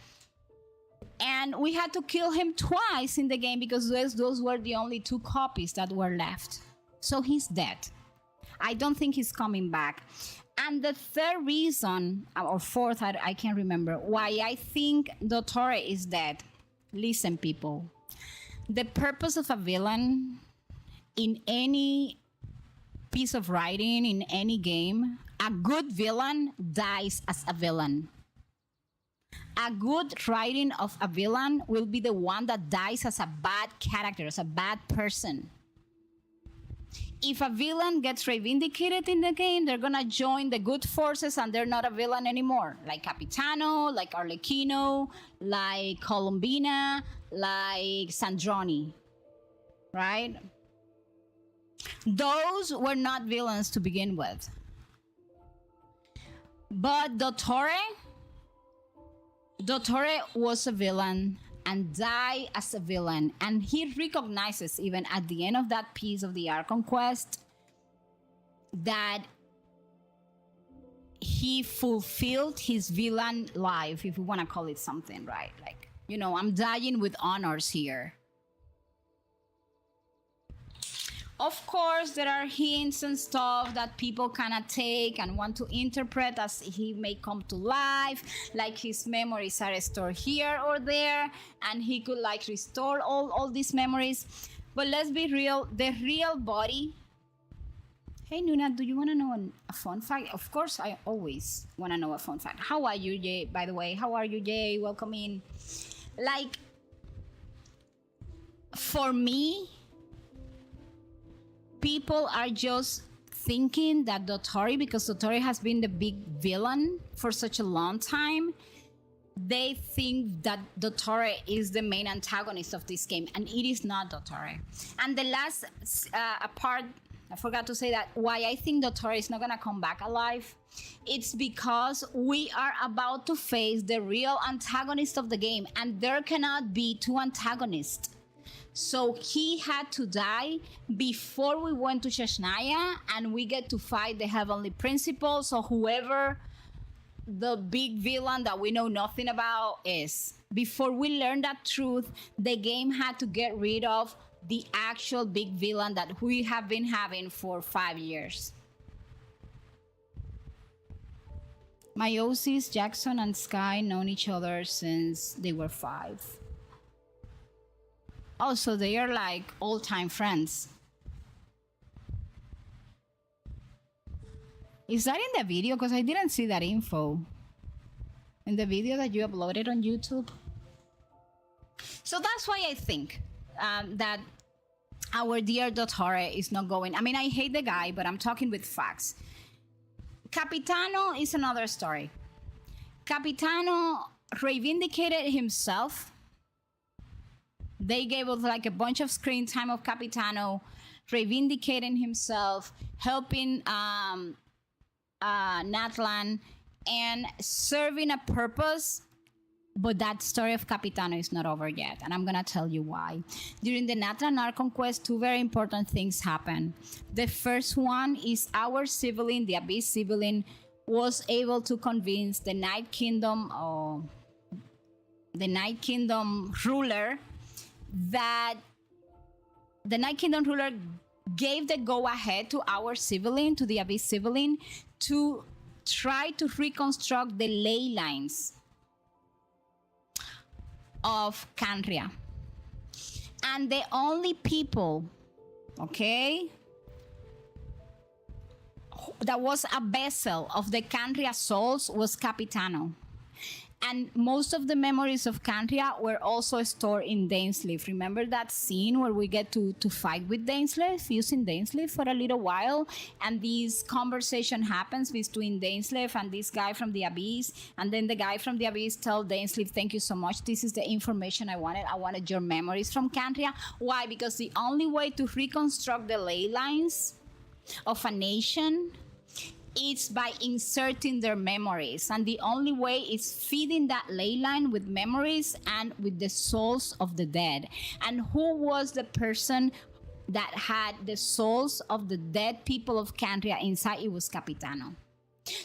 And we had to kill him twice in the game because those were the only 2 copies that were left. So he's dead. I don't think he's coming back. And the third reason, or fourth, I can't remember, why I think Dottore is dead. Listen, people. The purpose of a villain in any piece of writing, in any game, a good villain dies as a villain. A good writing of a villain will be the one that dies as a bad character, as a bad person. If a villain gets reivindicated in the game, they're gonna join the good forces and they're not a villain anymore. Like Capitano, like Arlecchino, like Colombina, like Sandroni, right? Those were not villains to begin with. But Dottore was a villain and died as a villain, and he recognizes even at the end of that piece of the Archon quest that he fulfilled his villain life, if we want to call it something, right? Like, you know, I'm dying with honors here. Of course, there are hints and stuff that people kind of take and want to interpret as he may come to life, like his memories are stored here or there, and he could like restore all these memories. But let's be real, the real body. Hey, Nuna, do you want to know a fun fact? Of course, I always want to know a fun fact. How are you, Jay? By the way, how are you, Jay? Welcome in. Like, for me, people are just thinking that Dottore, because Dottore has been the big villain for such a long time, they think that Dottore is the main antagonist of this game, and it is not Dottore. And the last part, I forgot to say that, why I think Dottore is not gonna come back alive, it's because we are about to face the real antagonist of the game, and there cannot be 2 antagonists. So he had to die before we went to Shashnaya, and we get to fight the Heavenly Principles, or whoever the big villain that we know nothing about is. before we learn that truth, the game had to get rid of the actual big villain that we have been having for 5 years. My OCs, Jackson and Sky, known each other since they were 5. Also, they are like all-time friends. Is that in the video? Because I didn't see that info. In the video that you uploaded on YouTube? So that's why I think that our dear Dottore is not going. I mean, I hate the guy, but I'm talking with facts. Capitano is another story. Capitano reivindicated himself. They gave us like a bunch of screen time of Capitano reivindicating himself, helping Natlan, and serving a purpose. But that story of Capitano is not over yet, and I'm gonna tell you why. During the Natlan conquest, 2 very important things happen. The first one is our civilian, the Abyss civilian, was able to convince the Night Kingdom ruler that the Night Kingdom ruler gave the go-ahead to our civilian, to the Abyss civilian, to try to reconstruct the ley lines of Cantria. And the only people, okay, that was a vessel of the Cantria souls was Capitano. And most of the memories of Cantria were also stored in Dainsleif. Remember that scene where we get to fight with Dainsleif, using Dainsleif for a little while? And this conversation happens between Dainsleif and this guy from the Abyss. And then the guy from the Abyss tells Dainsleif, thank you so much. This is the information I wanted. I wanted your memories from Cantria. Why? Because the only way to reconstruct the ley lines of a nation, it's by inserting their memories, and the only way is feeding that ley line with memories and with the souls of the dead. And who was the person that had the souls of the dead people of Cantria inside? It was Capitano.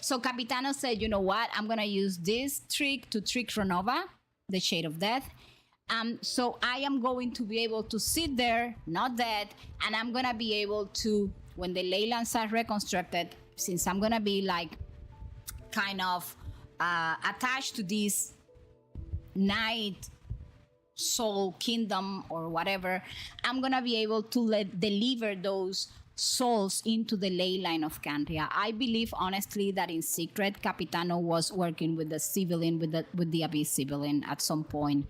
So Capitano said, you know what, I'm gonna use this trick to trick Renova, the Shade of Death. So I am going to be able to sit there, not dead, and I'm gonna be able to, when the ley lines are reconstructed, since I'm gonna be like kind of attached to this night soul kingdom or whatever, I'm gonna be able to deliver those souls into the ley line of Cantria. I believe honestly that in secret Capitano was working with the civilian, with the Abyss civilian at some point,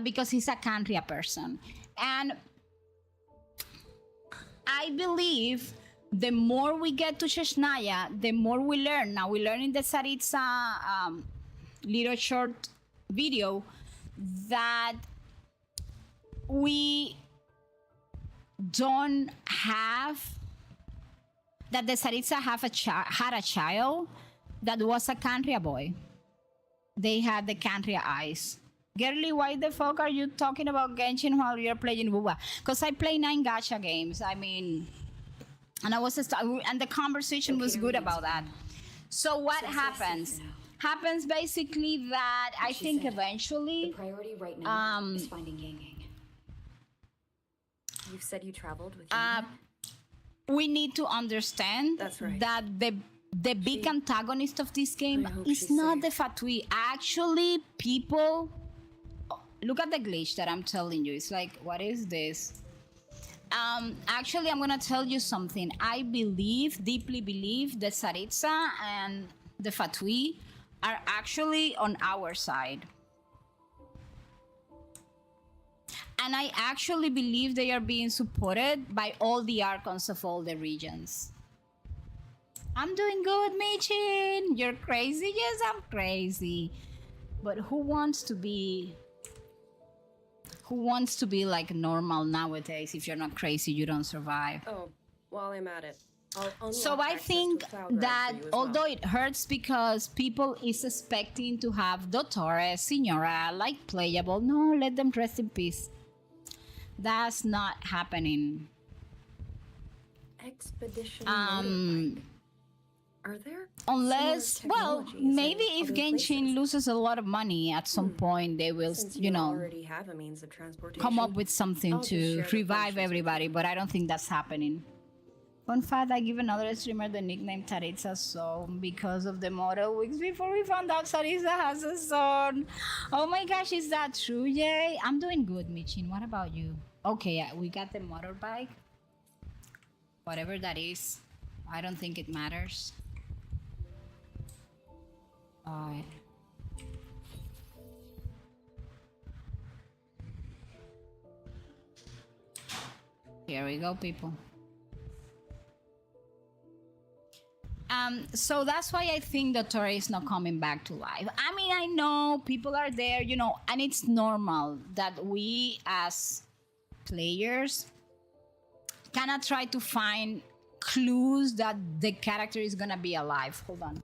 because he's a Cantria person. And I believe the more we get to Sheshnaya, the more we learn. Now we learn in the Tsaritsa little short video that we don't have, that the Tsaritsa had a child that was a Cantria boy. They had the Cantria eyes. Girly, why the fuck are you talking about Genshin while you're playing Wuba? Because I play 9 gacha games. I mean, and and the conversation was good about that. So what happens? Happens basically that I think eventually the priority right now is finding Yang Yang. You've said you traveled with Yang Yang? We need to understand that the big antagonist of this game is not the Fatui. Actually, people look at the glitch that I'm telling you. It's like, what is this? Actually, I'm gonna tell you something. I deeply believe the Tsaritsa and the Fatui are actually on our side. And I actually believe they are being supported by all the archons of all the regions. I'm doing good, Michin. You're crazy? Yes, I'm crazy. But who wants to be like normal nowadays? If you're not crazy, you don't survive. Oh, while I'm at it, so I think that although it hurts because people is expecting to have Dottore, Signora, like playable, no, let them rest in peace. That's not happening. Expedition. Are there Unless, similar well, technologies maybe in if other Genshin places? loses a lot of money at some point, they will, Since you know, already have a means of transportation, come up with something I'll just to share the revive functions with everybody, you. but I don't think that's happening. Fun fact, I give another streamer the nickname Taritza Son because of the motto weeks before we found out Taritza has a son. Oh my gosh, is that true, Yay? I'm doing good, Michin. What about you? Okay, yeah, we got the motorbike. Whatever that is, I don't think it matters. Alright. Here we go, people. So that's why I think the Torah is not coming back to life. I mean, I know people are there, you know, and it's normal that we as players cannot try to find clues that the character is gonna be alive. Hold on.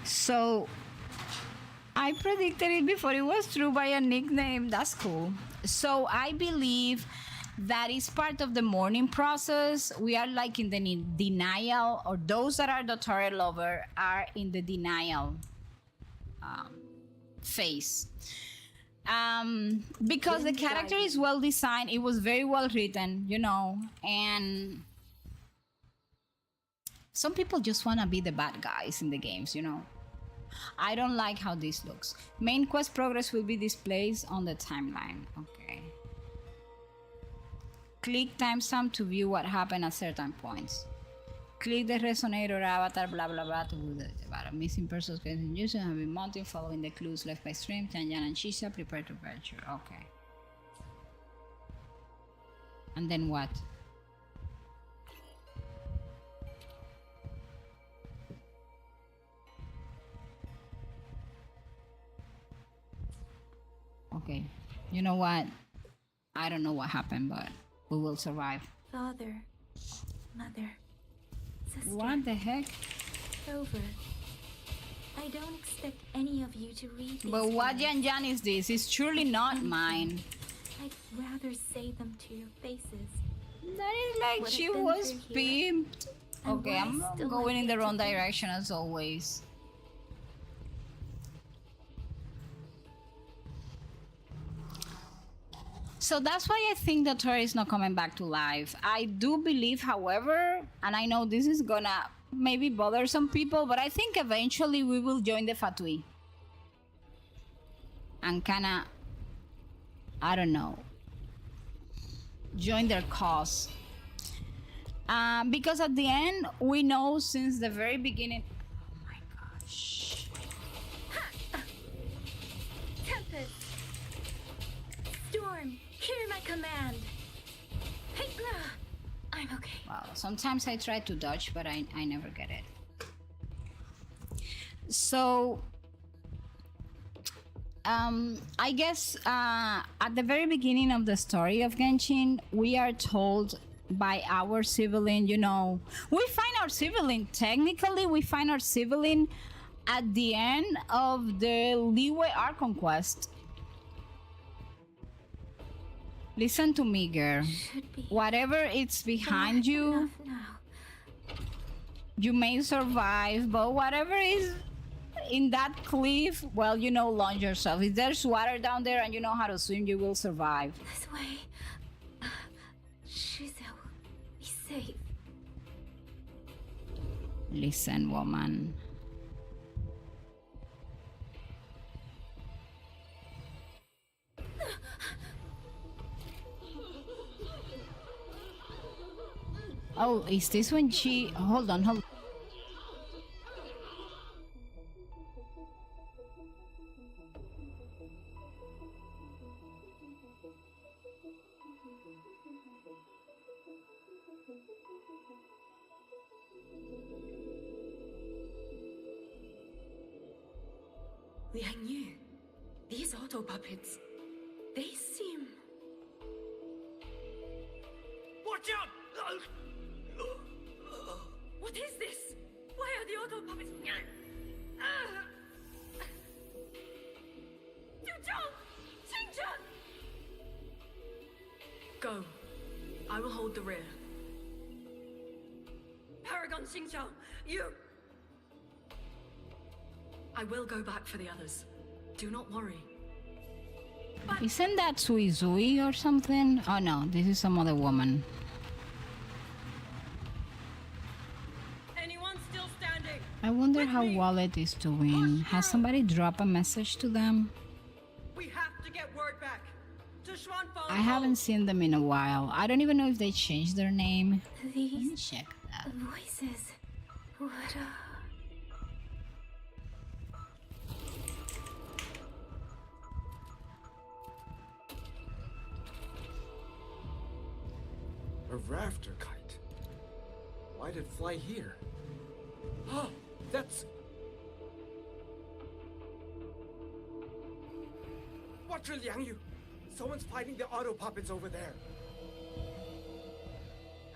So I predicted it before it was true by a nickname. That's cool. So I believe that is part of the mourning process. We are like in the denial, or those that are the Torah lover are in the denial phase. Because the character is well designed, it was very well written, you know, and some people just want to be the bad guys in the games, you know. I don't like how this looks. Main quest progress will be displayed on the timeline. Okay. Click timestamp to view what happened at certain points. Click the resonator avatar, blah blah blah, to view the missing persons getting used have been mounted following the clues left by Stream. Tianyan and Shisha prepare to venture. Okay. And then what? Okay, you know what? I don't know what happened, but we will survive. Father, Mother, Sister. What the heck? Rover, I don't expect any of you to read these But what words. Yan Yan is this? It's surely not mine. I'd rather say them to your faces. That is like What she I've been was through here, pimped. and Okay, why I I'm still going in like the it wrong today. direction as always. So that's why I think the Torah is not coming back to life. I do believe, however, and I know this is gonna maybe bother some people, but I think eventually we will join the Fatui. And kinda, I don't know, join their cause. Because at the end, we know since the very beginning. Oh my gosh. Tempest! Storm, hear my command! Hey, I'm okay. Well, sometimes I try to dodge, but I never get it. So, I guess at the very beginning of the story of Genshin, we are told by our civilian, you know, we find our civilian, technically we find our civilian at the end of the Liyue Arc Conquest. Listen to me, girl. Whatever it's behind you, you may survive, but whatever is in that cliff, well, you know, launch yourself. If there's water down there and you know how to swim, you will survive. This way. Shiza will be safe. Listen, woman. Oh, is this when she... Hold on, hold on. Liang Yu, these auto puppets, they seem... Watch out! What is this? Why are the auto puppets... I will hold the rear. Paragon Xingqiao, you... I will go back for the others. Do not worry. Isn't that Sui Zui or something? Oh no, this is some other woman. Anyone still standing? I wonder how Wallet is doing. Has somebody dropped a message to them? We have to get word back. To Xuanfang. I haven't seen them in a while. I don't even know if they changed their name. Let me These check that. voices. What A rafter kite. Why'd it fly here? Oh, that's... Watch your Liang Yu! Someone's fighting the auto puppets over there.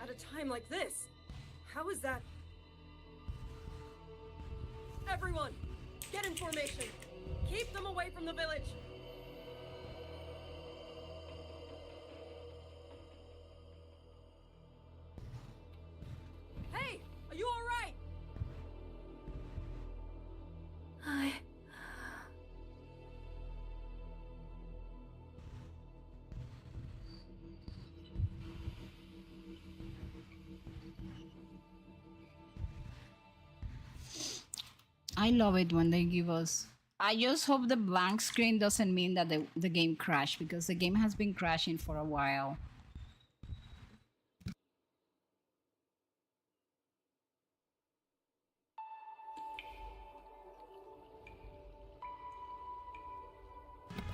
At a time like this, how is that? Everyone, get in formation. Keep them away from the village. Hey, are you all right? I love it when they give us... I just hope the blank screen doesn't mean that the game crashed, because the game has been crashing for a while.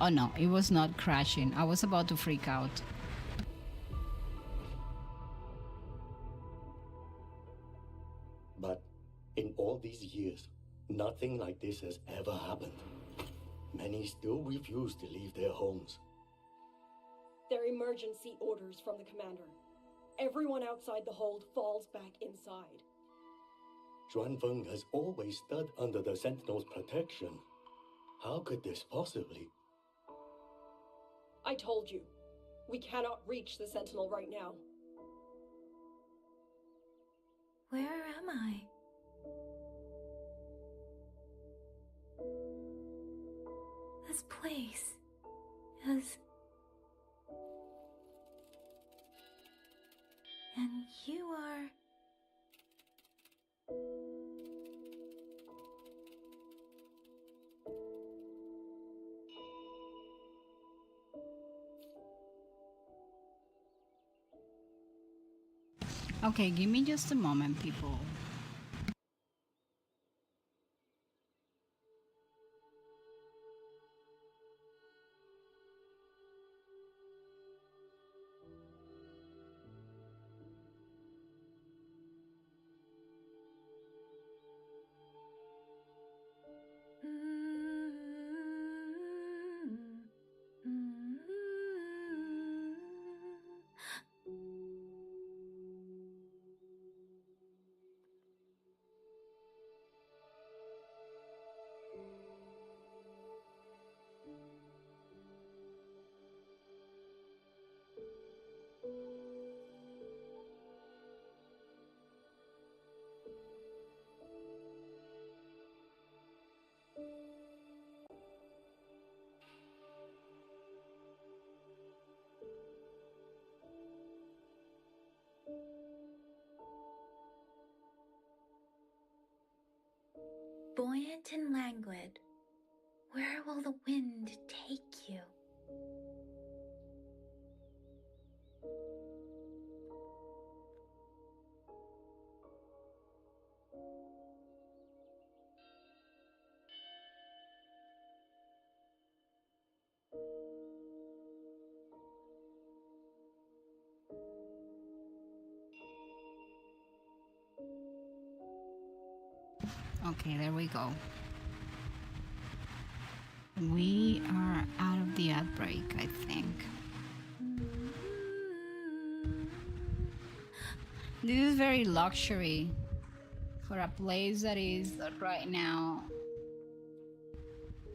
Oh no, it was not crashing. I was about to freak out. But in all these years, nothing like this has ever happened. Many still refuse to leave their homes. They're emergency orders from the commander. Everyone outside the hold falls back inside. Xuanfeng has always stood under the Sentinel's protection. How could this possibly? I told you, we cannot reach the Sentinel right now. Where am I? This place is... And you are... Okay, give me just a moment, people. Buoyant and languid, where will the wind take you? Okay, there we go. We are out of the outbreak, I think. This is very luxury for a place that is right now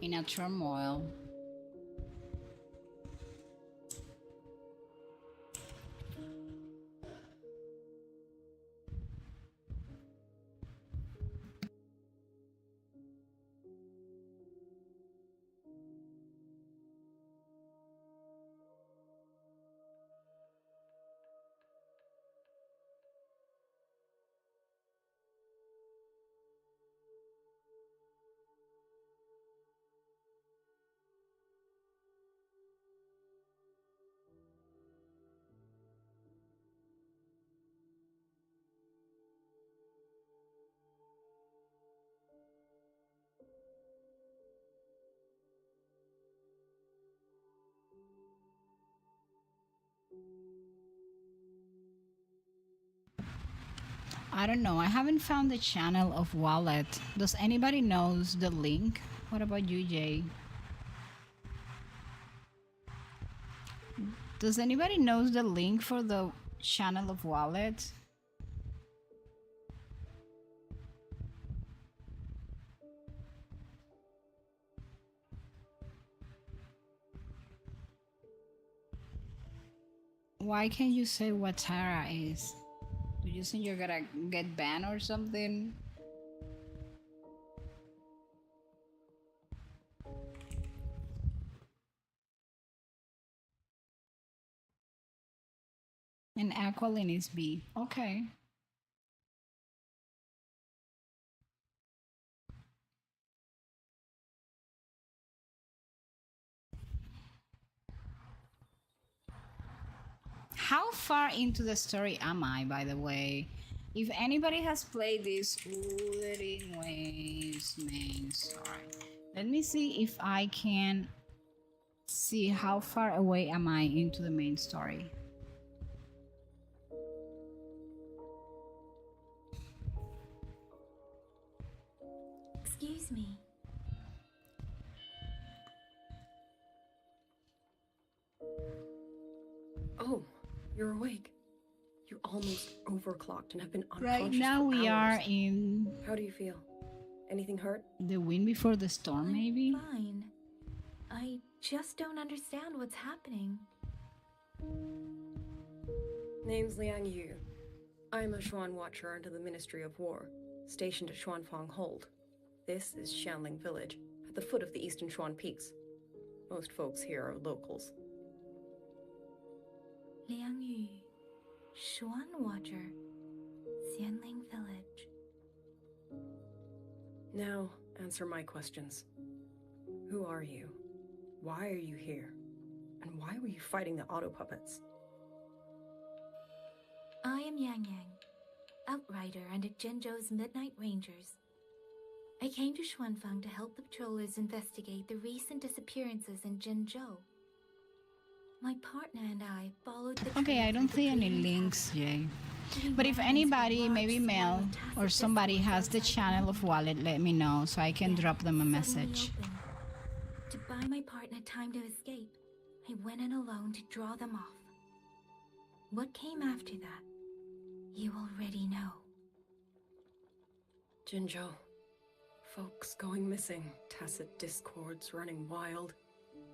in a turmoil. I don't know. I haven't found the channel of Wallet. Does anybody knows the link? What about you, Jay? Does anybody knows the link for the channel of Wallet? Why can't you say what Tara is? Do you think you're gonna get banned or something? And Aqualin is B. Okay. How far into the story am I, by the way? If anybody has played this Wuthering Waves main story, let me see if I can see how far away am I into the main story. Excuse me. Oh, you're awake. You almost overclocked and have been unconscious Right now for we hours. are in How do you feel? Anything hurt? the wind before the storm, maybe? Fine. I just don't understand what's happening. Name's Liang Yu. I'm a Xuan Watcher under the Ministry of War, stationed at Xuanfang Hold. This is Shanling Village, at the foot of the Eastern Xuan Peaks. Most folks here are locals. Liang Yu, Xuan Watcher, Xianling Village. Now, answer my questions. Who are you? Why are you here? And why were you fighting the auto puppets? I am Yang Yang, Outrider under Jinzhou's Midnight Rangers. I came to Xuanfang to help the patrollers investigate the recent disappearances in Jinzhou. My partner and I followed the Okay, I don't see any links, Jay. But if anybody, maybe Mel or somebody has the channel of Wallet, let me know so I can drop them a message. To buy my partner time to escape, I went in alone to draw them off. What came after that, you already know. Jinzhou. Folks going missing, tacit discords running wild,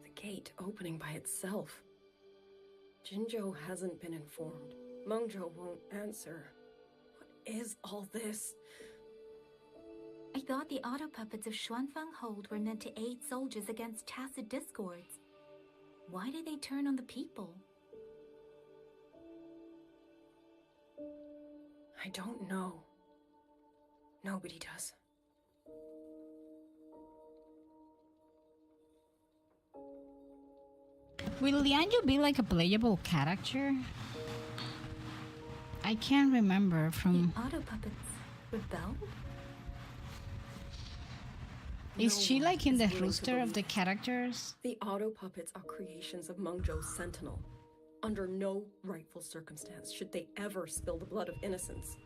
the gate opening by itself. Jinzhou hasn't been informed. Mengzhou won't answer. What is all this? I thought the auto puppets of Xuanfang Hold were meant to aid soldiers against tacit discords. Why did they turn on the people? I don't know. Nobody does. Will Lianju be like a playable character? I can't remember from... The auto puppets rebelled? Is she like in the roster of the characters? The auto puppets are creations of Mengzhou's Sentinel. Under no rightful circumstance should they ever spill the blood of innocents.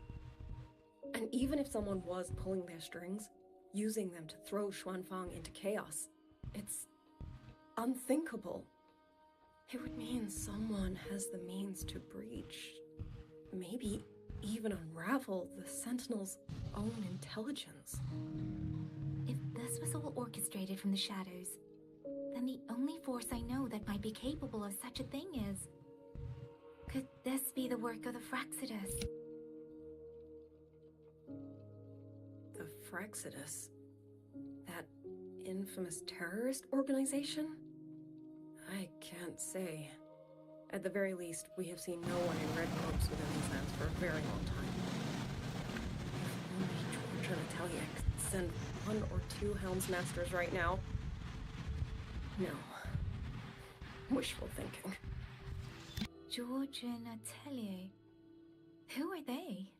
And even if someone was pulling their strings, using them to throw Xuanfang into chaos, it's unthinkable. It would mean someone has the means to breach, maybe even unravel the Sentinel's own intelligence. If this was all orchestrated from the shadows, then the only force I know that might be capable of such a thing is... Could this be the work of the Fraxidus? The Fraxidus? That infamous terrorist organization? I can't say. At the very least, we have seen no one in red robes within these lands for a very long time. If only George and Natalia could send 1 or 2 Helms Masters right now. No. Wishful thinking. George and Atelier. Who are they?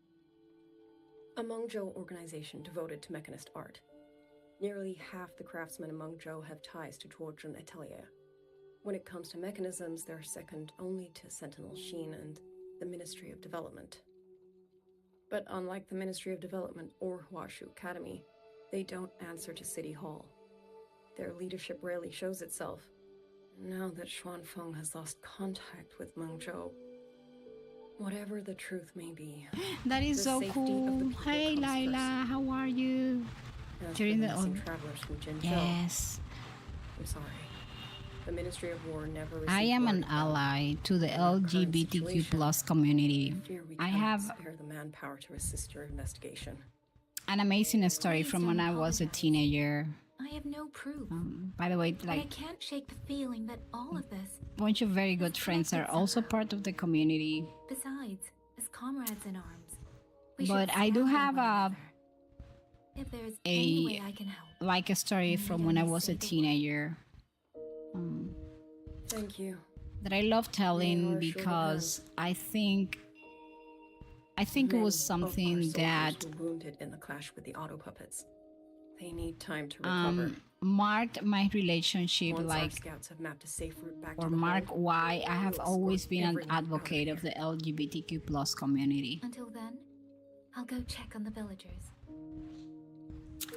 A Mengzhou organization devoted to mechanist art. Nearly half the craftsmen in Mengzhou have ties to George and Atelier. When it comes to mechanisms, they're second only to Sentinel Sheen and the Ministry of Development. But unlike the Ministry of Development or Huashu Academy, they don't answer to City Hall. Their leadership rarely shows itself. Now that Xuanfeng has lost contact with Mengzhou, whatever the truth may be, that is the so safety of the cool. people Hey, comes Lila, first. how are you? As for During the the missing travelers from Jinzhou, yes, I'm sorry. The Ministry of War never received I am word an of them. ally to the In our current LGBTQ situation, plus community. I fear we I cannot have spare the manpower to assist your investigation. an amazing story Please from when don't I was a apologize. teenager. I have no proof. By the way, But I like can't shake the feeling that all of this, a bunch of very good It's friends are connected also somehow. part of the community. besides, as comrades in arms, we But should I do stand by have one a another. If there's any way I can help, like a story You from need when I only was a say the word. teenager Thank you. that I love telling are short of because I think it was Many something of our that soldiers were wounded in the clash with the auto puppets. They need time to recover. marked my relationship, Once our like, scouts have mapped a safe route back or to the mark hold, why I have we'll always escort been an everyone out of advocate of here. the LGBTQ plus community. until then, I'll go check on the villagers.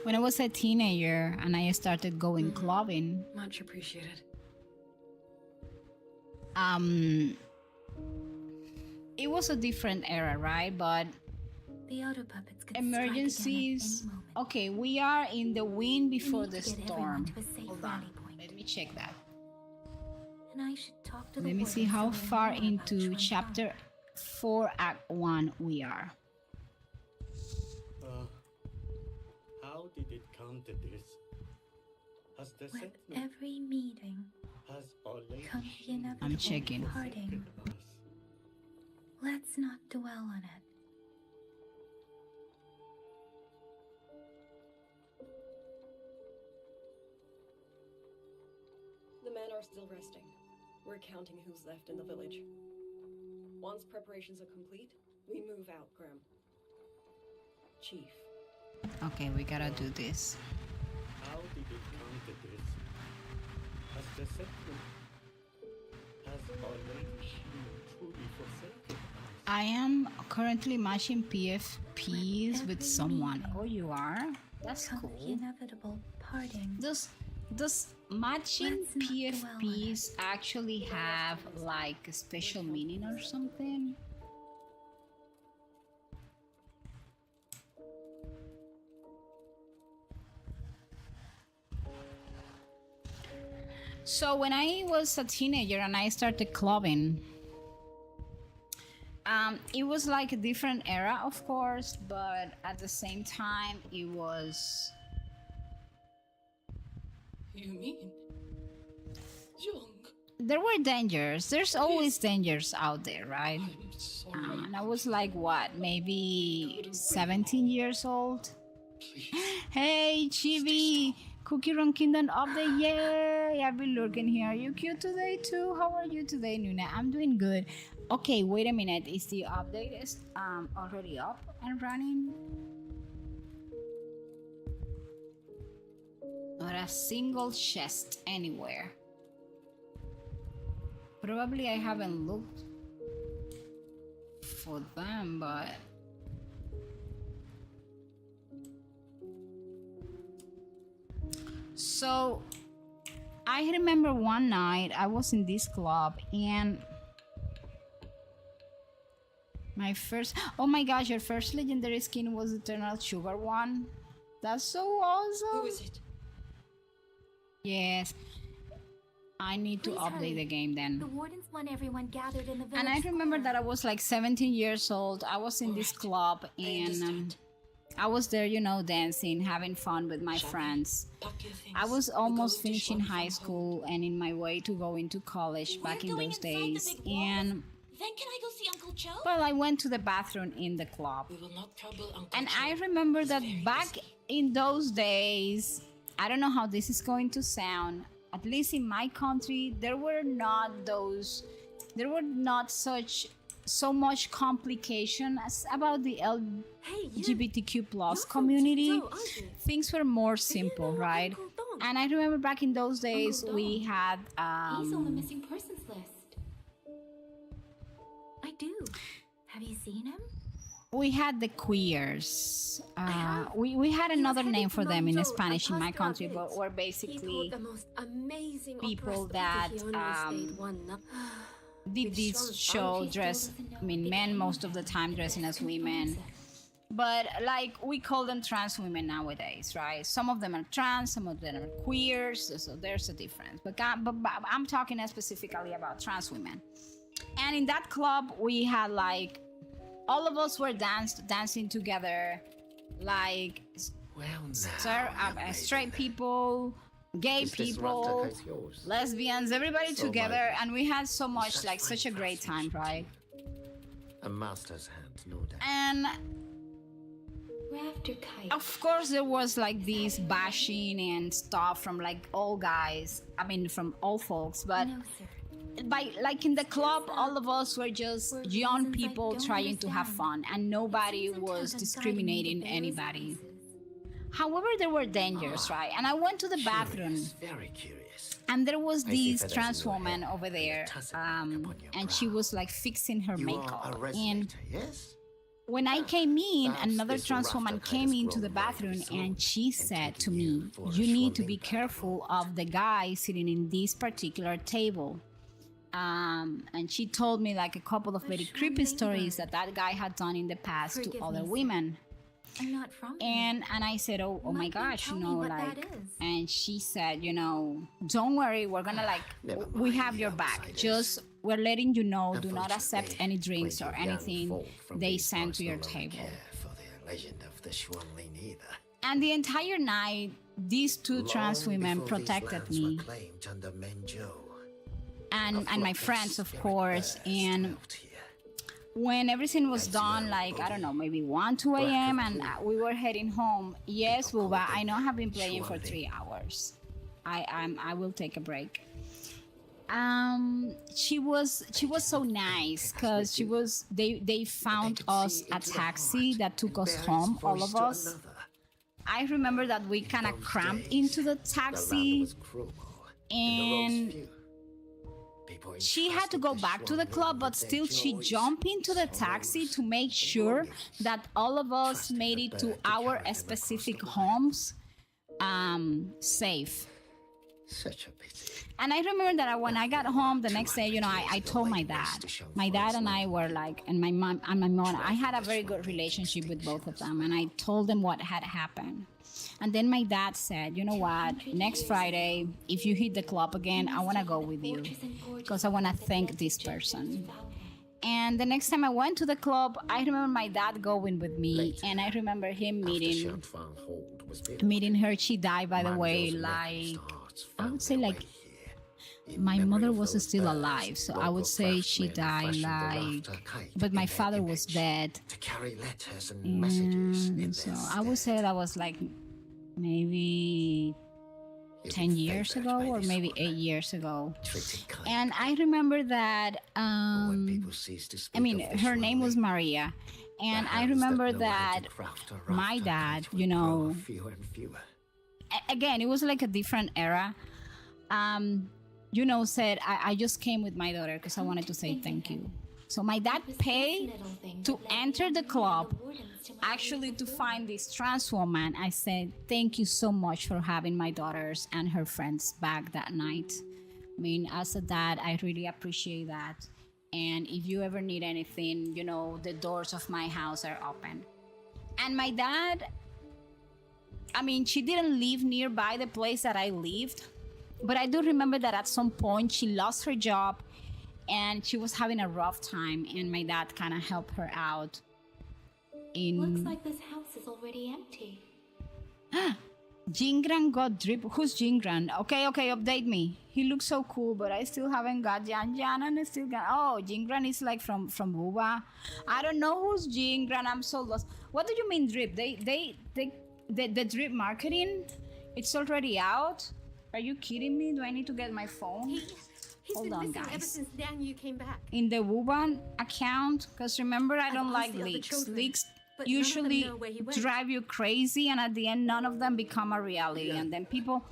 When I was a teenager and I started going clubbing, Much appreciated. it was a different era, right? But The auto puppets could emergencies. strike again at any moment. Okay, we are in the wind before need the to get everyone storm. to a safe Hold on, rally point. let me check that. And I should talk to the Let me see wardens how to learn far more about into Xuanfang. chapter 4, Act 1 we are. How did it come to this? Has the With Sentinel every meeting has already comes the Sheen inevitable checking. parting. forsaken us? Let's not dwell on it. The men are still resting. We're counting who's left in the village. Once preparations are complete, we move out, Graham. Chief. Okay, we gotta do this. How did it come to this? Has the Sentinel has already Sheen truly forsaken us? I am currently matching PFPs with someone. Oh, you are? That's Comes the cool. inevitable parting. Does matching Let's not dwell on PFPs actually have like a special meaning or something? So when I was a teenager and I started clubbing, it was like a different era, of course, but at the same time, it was. You mean? Young? There were dangers. There's always dangers out there, right? I'm sorry. And I was like, what, maybe 17 years old? Please. Hey, Chibi! Cookie Run Kingdom update, yay! I've been lurking here. Are you cute today too? How are you today, Nuna? I'm doing good. Okay, wait a minute. Is the update already up and running? Not a single chest anywhere. Probably I haven't looked for them, but so I remember one night I was in this club and my first, oh my gosh, your first legendary skin was Eternal Sugar one. That's so awesome. Who is it? Yes. I need to Please update hurry. the game then. The wardens want everyone gathered in the village And I remember square. that I was like 17 years old. I was in this club and understand. I was there, you know, dancing, having fun with my friends. Pack your things. I was We're almost going to finishing high Xuanfang school and in my way to go into college back in going those inside the days. big walls. And Then can I go see Uncle Joe? well, I went to the bathroom in the club. We will not trouble Uncle And Joe. I remember He's that very back busy. in those days, I don't know how this is going to sound. At least in my country, there were not so much complication as about the LGBTQ plus community. Things were more simple, right? And I remember back in those days, we had He's on the missing persons list. I do. Have you seen him? we had the queers. We had another name for them in Spanish in my country, but were basically people that did this show dress. I mean, men most of the time dressing as women. But like we call them trans women nowadays, right? Some of them are trans, some of them are queers, so there's a difference. But I'm talking specifically about trans women. And in that club, we had like all of us were dancing together, like straight people, gay people, lesbians, everybody together, and we had so much, like such a great time, right? A master's hand, no doubt. And of course, there was like this bashing and stuff from like all guys. I mean, from all folks. But by like in the club, all of us were just young people trying to have fun, and nobody was discriminating anybody. However, there were dangers, right? And I went to the bathroom. Very curious. And there was this trans woman over there, and she was like fixing her makeup. And when I came in, another trans woman came into the bathroom and she said to me, "You need to be careful of the guy sitting in this particular table." And she told me like a couple of very creepy stories that guy had done in the past to other women. I'm not from and I said, oh my gosh, you know, like, and she said, you know, don't worry, we're gonna like, we have your back. Just we're letting you know, do not accept any drinks or anything they send to your table. And the entire night, these two trans women protected me. And my friends, of course. And when everything was done, like, I don't know, maybe 1, 2 a.m. and we were heading home. Yes, Buba, I know I've been playing for 3 hours. I will take a break. She was so nice because they found us a taxi that took us home, all of us. I remember that we kind of cramped into the taxi, and she had to go back to the club, but still she jumped into the taxi to make sure that all of us made it to our specific homes safe. Such a pity. And I remember that when I got home the next day, you know, I told my dad. My dad and I were like, and my mom, I had a very good relationship with both of them, and I told them what had happened. And then my dad said, you know what, next Friday, if you hit the club again, I want to go with you because I want to thank this person. And the next time I went to the club, I remember my dad going with me, and I remember him meeting her. She died, by the way, like, I would say like, my mother was still alive, so I would say she died like, but my father was dead. And so I would say that was like maybe 10 years ago or maybe 8 years ago. And I remember that, I mean, her name was Maria. And I remember that my dad, you know, again, it was like a different era. You know, said, I just came with my daughter because I wanted to say thank you. So my dad paid to enter the club, actually to find this trans woman. I said, thank you so much for having my daughters and her friends back that night. I mean, as a dad, I really appreciate that. And if you ever need anything, you know, the doors of my house are open. And my dad, I mean, she didn't live nearby the place that I lived. But I do remember that at some point she lost her job and she was having a rough time, and my dad kind of helped her out. Looks like this house is already empty. Jingran got drip. Who's Jingran? Okay, update me. He looks so cool, but I still haven't got Jan and I still got. Oh, Jingran is like from Buba. I don't know who's Jingran. I'm so lost. What do you mean drip? The drip marketing? It's already out. Are you kidding me? Do I need to get my phone? He's Hold been on, missing guys. ever since you came back. In the Wuban account, because remember, I don't like leaks. Leaks usually drive you crazy, and at the end, none of them become a reality. And then people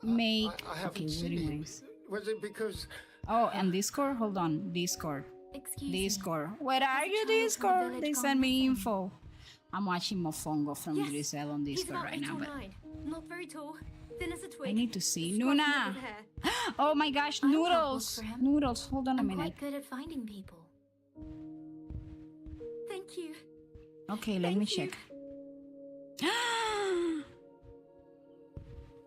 make. I haven't Okay, seen him. anyways. Was it because... Oh, and Discord? Hold on. Discord. Excuse Discord. Where are Has a you, child from the Discord? village They gone send me missing? info. I'm watching Mofongo from Yes, Grisel on he's Discord about right now, but 8 or 9. Not very tall, thin as a twig. I need to see. scruffy Nuna! with hair. Oh my gosh, I'll help look Noodles! for him. Noodles, hold on a I'm minute. quite good at finding people. Thank you. Okay, let me check.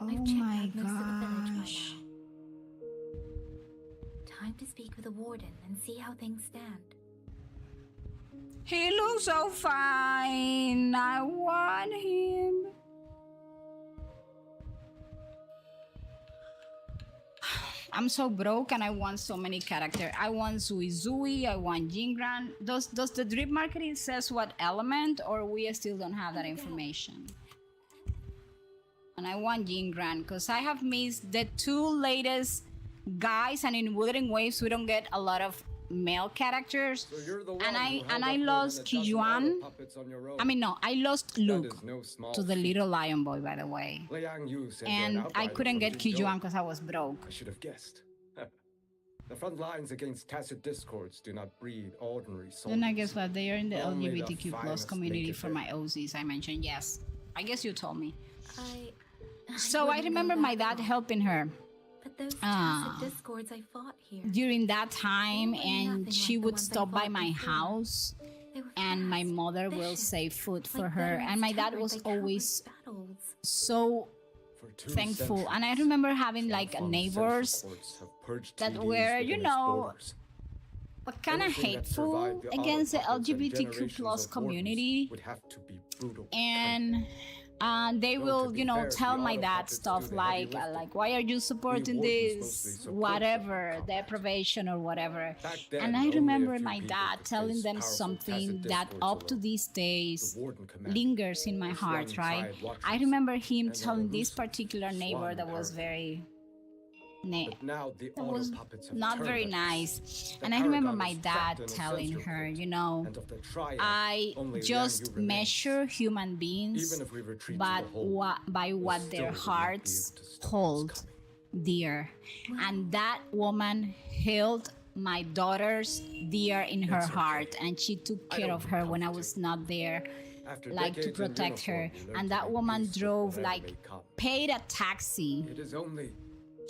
Oh I've checked my out most of the village by gosh. now. Time to speak with the warden and see how things stand. He looks so fine. I want him. I'm so broke and I want so many characters. I want Zui Zui, I want Jingran. Does the drip marketing says what element, or we still don't have that information? And I want Jingran because I have missed the 2 latest guys, and in Wuthering Waves we don't get a lot of male characters. So you're the one And who held I up more lost than a dozen Kijuan. other puppets on your own. I mean, no, I lost That Luke is no small to the feat. little lion boy, by the way. Liang Yu sent And an I outrider couldn't from get Jingzhou. Kijuan because I was broke. I should have guessed. The front lines against tacit discords do not breed ordinary souls. Then I guess what they are in the Only the LGBTQ plus finest community make it for there. my OZs I mentioned. Yes, I guess you told me. I So I wouldn't remember know my that dad at all. helping her But those Ah. tacit discords I fought here. during that time, Nothing and like she the would ones I stop by fought my before. house, They were and my fast, mother will vicious, save food for like her. And my dad veterans was tempered by always countless battles. so For 2 thankful. And I centuries, remember having like Shuangfang's neighbors central courts have purged that TDs were, within you its know, borders. but kind of Anything that hateful survived the against the auto puppets and LGBTQ generations plus of wardens community. would have to be brutal. And they Though, will, to be you know, fair, tell the my auto dad puppets stuff do the heavy like, lifting. why are you supporting wardens this, mostly support whatever, the deprivation or whatever. Back then, And I only a remember few my people dad could telling face them powerful something tacit that discords up to alone. these days The warden commanded. lingers in my The heart, Shuang right? tried watchers, I remember him and they telling were this Lucifer, particular neighbor Shuang that was powerful. very But now the that auto was puppets have not turned very on us. nice. The And I remember paragon my is dad trapped in a telling sensory her, cult, you know, and of the triad, I only Liang just Yu remains. measure human beings Even if we retreat to but the hole, by we what still their would not be hearts able to stop hold what's coming. dear. And that woman held my daughter's dear in her It's okay. heart, and she took I care don't of her when I comfort was not there, After like to decades in protect her. uniform, you learn And to that make woman peace with drove whatever like may come. paid a taxi It is only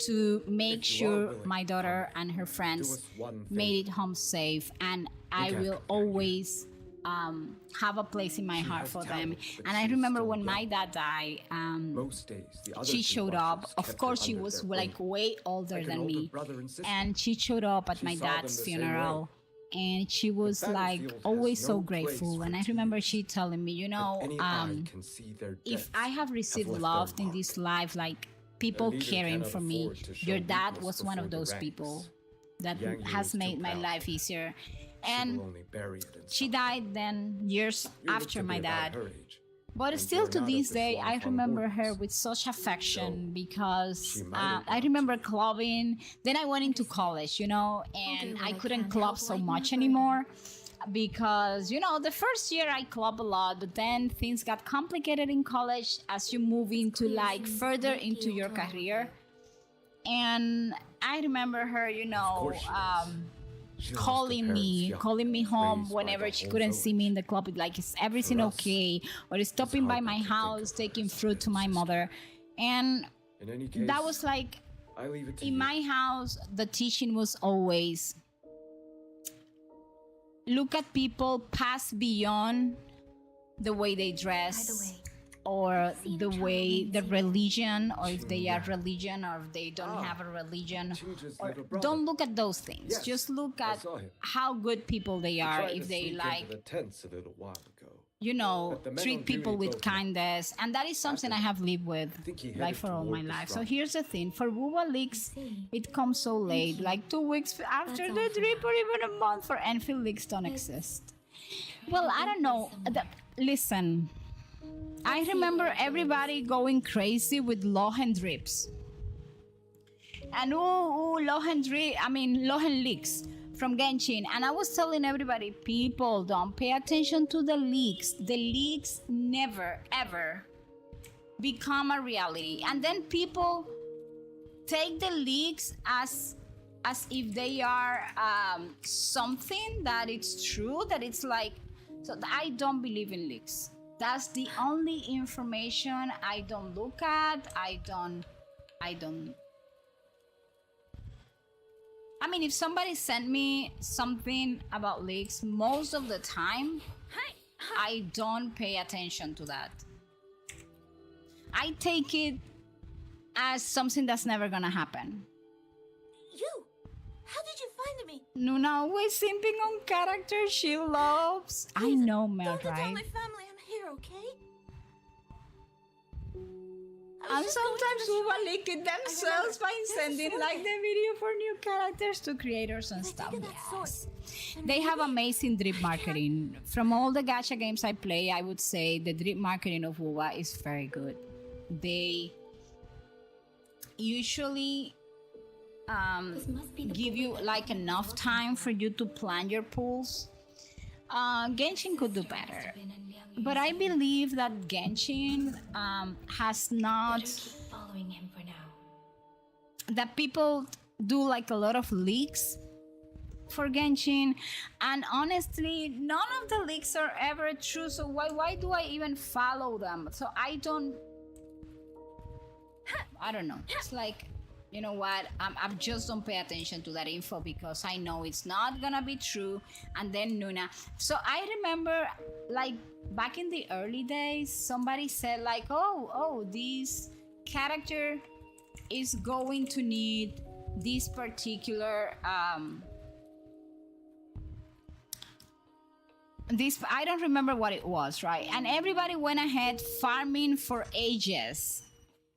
to make If you are sure willing, my daughter and her do friends us one made favor. it home safe, and I can't will compare you. always have a place in my She heart has for them. talent, but And I she is remember still when my young. dad died, Most days, the other she two showed up. watchers Of kept course, her she under was their like wing. way older Like an than older me, brother and sister. and she showed up at She my saw them dad's the same funeral. And she was like battlefield has always so no place grateful. for And I remember she telling me, you know, Any eye can see their if deaths I have received left their love in mark. this life, like people leader caring cannot for me, afford to show your dad weakness was one of before the those ranks. people that Yang Yu has is too made my proud. life easier. She And will only bury it in she silence. died then years You look after to be my about dad. her age, But and still you're to not of this the day, I Shuangfang remember her wardens. with such affection because she might have I remember clubbing. Then I went into college, you know, do and what I I couldn't can to club help so lighten much your burden. anymore because, you know, the first year I club a lot, but then things got complicated in college as you move into like seems further great into deal your to all of career. And I remember her, you know, course she does. She lost her calling parents me young, home raised by whenever the she whole couldn't see me in the club. Like, is everything For us, okay? Or is stopping by hard my not to think house of her taking as a fruit to little my sister. mother. And In any case, that was like I leave it to in you. my house, the teaching was always look at people pass beyond the way they dress By the way, or seen the a child way named the Zia? religion, or if they are religion or if they don't have a religion. Jinja's Or little brother. don't look at those things. Yes, just look I at saw him. how good people they He are. tried If to they sneak like, into the tents a little while ago. you know, But the men treat on people duty with told me. kindness. And that is something I have lived with think he like headed for all my toward the life. So shrine. here's the thing. For Wuba Leaks, see. it comes so late, you. like 2 weeks after That's the all for trip or even a month. For Enfield Leaks don't exist. Well, I don't know. Listen, I remember everybody going crazy with Lohen drips. And Lohen leaks from Genshin. And I was telling everybody, people, don't pay attention to the leaks. The leaks never, ever become a reality, and then people take the leaks as if they are something that it's true, that it's like. So I don't believe in leaks. That's the only information I don't look at. I mean, if somebody sent me something about leaks, most of the time I don't pay attention to that. I take it as something that's never gonna happen. You! How did you find me? Nuna always simping on characters she loves. I know, Mel, Don't tell right? my family I'm here, okay? And sometimes Uva leak it themselves by sending like the video for new characters to creators and stuff. Yes. They have amazing drip marketing. From all the gacha games I play, I would say the drip marketing of Uva is very good. They usually give you like enough time for you to plan your pulls. Genshin could do better, but I believe that Genshin has not. Following him for now. That people do like a lot of leaks for Genshin, and honestly, none of the leaks are ever true. So why do I even follow them? So I don't know. It's like, you know what, I just don't pay attention to that info because I know it's not gonna be true. And then Nuna, so I remember like back in the early days, somebody said like, oh this character is going to need this particular I don't remember what it was, right? And everybody went ahead farming for ages.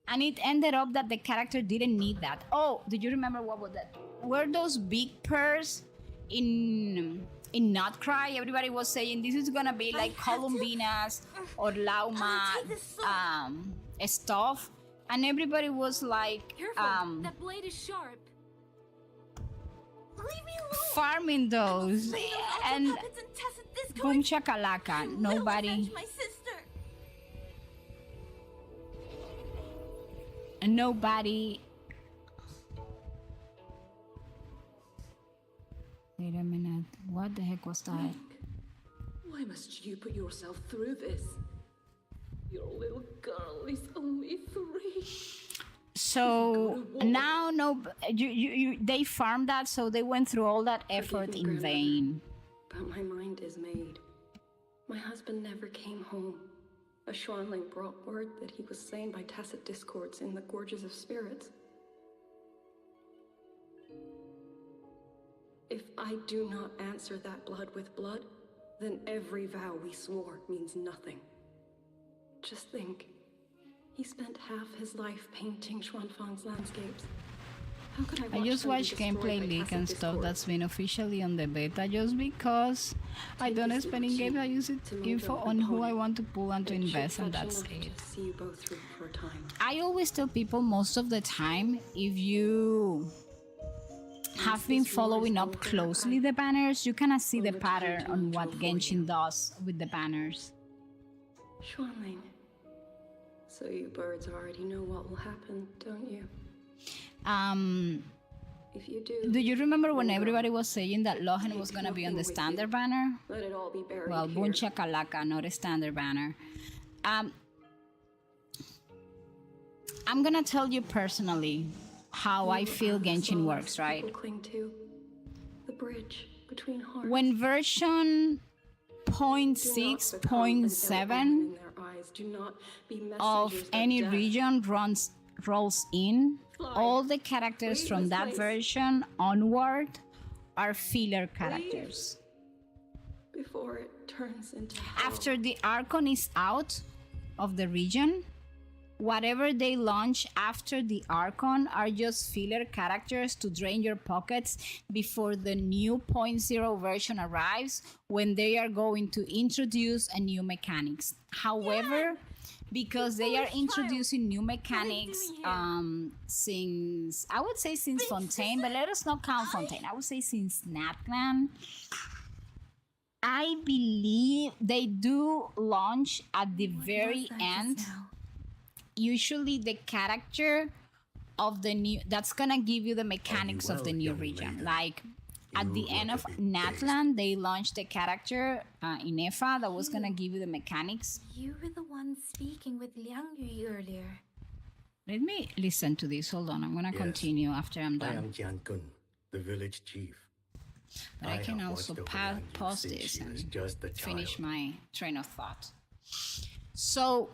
And it ended up that the character didn't need that. Oh, did you remember what was that? Were those big pearls in Nutcry? Everybody was saying this is gonna be like Columbinas or Lauma stuff, and everybody was like, Careful, that blade is sharp. Leave me alone. farming those, and boom chakalaka. Nobody. My sister. Nobody. Wait a minute. What the heck was that? Why must you put yourself through this? Your little girl is only 3. So now, they farmed that, so they went through all that effort in vain. But my mind is made. My husband never came home. A Xuanling brought word that he was slain by tacit discords in the Gorges of Spirits. If I do not answer that blood with blood, then every vow we swore means nothing. Just think, he spent half his life painting Xuanfang's landscapes. How could I just watched gameplay leak and stuff that's been officially on the beta just because I don't spend in game. I use it info on who I want to pull and to invest, and that's it. I always tell people most of the time, if you have been following up closely the banners, you kind of see the pattern on what Genshin does with the banners. Xuanling, so you birds already know what will happen, don't you? If you do you remember when everybody was saying that Lohan was gonna be on the standard banner? Let it all be buried Well, here. Buncha Kalaka, not a standard banner. I'm gonna tell you personally how I feel Genshin works, right? Cling to the bridge between hearts. When version 0.6, 0.7 of any region rolls in, all the characters from that version onward are filler characters. Before it turns into After the Archon is out of the region, whatever they launch after the Archon are just filler characters to drain your pockets before the new 0.0 version arrives, when they are going to introduce a new mechanics. However, because they are introducing new mechanics since, I would say since Fontaine, but let us not count Fontaine. I would say since Natlan. I believe they do launch at the very end usually the character of the new, that's gonna give you the mechanics of the well, new young region. maiden? Like at the You end look of a bit Natlan, they launched a character Inefa that was gonna give you the mechanics. You were the one speaking with Liang Yu earlier. Let me listen to this. Hold on, I'm gonna Yes. continue after I'm I done. am Jian Kun, the village chief. But I can have also watched over Yang Yu pause since this she was and just a finish child. my train of thought. So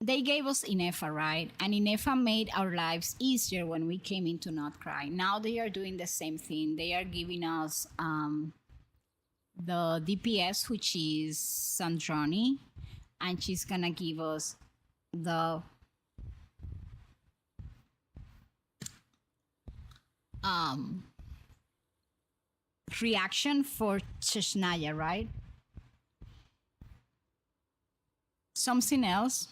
they gave us Inefa, right? And Inefa made our lives easier when we came into Not Cry. Now they are doing the same thing. They are giving us the DPS, which is Sandroni, and she's gonna give us the reaction for Cheshnaya, right? Something else.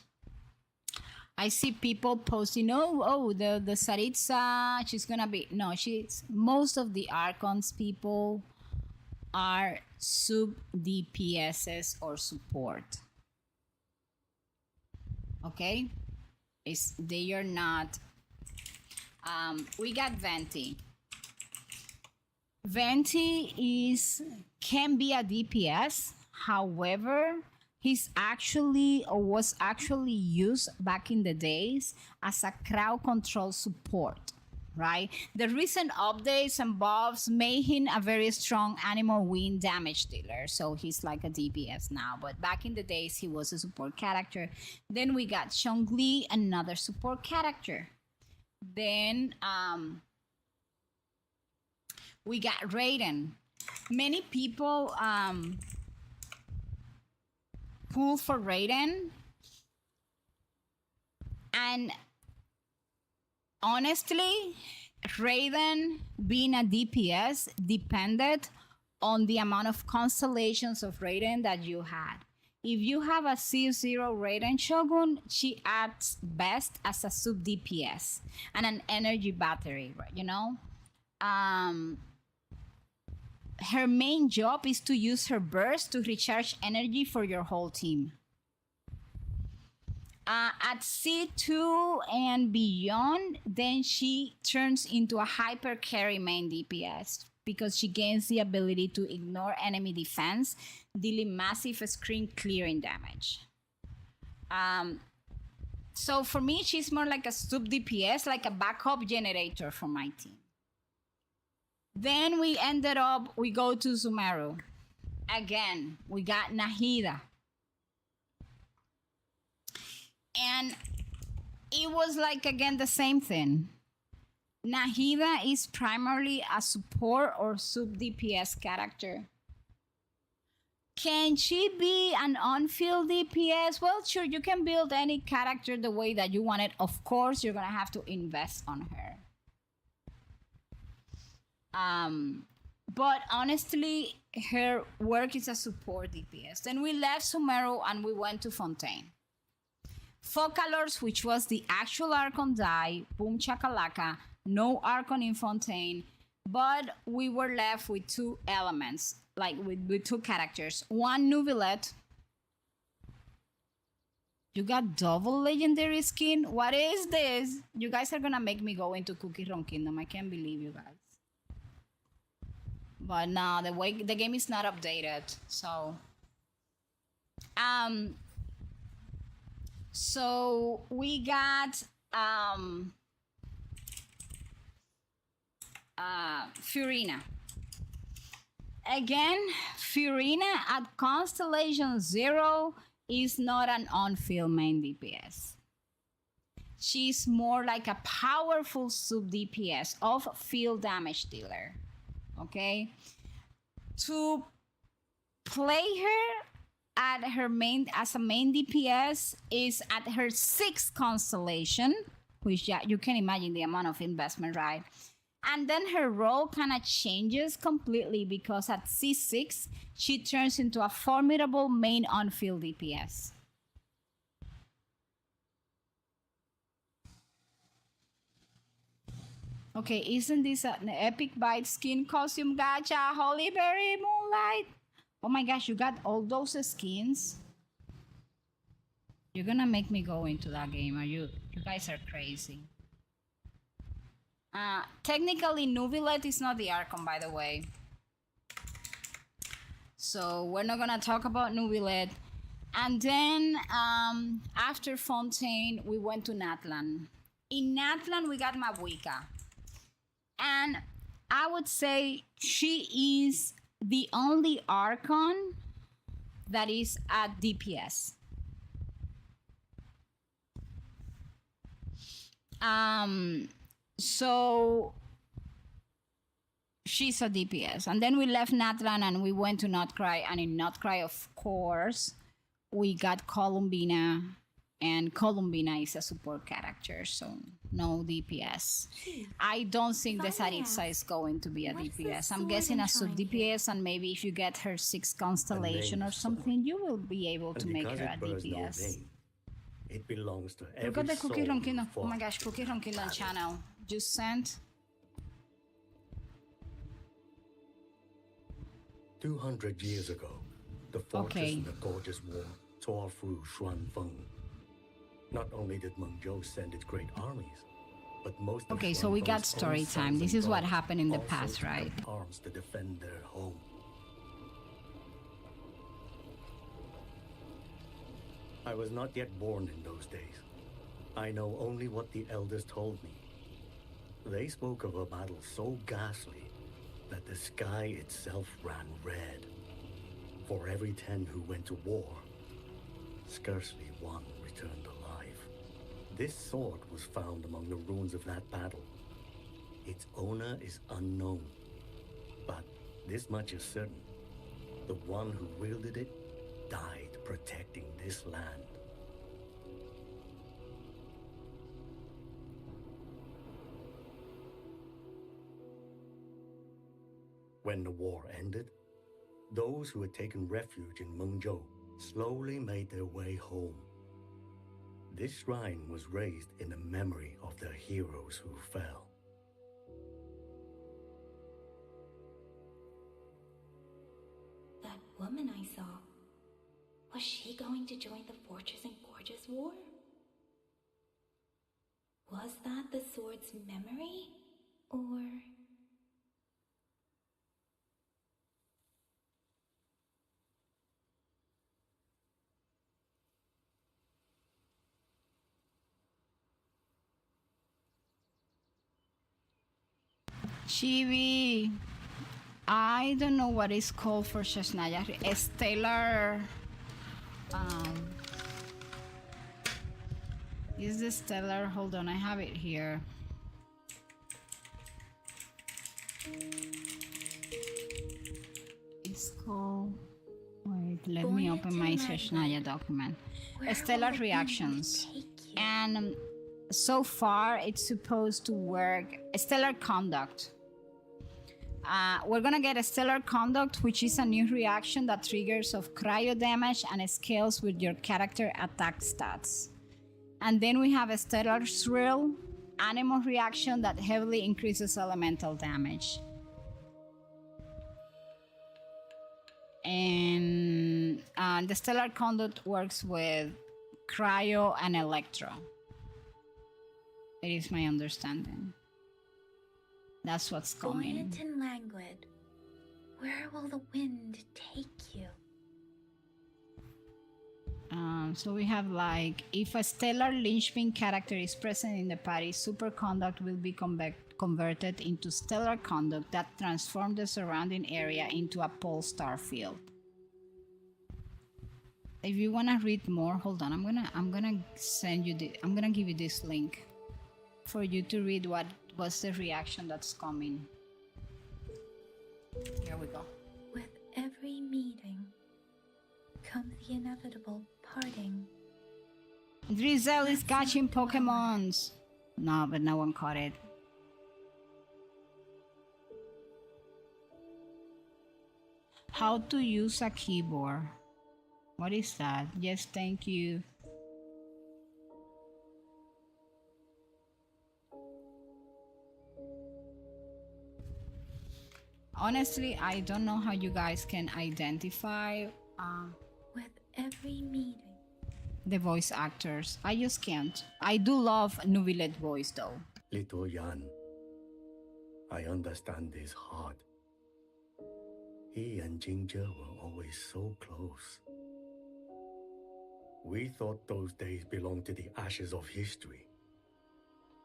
I see people posting, the Saritsa, she's gonna be, no, she's, most of the Archons people are sub DPSs or support. Okay? They are not, we got Venti. Venti can be a DPS, however, he's actually or was actually used back in the days as a crowd control support, right? The recent updates and buffs made him a very strong animal wind damage dealer, so he's like a DPS now, but back in the days he was a support character. Then we got Chongli, another support character. Then we got Raiden. Many people pull for Raiden, and honestly, Raiden being a DPS depended on the amount of constellations of Raiden that you had. If you have a C0 Raiden Shogun, she acts best as a sub DPS and an energy battery, right? You know? Her main job is to use her burst to recharge energy for your whole team. At C2 and beyond, then she turns into a hyper carry main DPS because she gains the ability to ignore enemy defense, dealing massive screen clearing damage. So for me, she's more like a sub DPS, like a backup generator for my team. Then we go to Sumeru. Again, we got Nahida. And it was like, again, the same thing. Nahida is primarily a support or sub DPS character. Can she be an on-field DPS? Well, sure, you can build any character the way that you want it. Of course, you're gonna have to invest on her. But honestly, her work is a support DPS. Then we left Sumeru and we went to Fontaine. Focalors, which was the actual Archon die, boom chakalaka, no Archon in Fontaine, but we were left with two elements, like with two characters. One, Nubilet. You got double legendary skin? What is this? You guys are gonna make me go into Cookie Run Kingdom. I can't believe you guys. But no, the game is not updated. So we got Furina. Again, Furina at Constellation 0 is not an on-field main DPS. She's more like a powerful sub DPS of field damage dealer. Okay, to play her at her main as a main DPS is at her 6th constellation, which you can imagine the amount of investment, right? And then her role kind of changes completely because at C6 she turns into a formidable main on-field DPS. Okay, isn't this an epic bite skin costume gacha? Holy Berry Moonlight. Oh my gosh, you got all those skins. You're gonna make me go into that game. Are you? You guys are crazy. Technically, Nubilet is not the Archon, by the way. So we're not gonna talk about Nubilet. And then after Fontaine, we went to Natlan. In Natlan, we got Mabuika. And I would say she is the only Archon that is at DPS. So she's a DPS. And then we left Natlan and we went to Notcry. And in Notcry, of course, we got Columbina. And Columbina is a support character, so no DPS. I don't think the Saritsa is going to be a DPS. I'm guessing a sub DPS, and maybe if you get her 6th constellation or something, you will be able to make her a DPS. It belongs to every Look at the Cookie soul Ronquillo. who Oh my fought. gosh, Cookie Ronquillo channel. Just sent. 200 years ago, the fortress in the Gorgeous War tore through Xuanfeng. Not only did Mengzhou send its great armies, but most of Okay, so we got Xuanfeng's own story sons time. and This is what daughters happened in the also past, took up right? arms to defend their home. I was not yet born in those days. I know only what the elders told me. They spoke of a battle so ghastly that the sky itself ran red. For every 10 who went to war, scarcely one returned alive. This sword was found among the ruins of that battle. Its owner is unknown, but this much is certain. The one who wielded it died protecting this land. When the war ended, those who had taken refuge in Mengzhou slowly made their way home. This shrine was raised in the memory of the heroes who fell. That woman I saw, was she going to join the Fortress and Gorgeous War? Was that the sword's memory? Or... Chibi, I don't know what is called for Shasnaya. A stellar. Is the stellar? Hold on, I have it here. It's called. Wait, let me open my Shasnaya document. Stellar reactions. And so far, it's supposed to work. Stellar conduct. We're gonna get a stellar conduct, which is a new reaction that triggers of cryo damage and scales with your character attack stats. And then we have a stellar thrill, animal reaction that heavily increases elemental damage. And the stellar conduct works with cryo and electro. It is my understanding. That's what's coming. Buoyant and languid, where will the wind take you? So we have like, if a stellar linchpin character is present in the party, superconduct will be converted into stellar conduct that transforms the surrounding area into a pole star field. If you wanna read more, hold on. I'm gonna send you I'm gonna give you this link for you to read what's the reaction that's coming. Here we go. With every meeting comes the inevitable parting. Drizzle is catching Pokemons. No, but no one caught it. How to use a keyboard. What is that? Yes, thank you. Honestly, I don't know how you guys can identify. With every meeting the voice actors. I just can't. I do love Nubilet voice though. Little Yan, I understand this hard. He and Ginger were always so close. We thought those days belonged to the ashes of history.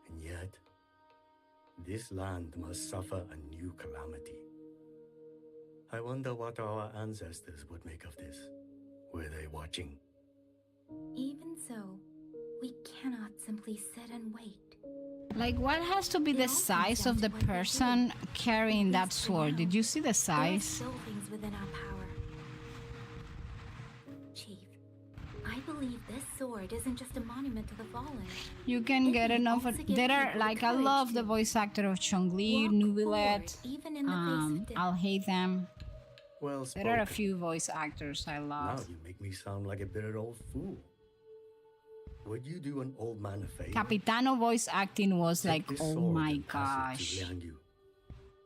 And yet, this land must suffer a new calamity. I wonder what our ancestors would make of this. Were they watching? Even so, we cannot simply sit and wait. Like, what has to be the size of the person carrying that sword? Did you see the There are size? still things within our power. Chief, I believe this sword isn't just a monument to the fallen. You can get enough. There are, like, I love the voice actor of Chongli, Nubilet. Even in the face of death. I'll hate them. Well There are a spoken. few voice actors I Now love. you make me sound like a bitter old fool. Would you do an old man a favor? Capitano voice acting was Take like, this oh sword my and pass it to gosh. Liang Yu.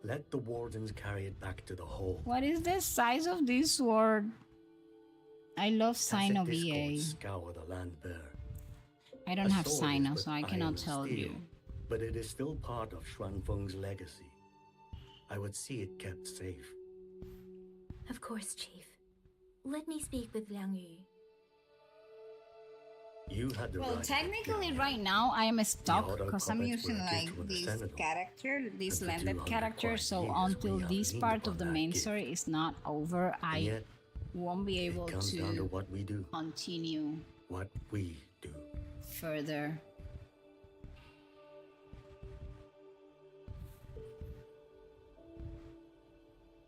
Let the wardens carry it back to the hall. What is the size of this sword? I love Tacit Sino discord VA. scour the land bare. I don't A have sword is Sino, but so I iron cannot and tell steel, you. But it is still part of Xuanfeng's legacy. I would see it kept safe. Of course, Chief. Let me speak with Liang Yu. You had the Well, right. technically, right now I am stuck auto because I'm puppets using were a gift like from the this Sentinel. character, this And for landed 200 character. quiet So years, until we have this leaned part of upon the that main gift. story is not over, And I yet, won't be able it comes down to to what we do, continue what we do. further.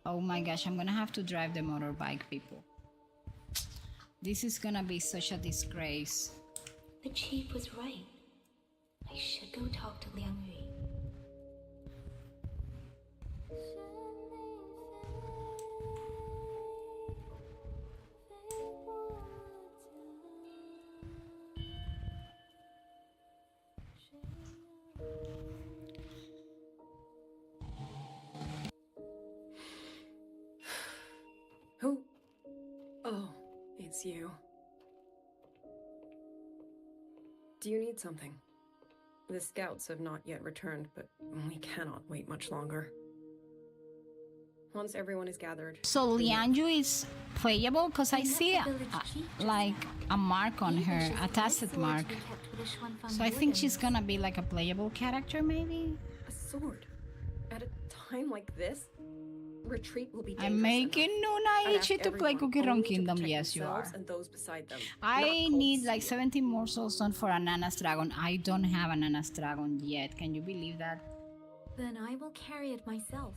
Oh my gosh, I'm gonna have to drive the motorbike, people. This is gonna be such a disgrace. The chief was right. I should go talk to Liang Yu. Who? Oh, it's you. Do you need something? The scouts have not yet returned, but we cannot wait much longer. Once everyone is gathered. So Liang Yu is playable because I see like a mark on her, a tacit mark. So I think she's gonna be like a playable character, maybe. A sword? At a time like this? Retreat will be dangerous I'm making enough. Nuna I'd ask Ichi to play everyone Cookie only Run to Kingdom. protect Yes, you are. themselves and those beside them, I not cold need like steel. 17 more soulstone for a Nanas Dragon. I don't have a Nanas Dragon yet. Can you believe that? Then I will carry it myself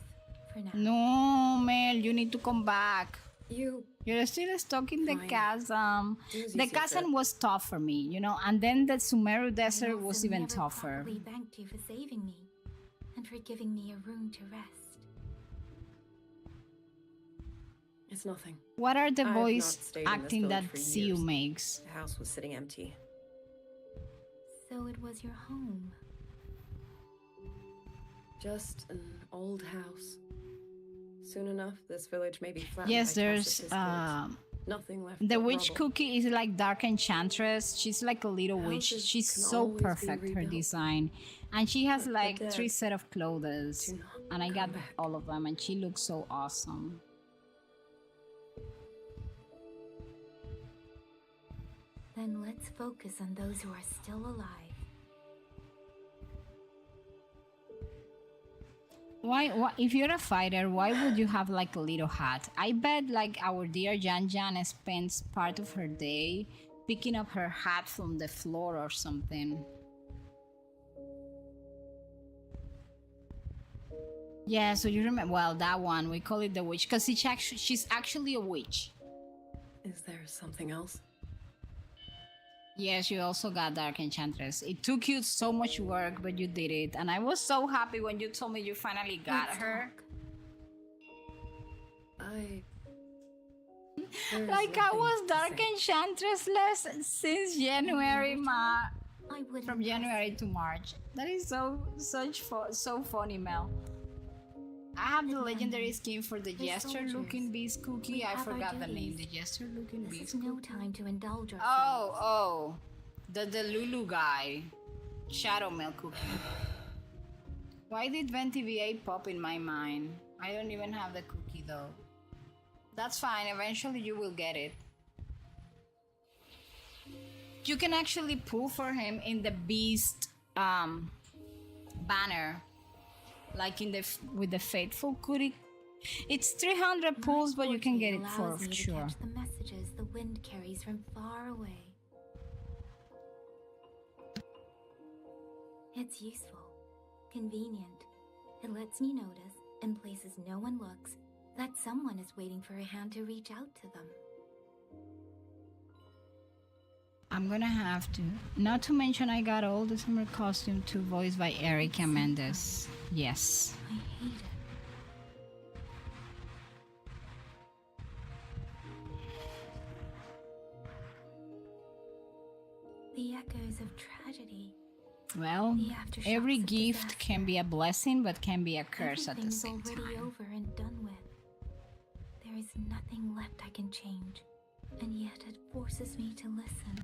for now. No, Mel, you need to come back. You're still stuck in the Fine. chasm. Do as you The see chasm fit. was tough for me, you know, and then the Sumeru Desert I was also even never tougher. properly thanked you for saving me and for giving me a room to rest. It's nothing. What are the I've not voice stayed in this acting village that for CU years. makes? The house was sitting empty. So it was your home. Just an old house. Soon enough, this village may be flattened Yes, by there's tacit discords. Nothing left the but witch rubble. cookie is like dark enchantress. She's like a little witch. Houses She's can so always be perfect, her rebuilt. design, and she has But the like dead 3 set of clothes, do not and I got come back. all of them, and she looks so awesome. Then let's focus on those who are still alive. Why, if you're a fighter, why would you have like a little hat? I bet like our dear Jan Jan spends part of her day picking up her hat from the floor or something. Yeah, so you remember, well, that one, we call it the witch, because she's actually a witch. Is there something else? Yes, you also got Dark Enchantress. It took you so much work, but you did it. And I was so happy when you told me you finally got Let's her. There's Like I nothing was to Dark say. Enchantress since January, ma. I wouldn't From January to March. That is so funny, Mel. I have the Good legendary memory. skin for the We're jester-looking soldiers. beast cookie. We I have our forgot the name. duties. The jester-looking This beast is no cookie. time to indulge ourselves. Oh, the Lulu guy, Shadow Milk cookie. Why did Venti V8 pop in my mind? I don't even have the cookie though. That's fine. Eventually, you will get it. You can actually pull for him in the beast banner, like in the with the faithful cookie. It's 300 pulls, but you can get it for allows me to sure. catch the messages the wind carries from far away. It's useful, convenient. It lets me notice, in places no one looks, that someone is waiting for a hand to reach out to them. I'm gonna have to. Not to mention, I got all the summer costume too, voiced by Erica Mendes. Yes. I hate it. The echoes of tragedy. Well, The aftershocks every of gift disaster. can be a blessing, but can be a curse at the Everything's same already time. over and done with. There is nothing left I can change, and yet it forces me to listen.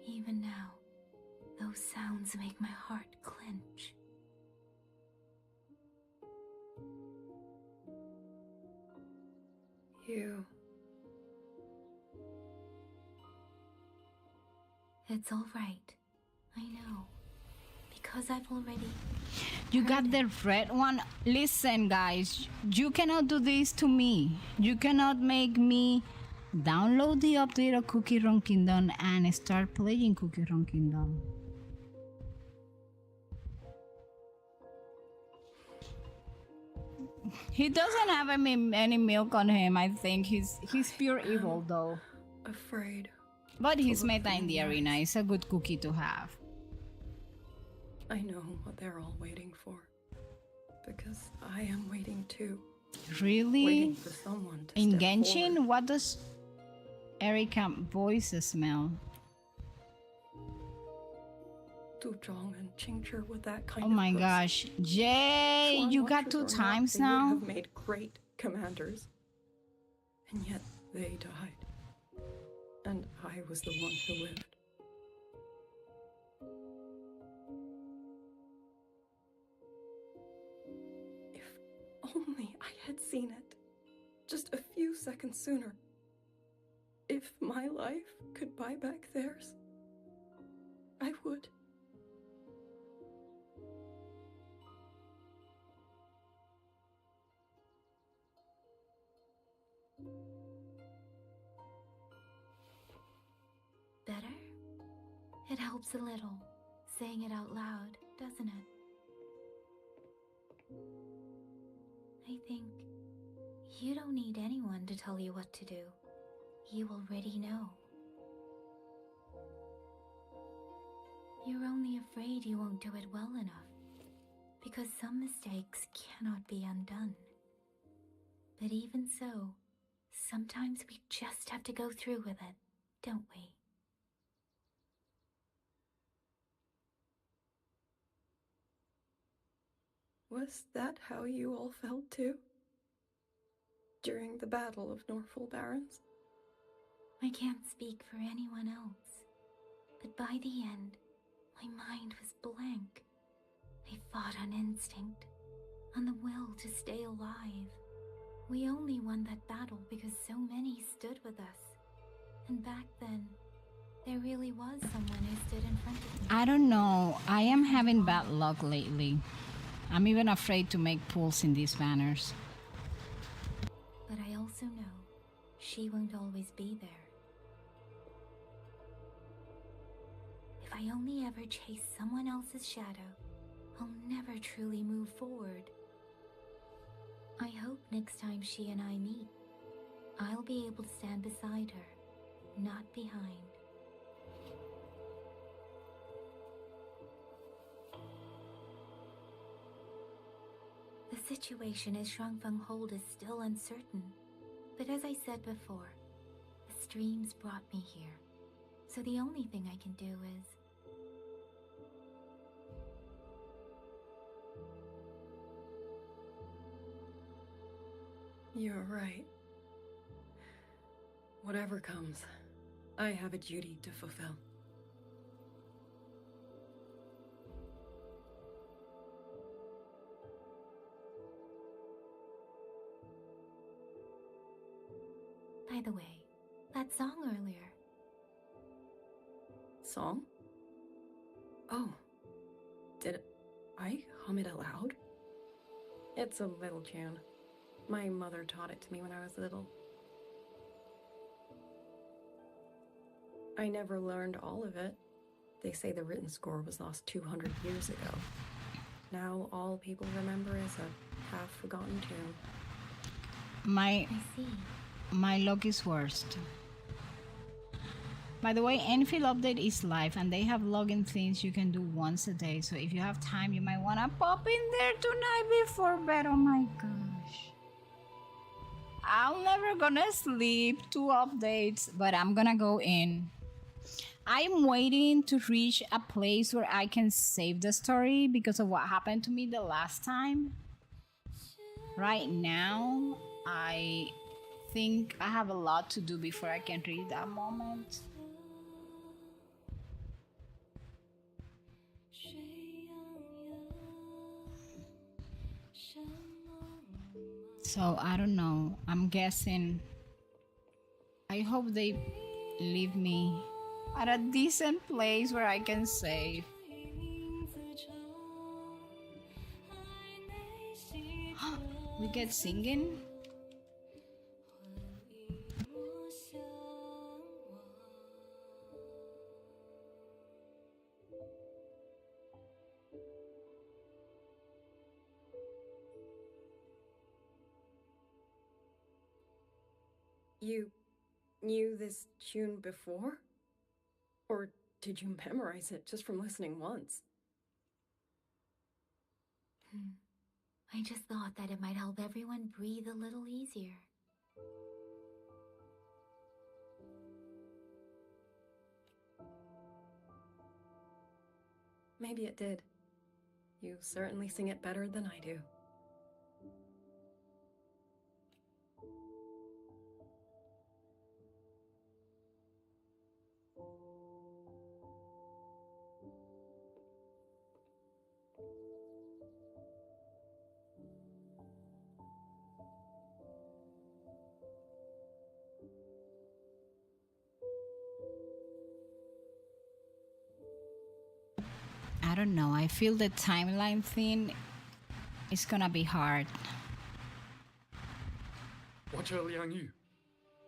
Even now, those sounds make my heart clench. You. It's all right. I know. Because I've already... You got the red one? Listen, guys, you cannot do this to me. You cannot make me download the update of Cookie Run Kingdom and start playing Cookie Run Kingdom. He doesn't have any milk on him. I think he's pure evil though. Afraid. But he's meta in the arena. It's a good cookie to have. I know what they're all waiting for. Because I am waiting too. Really? Waiting for someone to In step Genshin, forward. what does Erika voice smell? Duzhong and Qingzhi with that kind Oh of my person. gosh. Jay, Swan you got Watchers 2 or not, times they now? would have made great commanders. And yet they died. And I was the one who lived. If only I had seen it. Just a few seconds sooner. If my life could buy back theirs, I would. Better? It helps a little, saying it out loud, doesn't it? I think you don't need anyone to tell you what to do. You already know. You're only afraid you won't do it well enough, because some mistakes cannot be undone. But even so, sometimes we just have to go through with it, don't we? Was that how you all felt too? During the Battle of Norfolk Barrens? I can't speak for anyone else, but by the end, my mind was blank. I fought on instinct, on the will to stay alive. We only won that battle because so many stood with us. And back then, there really was someone who stood in front of me. I don't know. I am having bad luck lately. I'm even afraid to make pulls in these banners. But I also know she won't always be there. If I only ever chase someone else's shadow, I'll never truly move forward. I hope next time she and I meet, I'll be able to stand beside her, not behind. The situation as Shuangfeng Hold is still uncertain, but as I said before, the streams brought me here, so the only thing I can do is You're right. Whatever comes, I have a duty to fulfill. By the way, that song earlier. Song? Oh. Did I hum it aloud? It's a little tune. My mother taught it to me when I was little. I never learned all of it. They say the written score was lost 200 years ago. Now all people remember is a half-forgotten tune. My luck is worst. By the way, Enfield update is live and they have login things you can do once a day. So if you have time, you might want to pop in there tonight before bed. Oh my gosh. I'm never gonna sleep. 2 updates, but I'm gonna go in. I'm waiting to reach a place where I can save the story because of what happened to me the last time. Right now, I think I have a lot to do before I can reach that moment. So I don't know. I'm guessing. I hope they leave me at a decent place where I can save. We get singing? You knew this tune before? Or did you memorize it just from listening once? I just thought that it might help everyone breathe a little easier. Maybe it did. You certainly sing it better than I do. I don't know. I feel the timeline thing is gonna be hard. Watcher Liang Yu,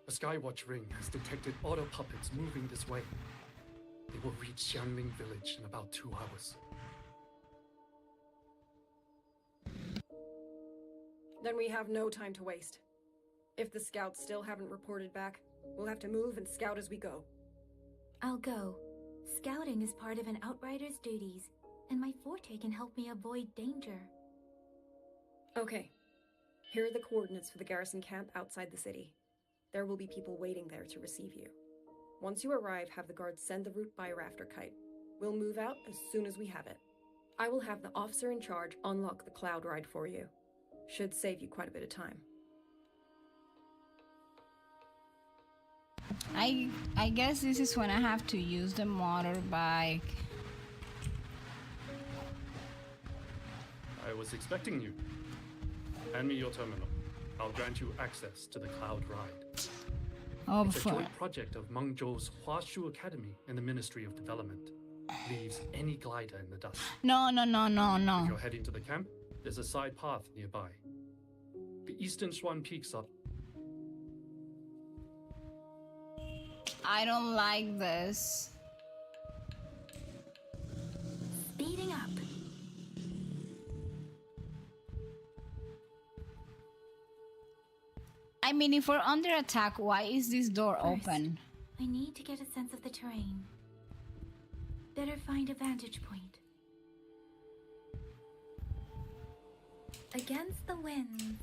a Skywatch ring has detected auto puppets moving this way. They will reach Xiangling village in about 2 hours. Then we have no time to waste. If the scouts still haven't reported back, we'll have to move and scout as we go. I'll go. Scouting is part of an outrider's duties, and my forte can help me avoid danger. Okay. Here are the coordinates for the garrison camp outside the city. There will be people waiting there to receive you. Once you arrive, have the guards send the route by rafter kite. We'll move out as soon as we have it. I will have the officer in charge unlock the cloud ride for you. Should save you quite a bit of time. I guess this is when I have to use the motorbike. I was expecting you. Hand me your terminal. I'll grant you access to the cloud ride. Oh, it's a joint project of Mengzhou's Huashu Academy and the Ministry of Development. Leaves any glider in the dust. No. If you're heading to the camp, there's a side path nearby. The eastern Swan Peaks up. I don't like this. Speeding up. I mean, if we're under attack, why is this door open? I need to get a sense of the terrain. Better find a vantage point. Against the wind.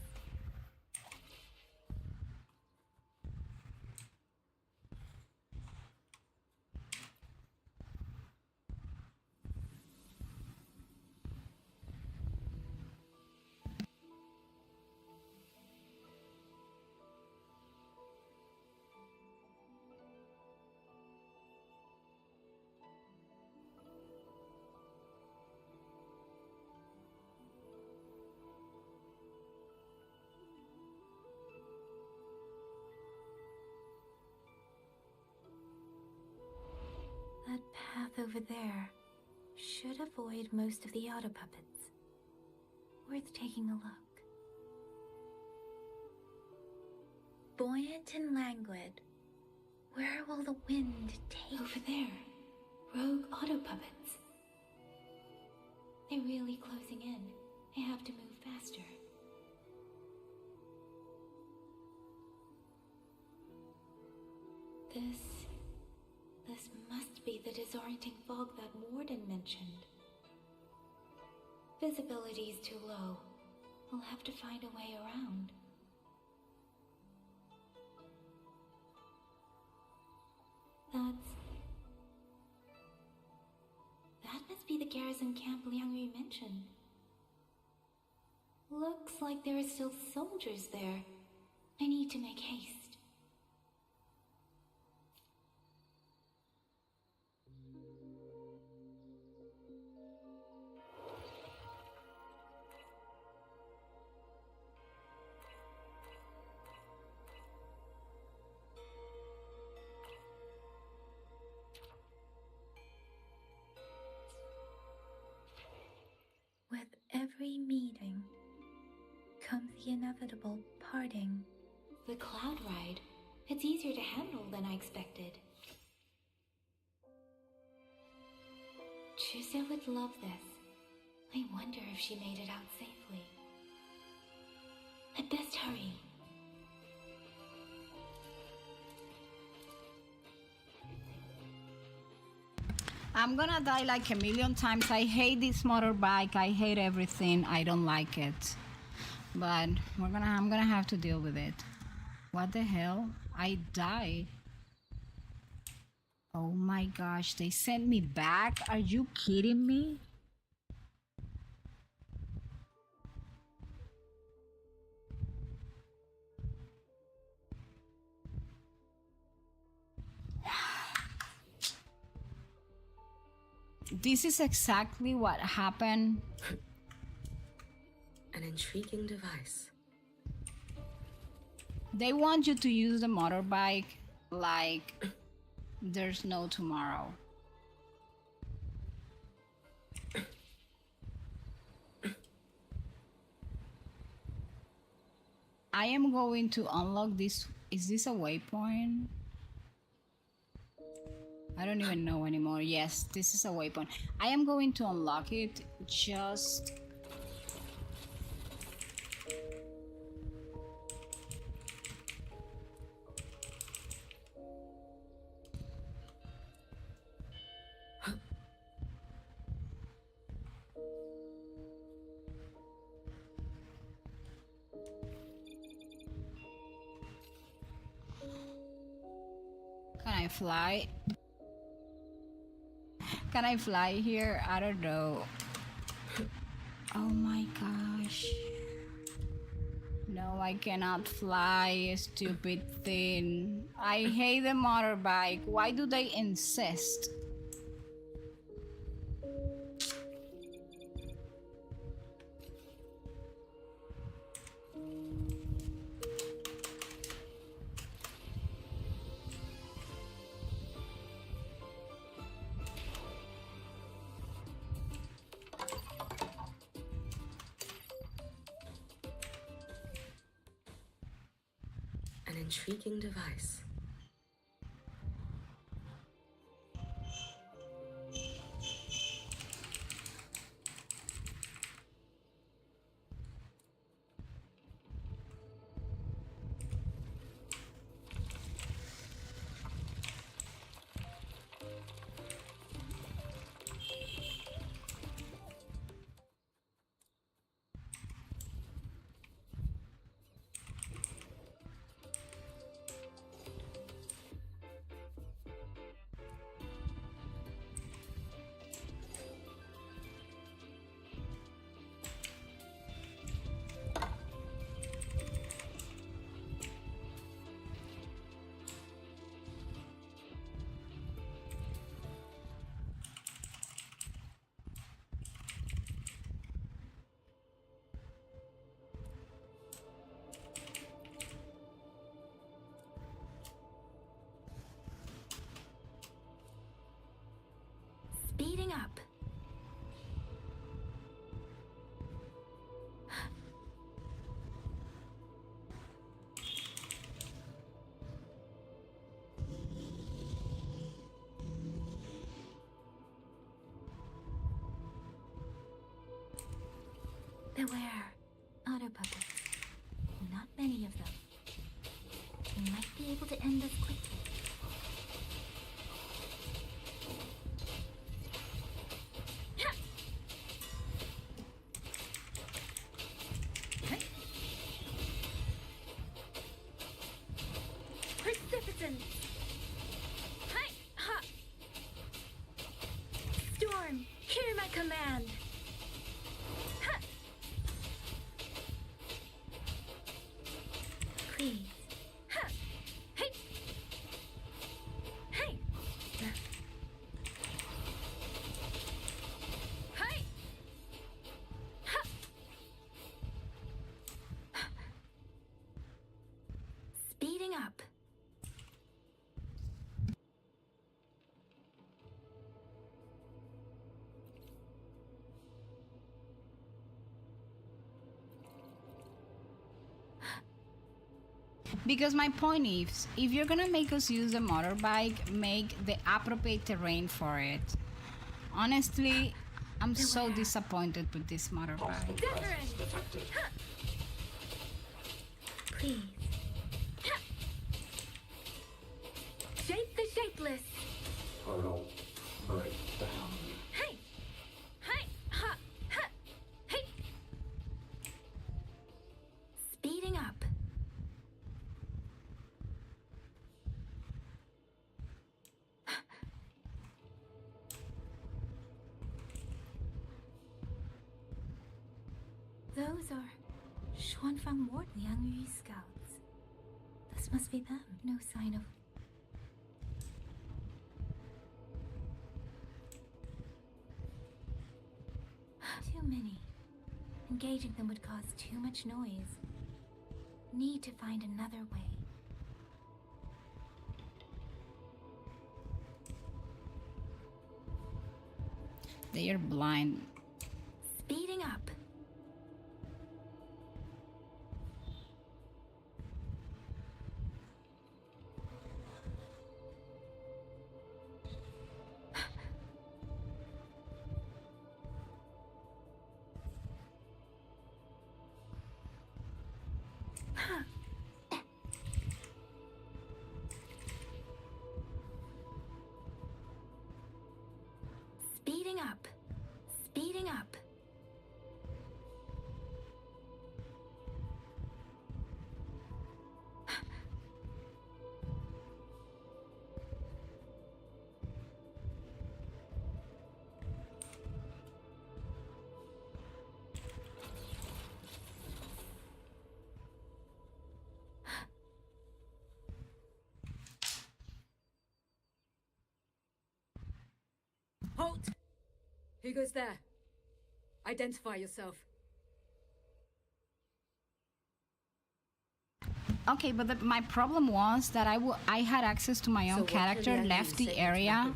That path over there should avoid most of the auto puppets. Worth taking a look. Buoyant and languid. Where will the wind take? Over there. Rogue auto puppets. They're really closing in. I have to move faster. This must be the disorienting fog that Warden mentioned. Visibility's too low. We'll have to find a way around. That must be the garrison camp Liang Yu mentioned. Looks like there are still soldiers there. I need to make haste. With every meeting comes the inevitable parting. The cloud ride. It's easier to handle than I expected. Chuzia would love this. I wonder if she made it out safely. I'd best hurry. I'm gonna die like a million times. I hate this motorbike. I hate everything. I don't like it. But I'm gonna have to deal with it. What the hell? I died. Oh my gosh, they sent me back? Are you kidding me? This is exactly what happened. An intriguing device. They want you to use the motorbike like there's no tomorrow. I am going to unlock this. Is this a waypoint? I don't even know anymore. Yes, this is a waypoint. I am going to unlock it just... Can I fly? Can I fly here? I don't know. Oh my gosh. No, I cannot fly, stupid thing. I hate the motorbike. Why do they insist? An intriguing device. Beware. Auto puppets. Not many of them. We might be able to end this quickly. Precipitance! Hi! Ha! Storm, hear my command! Ha! Please. Ha! Hey! Hey! Hi! Ha! Speeding up. Because my point is, if you're gonna make us use a motorbike, make the appropriate terrain for it. Honestly, I'm so disappointed with this motorbike. Please. Ha! Shape the shapeless! Hurdle. Break down. Hey! Hi! Ha! Ha! Hey! Speeding up. Those are Xuanfang Ward Liangyu scouts. This must be them. No sign of... Too many. Engaging them would cause too much noise. Need to find another way. They are blind. Speeding up. Speeding up. Speeding up. Halt! Who goes there? Identify yourself. Okay, but my problem was that I had access to my own character, left the area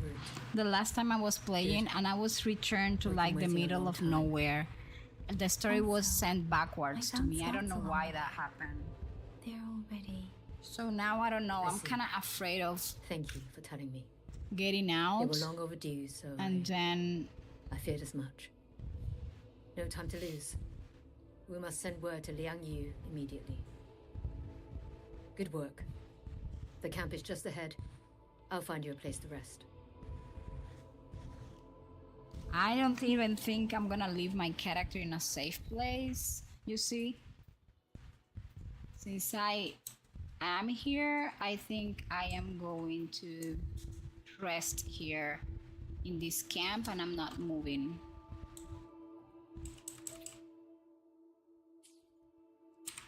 the last time I was playing, and I was returned to like the middle of nowhere. The story was sent backwards to me. I don't know why that happened. They're all ready. So now I don't know. I'm kind of afraid of Thank you for telling me. getting out. They were long overdue, so and then I feared as much. No time to lose. We must send word to Liang Yu immediately. Good work. The camp is just ahead. I'll find you a place to rest. I don't even think I'm gonna leave my character in a safe place, you see. Since I am here, I think I am going to rest here in this camp and I'm not moving.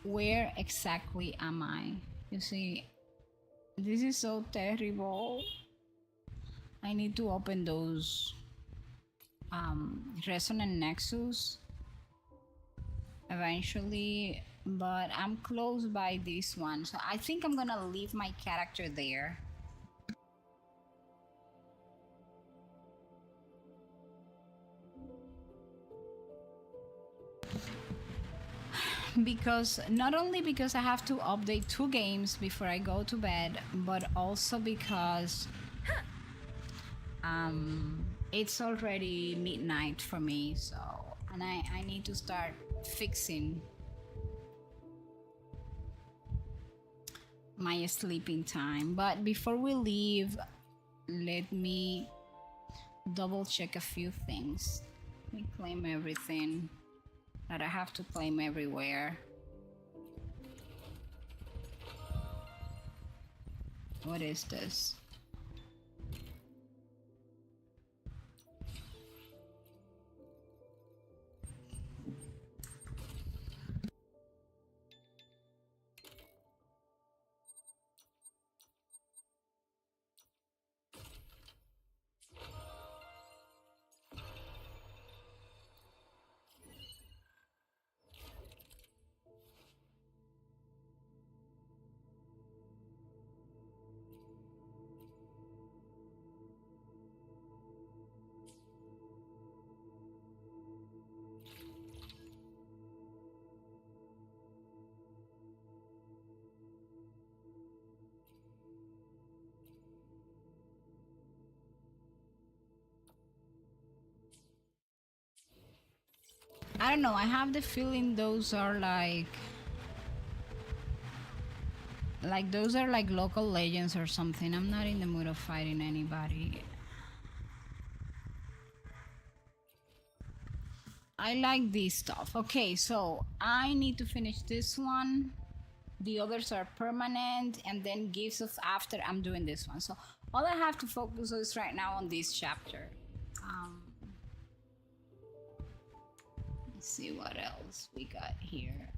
Where exactly am I? You see, this is so terrible. I need to open those resonant nexus eventually, but I'm close by this one, so I think I'm gonna leave my character there. Because not only because I have to update 2 games before I go to bed, but also because it's already midnight for me, so and I need to start fixing my sleeping time. But before we leave, let me double check a few things. Let me claim everything that I have to claim everywhere. What is this? I don't know, I have the feeling those are like those are like local legends or something. I'm not in the mood of fighting anybody. I like this stuff. Okay, so I need to finish this one. The others are permanent, and then gifts of after I'm doing this one. So all I have to focus is right now on this chapter. Let's see what else we got here.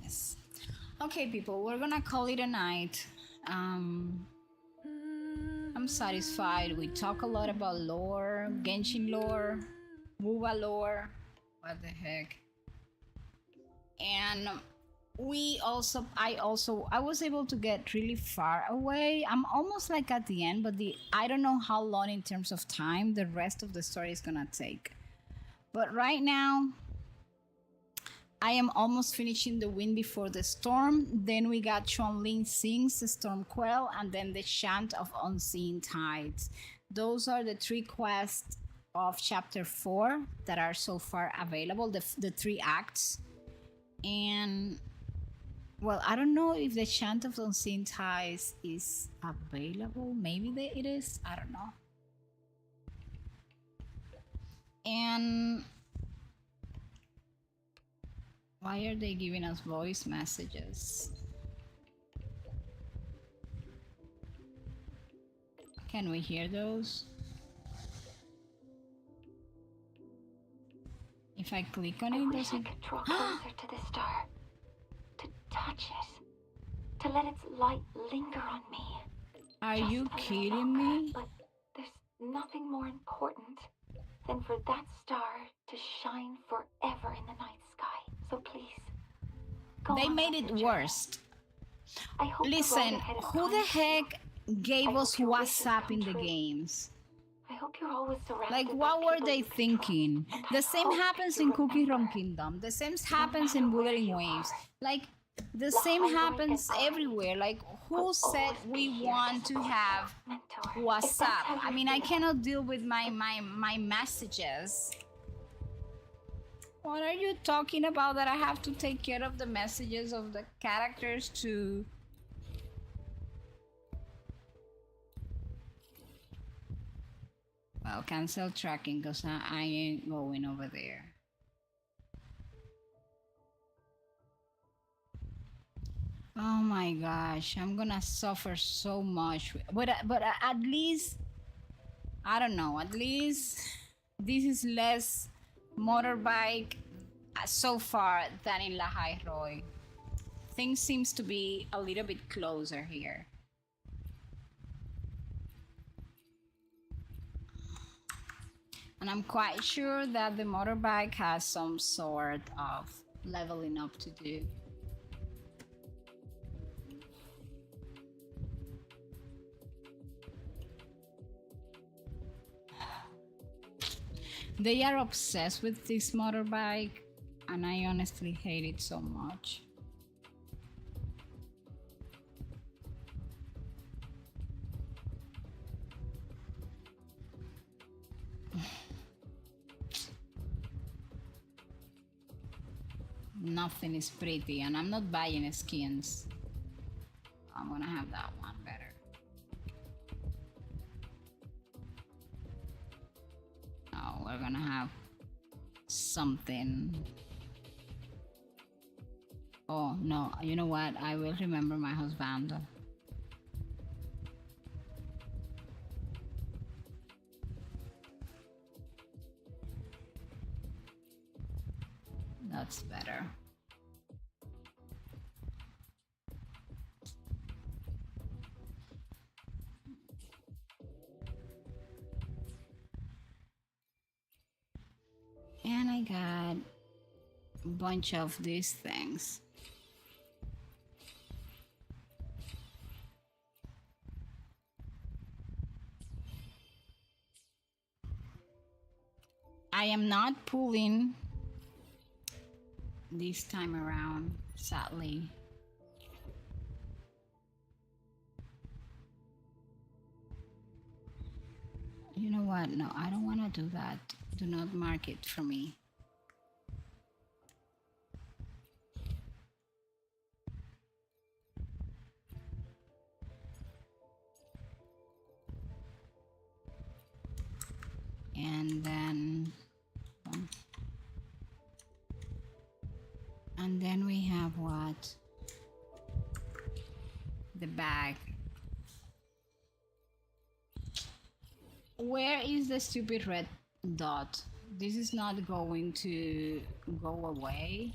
Yes. Okay, people, we're gonna call it a night. I'm satisfied. We talk a lot about lore, Genshin lore, WoWa lore. What the heck? And I was able to get really far away. I'm almost like at the end, but I don't know how long in terms of time the rest of the story is gonna take. But right now, I am almost finishing The Wind Before the Storm. Then we got Chuanling Sings The Storm Quell, and then the Chant of Unseen Tides. Those are the 3 quests of chapter 4 that are so far available, the 3 acts. And well, I don't know if the Chant of Unseen Tides is available. Maybe it is. I don't know. And why are they giving us voice messages? Can we hear those? If I click on it, does it? I could draw closer to the star, to touch it, to let its light linger on me. Are Just you a little kidding longer, me? But there's nothing more important than for that star to shine forever in the night sky. So please, go They on made with it your journey. worse. I hope the road Listen, ahead is who the kind to you. heck gave I us hope your wishes WhatsApp come in the true. games? I hope you're always surrounded Like, by what were people they you can thinking? trust, and The I same hope happens you in Cookie remember, Run Kingdom. The same no happens matter in where Wuthering you Waves. are, Like, the the same hybrid happens and I everywhere. Like, who will said always be we here want to support have you, mentor. If that's WhatsApp? how I you mean, I feel. cannot deal with my messages. What are you talking about that I have to take care of the messages of the characters to... Well, cancel tracking because I ain't going over there. Oh my gosh, I'm gonna suffer so much. But at least, I don't know, at least this is less motorbike so far than in La Haye Roy. Things seems to be a little bit closer here. And I'm quite sure that the motorbike has some sort of leveling up to do. They are obsessed with this motorbike, and I honestly hate it so much. nothing is pretty, and I'm not buying skins. I'm gonna have that one better. Oh, we're gonna have something. Oh no, you know what? I will remember my husband. That's better. And I got a bunch of these things. I am not pulling this time around, sadly. You know what? No, I don't want to do that. Do not mark it for me. And then we have what? The bag. Where is the stupid red dot? This is not going to go away.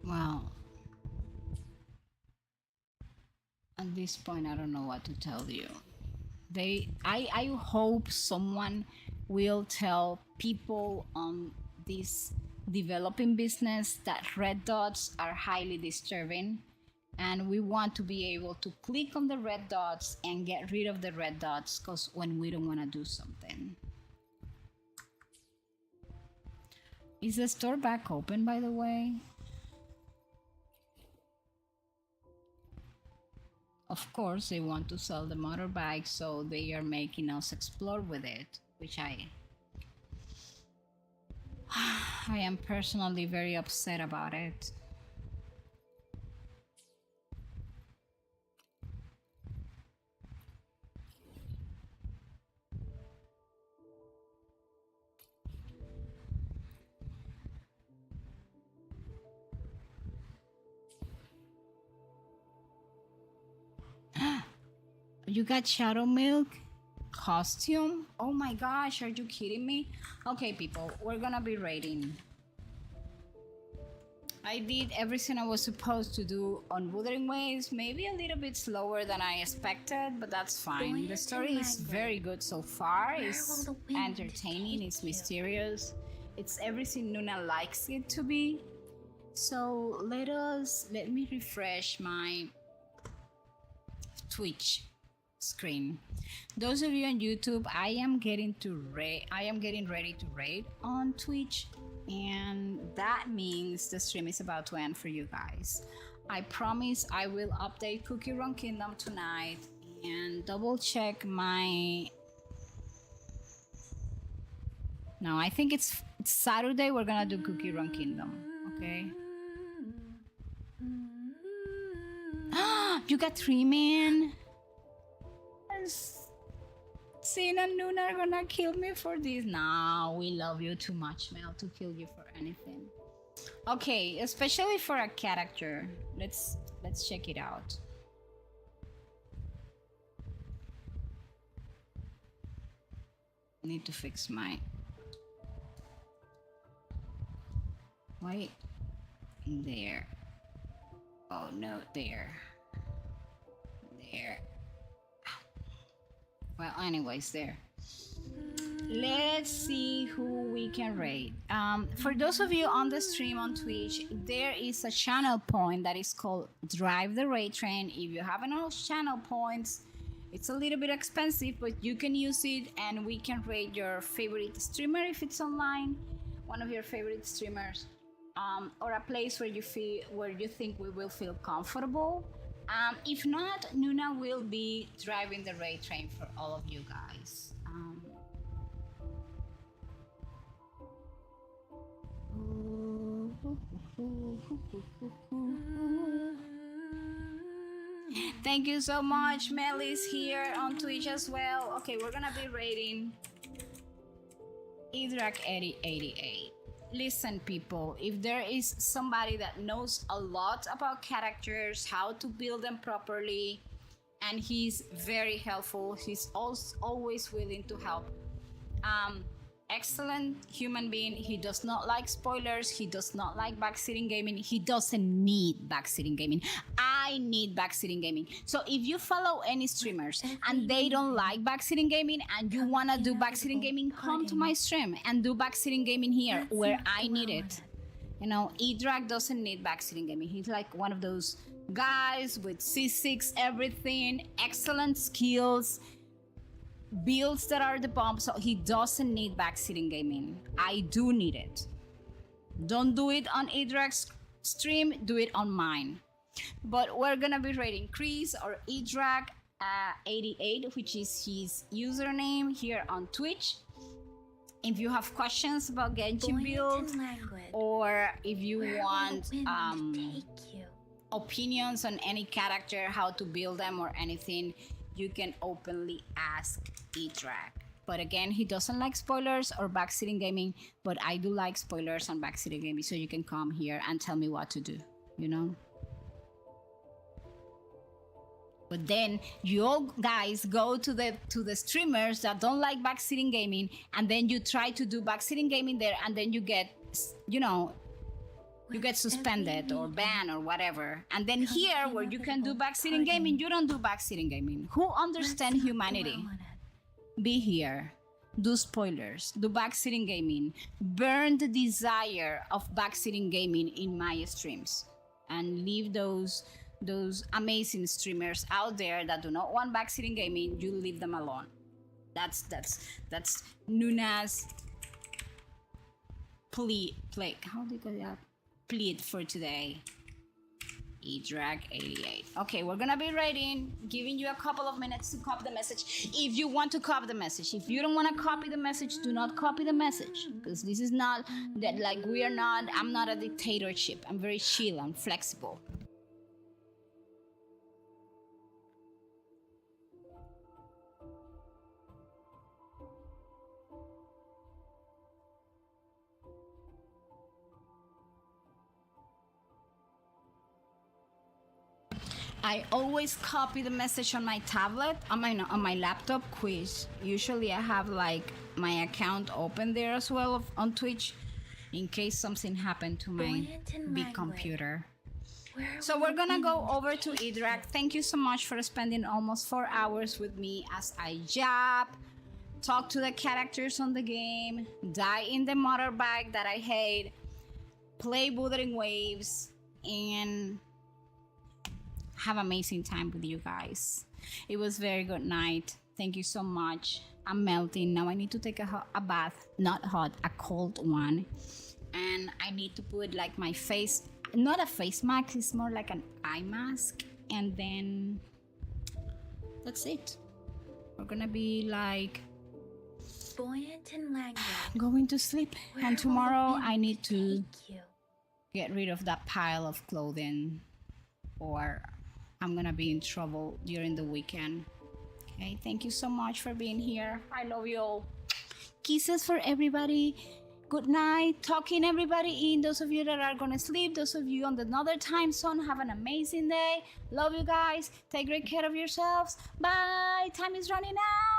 Well, at this point, I don't know what to tell you. I hope someone will tell people on this developing business that red dots are highly disturbing, and we want to be able to click on the red dots and get rid of the red dots because when we don't want to do something. Is the store back open, by the way? Of course, they want to sell the motorbike, so they are making us explore with it, which I am personally very upset about it. You got Shadow Milk costume? Oh my gosh, are you kidding me? Okay, people, we're gonna be rating. I did everything I was supposed to do on Wuthering Waves, maybe a little bit slower than I expected, but that's fine. The story is very good so far. It's entertaining, it's mysterious, it's everything Nuna likes it to be. So let me refresh my Twitch screen. Those of you on YouTube, I am getting ready to raid on Twitch, and that means the stream is about to end for you guys. I promise I will update Cookie Run Kingdom tonight and double check my... No, I think it's Saturday we're gonna do Cookie Run Kingdom, okay? You got 3 men? Sin and Nuna are gonna kill me for this. No, we love you too much, Mel, to kill you for anything. Okay, especially for a character. Let's check it out. I need to fix my... Wait. There. Oh no, there. There. Well, anyways, there. Let's see who we can raid. For those of you on the stream on Twitch, there is a channel point that is called Drive the Raid Train. If you have enough channel points, it's a little bit expensive, but you can use it and we can raid your favorite streamer if it's online, one of your favorite streamers. or a place where you think we will feel comfortable. If not, Nuna will be driving the raid train for all of you guys. Thank you so much. Melly's here on Twitch as well. Okay, we're gonna be rating Idrak 8088. Listen, people, if there is somebody that knows a lot about characters, how to build them properly, and he's very helpful, he's always willing to help. Excellent human being. He does not like spoilers. He does not like backseating gaming. He doesn't need backseating gaming. I need backseating gaming. So if you follow any streamers and they don't like backseating gaming and you want to do backseating gaming, come to my stream and do backseating gaming here where I need it. You know, Idrak doesn't need backseating gaming. He's like one of those guys with C6 everything, excellent skills, builds that are the bomb, so he doesn't need backseating gaming. I do need it. Don't do it on Idrak's stream, do it on mine. But we're gonna be rating Chris or Idrak 88, which is his username here on Twitch. If you have questions about Genshin build, or if you want opinions on any character, how to build them or anything, you can openly ask Idrak. But again, he doesn't like spoilers or backseating gaming, but I do like spoilers and backseating gaming, so you can come here and tell me what to do, you know? But then you all guys go to the streamers that don't like backseating gaming, and then you try to do backseating gaming there, and then you get, you know, you get suspended or banned or whatever. And then here, where you can do backseating gaming, you don't do backseating gaming. Who understands humanity? Be here. Do spoilers. Do backseating gaming. Burn the desire of backseating gaming in my streams. And leave those amazing streamers out there that do not want backseating gaming. You leave them alone. That's Nuna's plea. How do you call that? Plead for today. Idrak 88. Okay, we're gonna be rating, giving you a couple of minutes to copy the message. If you want to copy the message, if you don't want to copy the message, do not copy the message, because this is not that, like, I'm not a dictatorship. I'm very chill. I'm flexible. I always copy the message on my tablet, on my laptop quiz. Usually I have like my account open there as well on Twitch, in case something happened to my big computer. So we're gonna go over to Idrak. Thank you so much for spending almost 4 hours with me as I jab, talk to the characters on the game, die in the motorbike that I hate, play Wuthering Waves, and have amazing time with you guys. It was very good night. Thank you so much. I'm melting now. I need to take a bath, not hot, a cold one, and I need to put like my face, not a face mask, it's more like an eye mask, and then that's it. We're gonna be like buoyant and languid, going to sleep. And tomorrow I need to get rid of that pile of clothing, or I'm gonna be in trouble during the weekend. Okay, thank you so much for being here. I love you all. Kisses for everybody. Good night. Talking everybody in. Those of you that are gonna sleep, those of you on another time zone, have an amazing day. Love you guys. Take great care of yourselves. Bye. Time is running out.